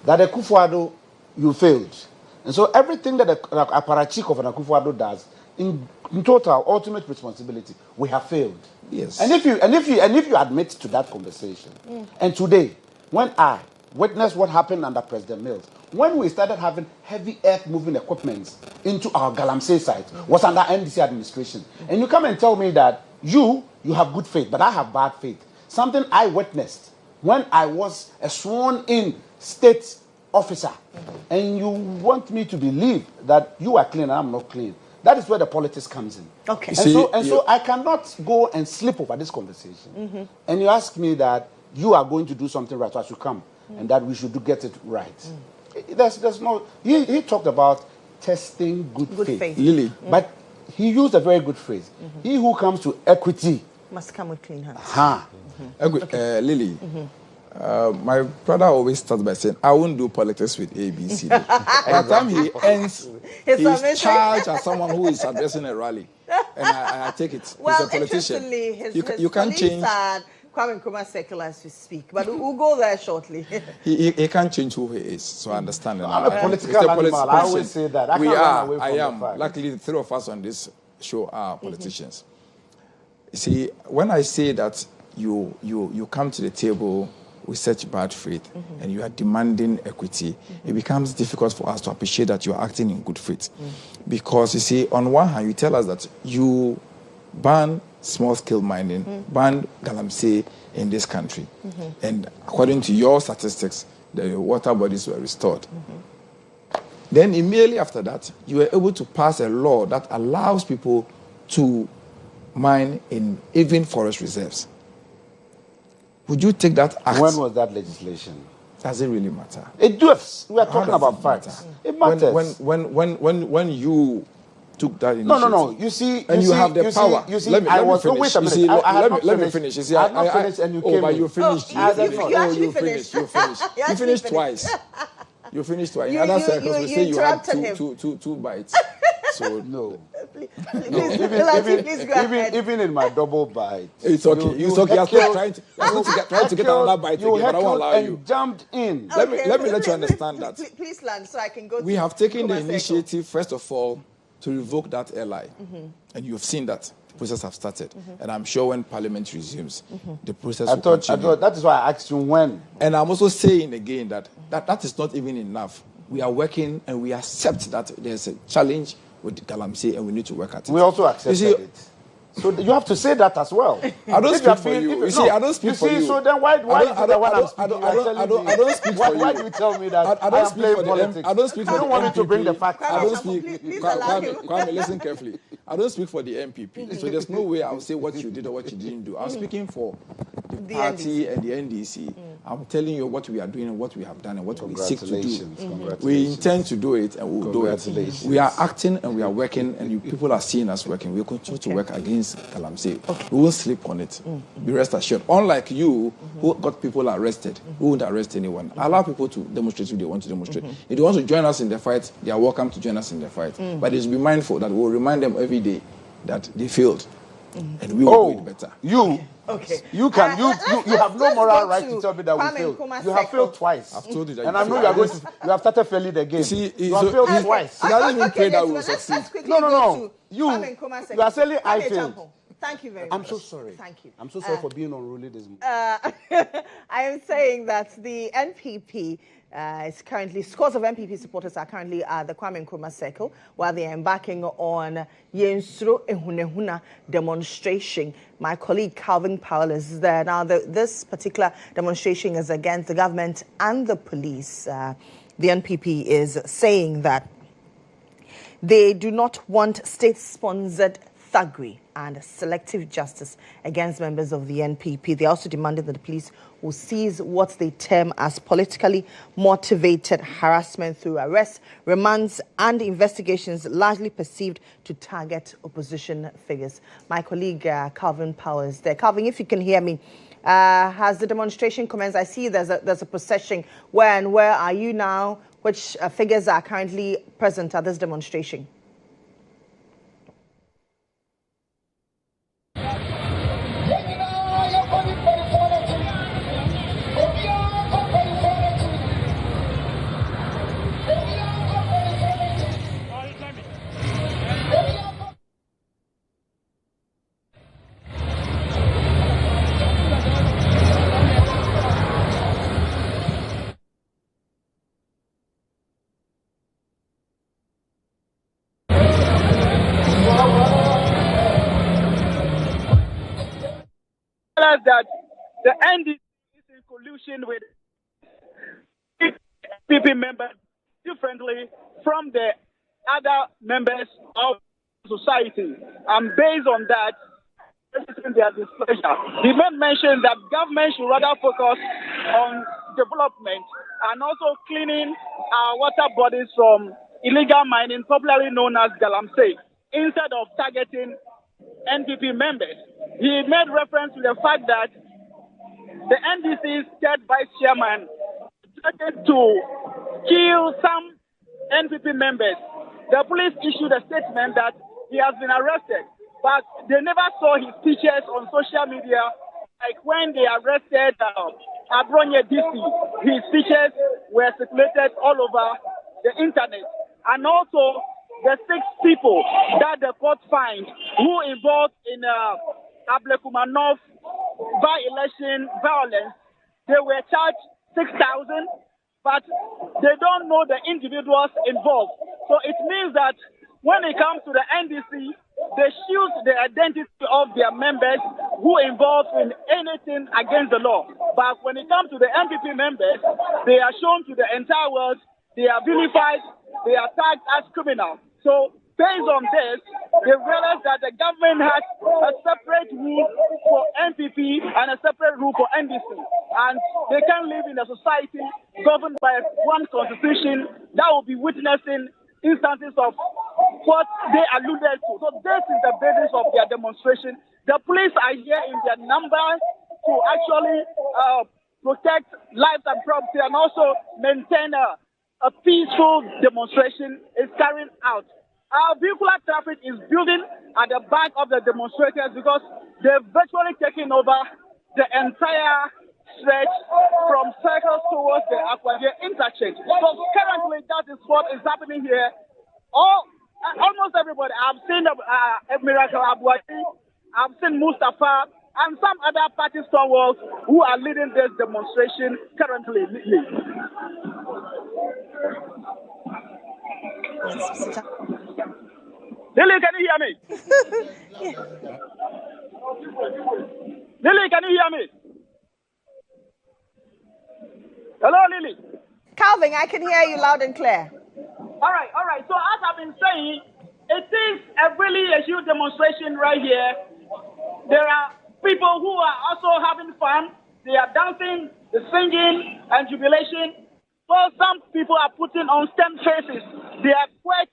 that Akufo-Addo, you failed. And so everything that a parachik of an Akufo-Addo does, in total, ultimate responsibility, we have failed. Yes. And if you admit to that conversation, and today, when I witnessed what happened under President Mills, when we started having heavy earth-moving equipment into our Galamsey site, was under NDC administration. And you come and tell me that you have good faith, but I have bad faith. Something I witnessed when I was a sworn-in state officer, and you want me to believe that you are clean and I'm not clean. That is where the politics comes in. Okay. So I cannot go and slip over this conversation. And you ask me that you are going to do something right, so I should come, and that we should get it right. There's no... He talked about testing good faith. Lily. But he used a very good phrase. He who comes to equity must come with clean hands. Lily, my brother always starts by saying, I won't do politics with ABC. By the time he ends, he's charged as someone who is addressing a rally. And I take it. Well, he's a politician. Interestingly, you can't change. Kwame Nkrumah circle as we speak, but we'll go there shortly. he can't change who he is, so I understand. I'm a political animal. I always say that. I am. Luckily, the three of us on this show are politicians. You see, when I say that you come to the table with such bad faith and you are demanding equity, it becomes difficult for us to appreciate that you are acting in good faith. Because, you see, on one hand, you tell us that you ban small-scale mining, ban Galamsey in this country. And according to your statistics, the water bodies were restored. Then immediately after that, you were able to pass a law that allows people to mine in even forest reserves. Would you take that act? When was that legislation? Does it really matter? It does. We are talking about facts. It matters. When you took that initiative. No. You see, and you have the power. You see, I was. Wait a minute. Let me finish. You see, I had not finished, and you came in. But you finished. You finished. You finished twice. You finished twice. In other circles, we say you had two bites. So no. Please go ahead. Even in my double bite. It's okay. You're still trying to get another bite again, but I won't allow you. Jumped in. Let me let you understand that. Please land so I can go. We have taken the initiative, first of all, to revoke that LI. And you've seen that the process have started. And I'm sure when Parliament resumes, the process will continue. That is why I asked you when. And I'm also saying again that is not even enough. We are working and we accept that there's a challenge with Galamsey and we need to work at it. We also accepted it. So you have to say that as well. I don't speak for you. You see, I don't speak for you. So then why I don't speak for you. Why do you tell me that I don't speak for politics? I don't speak for the MPP. I don't want you to bring the facts. I don't speak. Kwame, listen carefully. I don't speak for the MPP. So there's no way I'll say what you did or what you didn't do. I'm speaking for the party and the NDC. I'm telling you what we are doing and what we have done and what we seek to do. We intend to do it and we'll do it. We are acting and we are working and you people are seeing us working. We'll continue to work against Galamsey. We won't sleep on it. Be rest assured. Unlike you, who got people arrested, who won't arrest anyone. Allow people to demonstrate if they want to demonstrate. If they want to join us in the fight, they are welcome to join us in the fight. But they should be mindful that we'll remind them every day that they failed. And we will do it better. You have no moral right to tell me that we failed. You have failed twice. I've told you that. And I know you have started failing again. You have failed twice. He doesn't even pray that we will succeed. No. You are saying I failed. Thank you very much. I'm so sorry. Thank you. I'm so sorry for being unruly this morning. I am saying that the NPP is currently, scores of NPP supporters are currently at the Kwame Nkrumah Circle while they are embarking on Yensro Ehunehuna demonstration. My colleague Calvin Powell is there. Now, this particular demonstration is against the government and the police. The NPP is saying that they do not want state-sponsored thuggery and selective justice against members of the NPP. They also demanded that the police will cease what they term as politically motivated harassment through arrests, remands, and investigations largely perceived to target opposition figures. My colleague Calvin Powell is there. Calvin, if you can hear me, has the demonstration commenced? I see there's a procession. Where are you now? Which figures are currently present at this demonstration? That the NDC is in collusion with NPP members differently from the other members of society. And based on that, their displeasure. He made mention that government should rather focus on development and also cleaning our water bodies from illegal mining, popularly known as Galamsey, instead of targeting NPP members. He made reference to the fact that the NDC's third vice chairman threatened to kill some NPP members. The police issued a statement that he has been arrested, but they never saw his pictures on social media. Like when they arrested Abronye DC, his pictures were circulated all over the internet. And also the 6 people that the court fined who involved in Ablekumanov by-election violence, they were charged 6,000, but they don't know the individuals involved. So it means that when it comes to the NDC, they shield the identity of their members who involved in anything against the law. But when it comes to the NPP members, they are shown to the entire world, they are vilified, they are tagged as criminals. So based on this, they realized that the government has a separate rule for NPP and a separate rule for NDC. And they can live in a society governed by one constitution that will be witnessing instances of what they alluded to. So this is the basis of their demonstration. The police are here in their numbers to actually protect lives and property and also maintain a peaceful demonstration is carried out. Our vehicular traffic is building at the back of the demonstrators because they've virtually taken over the entire stretch from circles towards the Aquadia interchange. So currently that is what is happening here. Almost everybody. I've seen Miracle Abuati, I've seen Mustafa, and some other party stalwarts who are leading this demonstration currently. Lily, can you hear me? Lily, can you hear me? Hello, Lily. Calvin, I can hear you loud and clear. All right. So as I've been saying, it is really a huge demonstration right here. There are people who are also having fun. They are dancing, they're singing, and jubilation. So some people are putting on stern faces. They are quite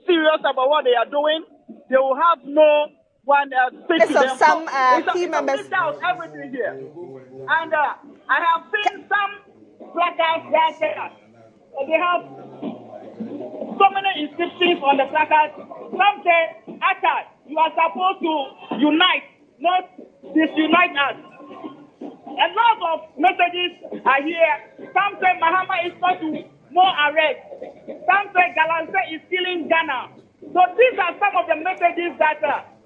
serious about what they are doing. They will have no one speak to them. Some key members. Everything here. And I have seen some placards that they have so many inscriptions on the placards. Some say, Atta, you are supposed to unite, not disunite us. A lot of messages are here. Some say Mahama is not to more arrest. Some say Galante is killing Ghana. So these are some of the messages that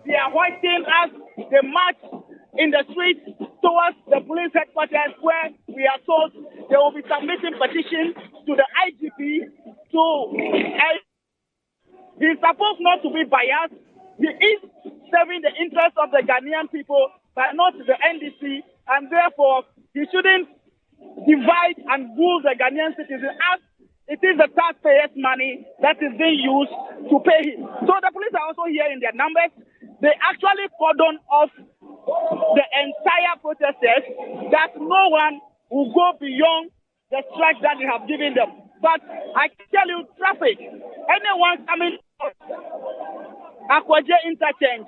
they are hoisting as they march in the streets towards the police headquarters, where we are told they will be submitting petitions to the IGP to... He's supposed not to be biased. He is serving the interests of the Ghanaian people, but not the NDC, and therefore he shouldn't divide and rule the Ghanaian citizens as it is the taxpayers' money that is being used to pay him. So the police are also here in their numbers. They actually cordon off the entire protesters that no one will go beyond the strike that they have given them. But I can tell you, traffic, anyone coming Akwaje interchange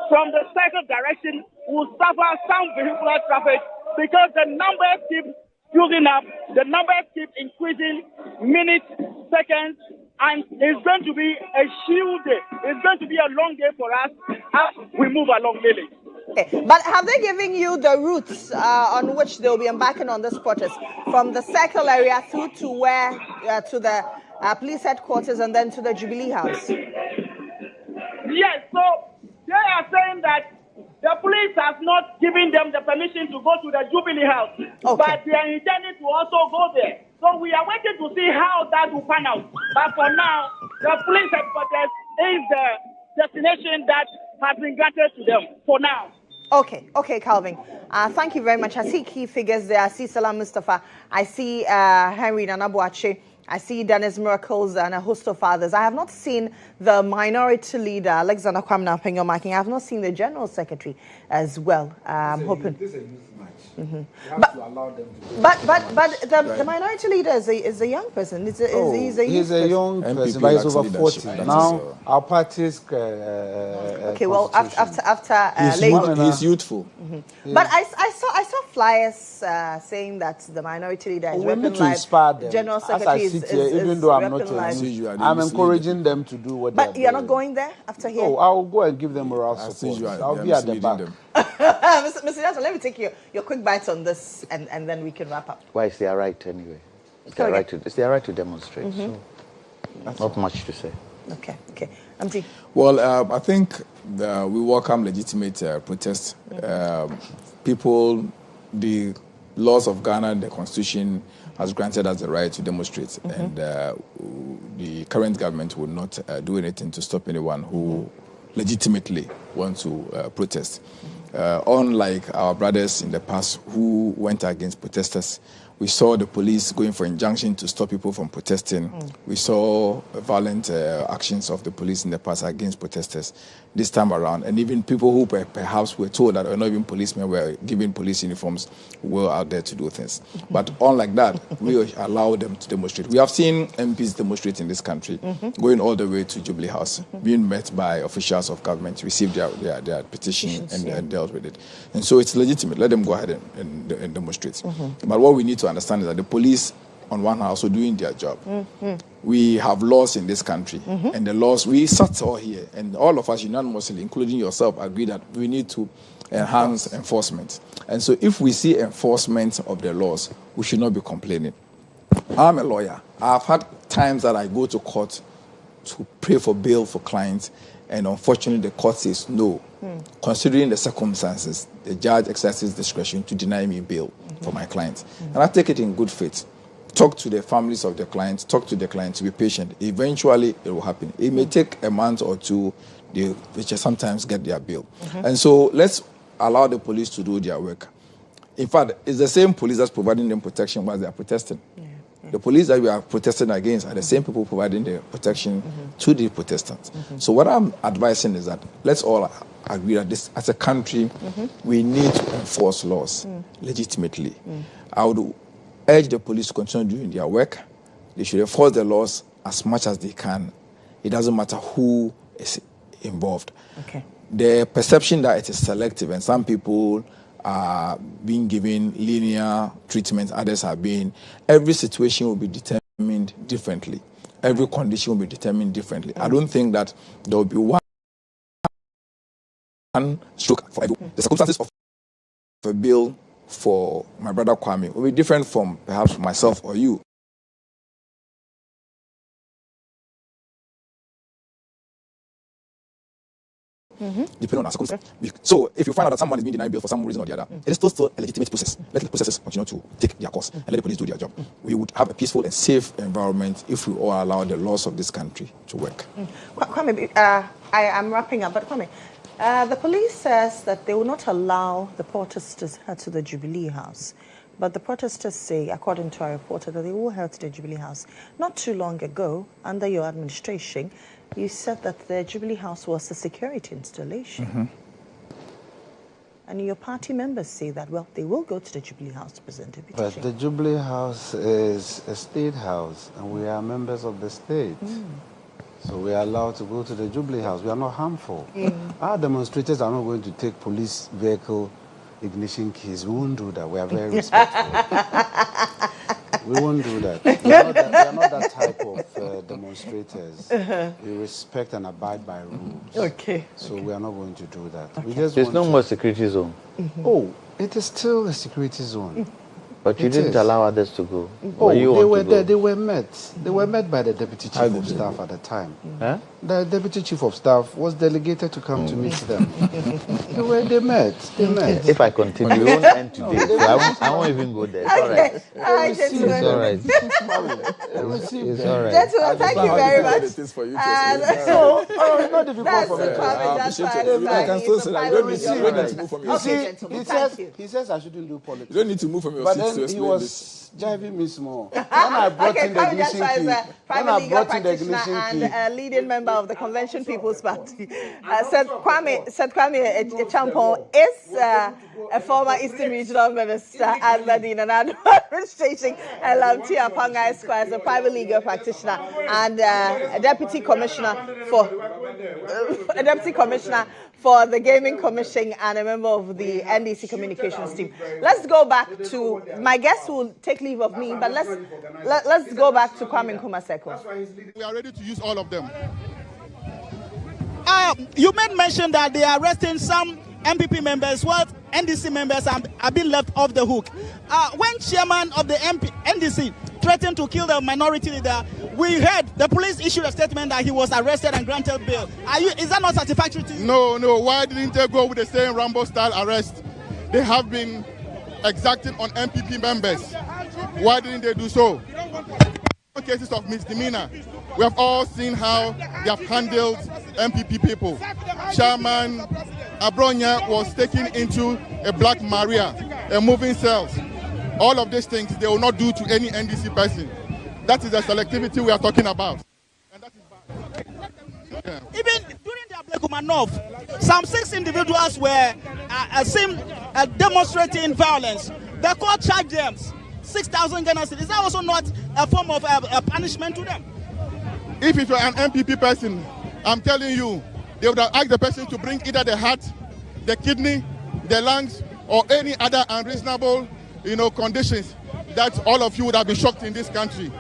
from the circle direction will suffer some vehicular traffic because the numbers keep building up, the numbers keep increasing minutes, seconds, and it's going to be a huge day. It's going to be a long day for us as we move along, Lily. Okay. But have they given you the routes on which they'll be embarking on this protest, from the circle area through to where to the police headquarters and then to the Jubilee House? Yes, so they are saying that the police has not given them the permission to go to the Jubilee House, but they are intending to also go there. So we are waiting to see how that will pan out. But for now, the police headquarters is the destination that has been granted to them for now. Okay, Calvin. Thank you very much. I see key figures there. I see Salam Mustafa. I see Henry Nanabuache. I see Dennis Miracles and a host of others. I have not seen the minority leader, Alexander Kwamna Penyomaking. I have not seen the General Secretary as well. I'm hoping. This is a youth match. Mm-hmm. You have to allow them to but the minority leader is a young person. He's a young person, but he's over 40. Now, our party's... okay, well, after he's youthful. Mm-hmm. But I saw flyers saying that the minority leader is repping to inspire them. General Secretary even though I'm not I'm encouraging them to do what But you're not going there after here? Oh, I'll go and give them moral support. I'll be at the back. Mr. Nelson, let me take your quick bites on this and then we can wrap up. Well, it's their right anyway. It's their right to demonstrate. Mm-hmm. So that's not much to say. Okay. Amti. Well, I think we welcome legitimate protests. People, the laws of Ghana, the constitution has granted us the right to demonstrate, mm-hmm. and the current government will not do anything to stop anyone who legitimately wants to protest. Unlike our brothers in the past who went against protesters, we saw the police going for injunction to stop people from protesting. We saw violent actions of the police in the past against protesters this time around. And even people who perhaps were told that, or not even policemen were given police uniforms, were out there to do things. But unlike that, we allow them to demonstrate. We have seen MPs demonstrate in this country, going all the way to Jubilee House, being met by officials of government, received their petition and dealt with it. And so it's legitimate. Let them go ahead and demonstrate. But what we need to understand is that the police, on one hand, are also doing their job. We have laws in this country, and the laws, we sat all here, and all of us unanimously, including yourself, agree that we need to enhance enforcement. And so if we see enforcement of the laws, we should not be complaining. I'm a lawyer. I've had times that I go to court to pray for bail for clients, and unfortunately the court says no. Considering the circumstances, the judge exercises discretion to deny me bail for my client. And I take it in good faith. Talk to the families of the clients, talk to the clients, be patient. Eventually, it will happen. It may take a month or two, which sometimes get their bail. And so let's allow the police to do their work. In fact, it's the same police that's providing them protection while they are protesting. The police that we are protesting against are the same people providing the protection to the protestants. So what I'm advising is that let's all agree that this, as a country, we need to enforce laws legitimately. I would urge the police to continue doing their work. They should enforce the laws as much as they can. It doesn't matter who is involved. The perception that it is selective and some people are being given linear treatment, others are being, every situation will be determined differently. Every condition will be determined differently. I don't think that there will be one stroke for everyone. The circumstances of a bill for my brother Kwame will be different from perhaps myself or you. Depending on our circumstances. So if you find out that someone is being denied bail for some reason or the other, it is still a legitimate process. Let the processes continue to take their course and let the police do their job. We would have a peaceful and safe environment if we all allow the laws of this country to work. Kwame, I am wrapping up, but Kwame, the police says that they will not allow the protesters to head to the Jubilee House. But the protesters say, according to our reporter, that they will head to the Jubilee House. Not too long ago, under your administration, you said that the Jubilee House was a security installation. And your party members say that, well, they will go to the Jubilee House to present a petition. But the Jubilee House is a state house, and we are members of the state. So we are allowed to go to the Jubilee House. We are not harmful. Our demonstrators are not going to take police vehicle ignition keys. We won't do that. We are very respectful. We won't do that. We are not that type of demonstrators. We respect and abide by rules. So we are not going to do that. We just There's no more security zone. Oh, it is still a security zone. But you didn't allow others to go. Oh, they were there. They were met. They were met by the deputy chief of staff at the time. The deputy chief of staff was delegated to come to meet them. They met. They met. If I continue, we won't end today. So I won't even go there. It's all right. It's all right. It's all right. Gentlemen, thank you very much. It's not difficult for me to I can still say that. You don't need to move from your seat. He says I shouldn't do politics. You don't need to move from your seat. He was driving me small. When I brought in the ignition key, and a leading member of the Convention People's Party, said Kwame Champon is a former Eastern Regional Minister and the Dean and Administration, and Lamti Apanga Esquire as a private legal practitioner and a deputy commissioner for the Gaming Commission and a member of the NDC communications team. Let's go back to my guest who will take leave of me, but let's go back to Kwame Nkrumah Seko. We are ready to use all of them. You made mention that they are arresting some MPP members, while NDC members are being left off the hook. When chairman of the NDC threatened to kill the minority leader, we heard the police issued a statement that he was arrested and granted bail. Is that not satisfactory to you? No. Why didn't they go with the same Rambo-style arrest they have been exacting on MPP members? Why didn't they do so? Cases of misdemeanor. We have all seen how they have handled MPP people. Chairman Abronya was taken into a Black Maria, a moving cells. All of these things they will not do to any NDC person. That is the selectivity we are talking about. And that is bad. Even during the Ablekumanov, some 6 individuals were seen demonstrating violence. The court charged them 6,000 Ghana cedis. Is that also not a form of a punishment to them? If it were an MPP person, I'm telling you, they would have asked the person to bring either the heart, the kidney, the lungs, or any other unreasonable, conditions that all of you would have been shocked in this country.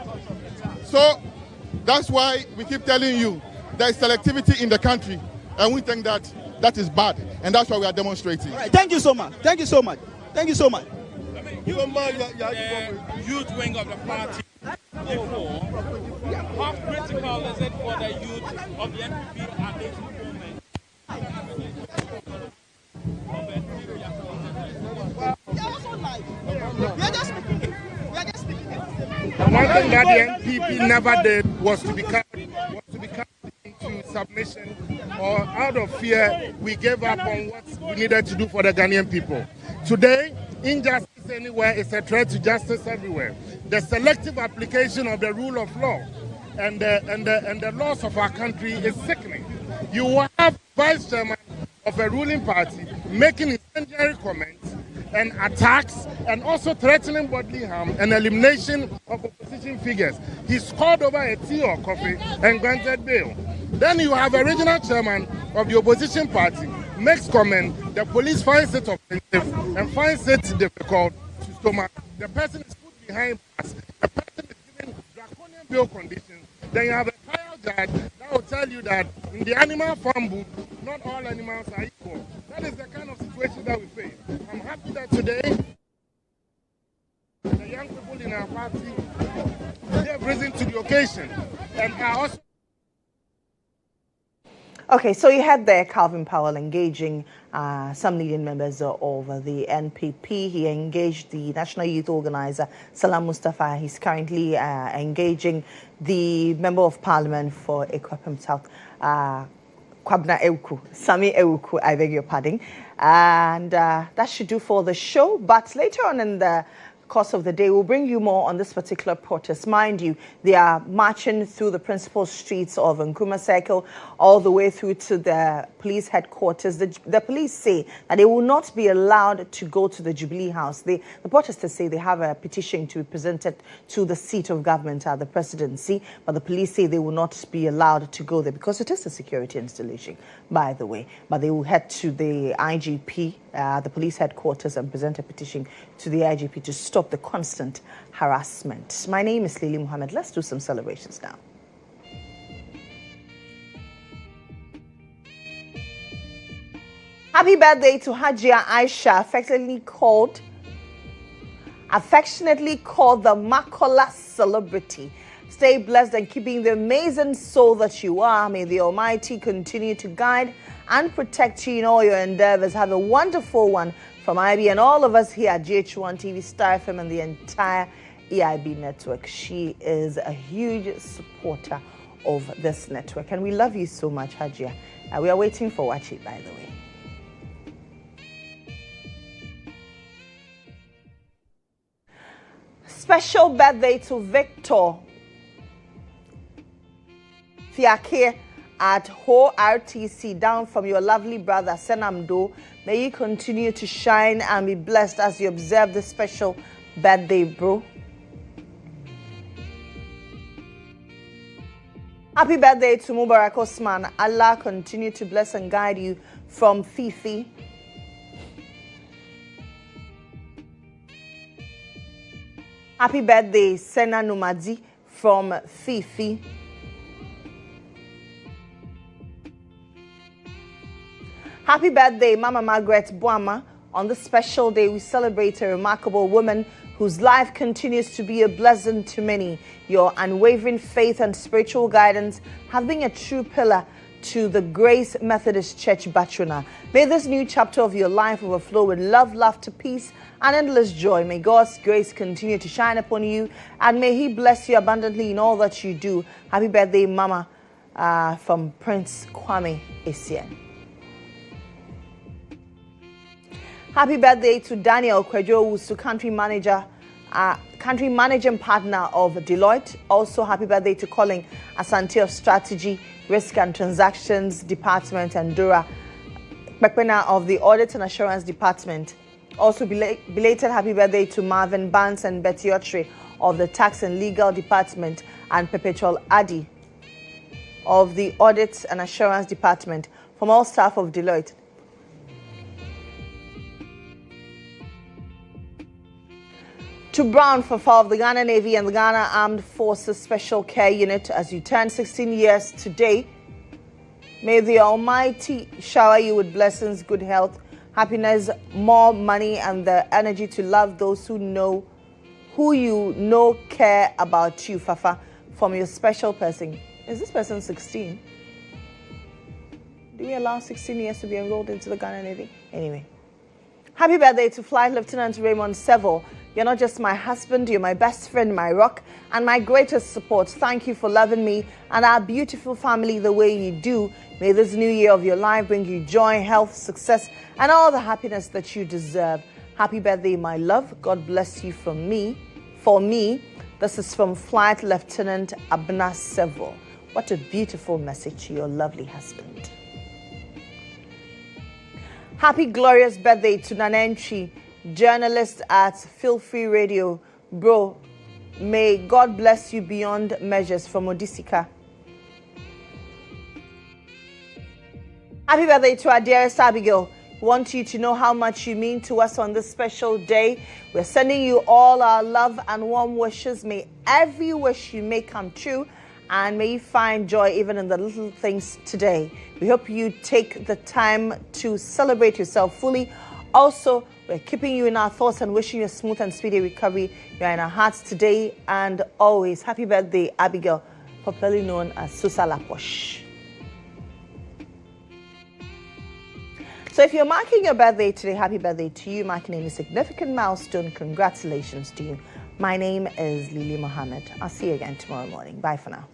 So that's why we keep telling you there is selectivity in the country, and we think that is bad, and that's why we are demonstrating. Right, thank you so much. Thank you so much. Thank you so much. Youth wing of the party. How critical is it for the youth of the NPP and the movement? One thing that the NPP never did was to become into submission or out of fear, we gave up on what we needed to do for the Ghanaian people. Today, injustice anywhere is a threat to justice everywhere. The selective application of the rule of law and the laws of our country is sickening. You will have vice chairman of a ruling party making incendiary comments and attacks and also threatening bodily harm and elimination of opposition figures. He's called over a tea or coffee and granted bail. Then you have a regional chairman of the opposition party makes comment, the police finds it offensive and finds it difficult to stomach. The person is put behind bars. The person is given draconian bail conditions. Then you have a trial judge that will tell you that in the animal farm book, not all animals are equal. That is the kind of situation that we face. I'm happy that today, the young people in our party, they have risen to the occasion. And I also... Okay, so you had there Calvin Powell engaging some leading members of the NPP. He engaged the National Youth Organizer, Salam Mustafa. He's currently engaging the Member of Parliament for Ekwapem South, Kwabna Ewuku, Sami Ewuku, I beg your pardon. And that should do for the show. But later on in the course of the day, we'll bring you more on this particular protest. Mind you, they are marching through the principal streets of Nkrumah Circle all the way through to the police headquarters. The police say that they will not be allowed to go to the Jubilee House. The protesters say they have a petition to be presented to the seat of government at the presidency, but the police say they will not be allowed to go there because it is a security installation, by the way. But they will head to the IGP, the police headquarters, and present a petition to the IGP to stop the constant harassment. My name is Lily Mohammed. Let's do some celebrations now. Happy birthday to Hajia Aisha, affectionately called the Makola celebrity. Stay blessed and keeping the amazing soul that you are. May the Almighty continue to guide and protect you in all your endeavors. Have a wonderful one from IB and all of us here at GHOne TV, Star FM, and the entire EIB network. She is a huge supporter of this network, and we love you so much, Hajia. We are waiting for Watch It, by the way. Special birthday to Victor Fiake at Ho RTC, down from your lovely brother Senamdo. May you continue to shine and be blessed as you observe this special birthday, bro. Happy birthday to Mubarak Osman. Allah continue to bless and guide you from Fifi. Happy birthday, Sena Numadi from Fifi. Happy birthday, Mama Margaret Boama. On this special day, we celebrate a remarkable woman whose life continues to be a blessing to many. Your unwavering faith and spiritual guidance have been a true pillar to the Grace Methodist Church Batruna. May this new chapter of your life overflow with love, laughter, peace, and endless joy. May God's grace continue to shine upon you, and may He bless you abundantly in all that you do. Happy birthday, Mama, from Prince Kwame Essien. Happy birthday to Daniel Kwejo Wusu, country managing partner of Deloitte. Also, happy birthday to Colin Asante of Strategy, Risk and Transactions Department, and Dura Pekpena of the Audit and Assurance Department. Also, belated happy birthday to Marvin Barnes and Betty Otri of the Tax and Legal Department, and Perpetual Adi of the Audit and Assurance Department. From all staff of Deloitte, to Brown Fafa of the Ghana Navy and the Ghana Armed Forces Special Care Unit, as you turn 16 years today, may the Almighty shower you with blessings, good health, happiness, more money, and the energy to love those who you know care about you, Fafa, from your special person. Is this person 16? Do we allow 16 years to be enrolled into the Ghana Navy? Anyway, Happy birthday to Flight Lieutenant Raymond Seville. You're not just my husband, you're my best friend, my rock, and my greatest support. Thank you for loving me and our beautiful family the way you do. May this new year of your life bring you joy, health, success, and all the happiness that you deserve. Happy birthday, my love. God bless you from me. For me, this is from Flight Lieutenant Abna Seville. What a beautiful message to your lovely husband. Happy glorious birthday to Nanenchi, journalist at Feel Free Radio. Bro, may God bless you beyond measures from Odisika. Happy birthday to our dearest Abigail. We want you to know how much you mean to us on this special day. We're sending you all our love and warm wishes. May every wish you make come true, and may you find joy even in the little things today. We hope you take the time to celebrate yourself fully. Also, we're keeping you in our thoughts and wishing you a smooth and speedy recovery. You are in our hearts today and always. Happy birthday, Abigail, popularly known as Susa Laposh. So if you're marking your birthday today, happy birthday to you, marking any significant milestone. Congratulations to you. My name is Lily Mohammed. I'll see you again tomorrow morning. Bye for now.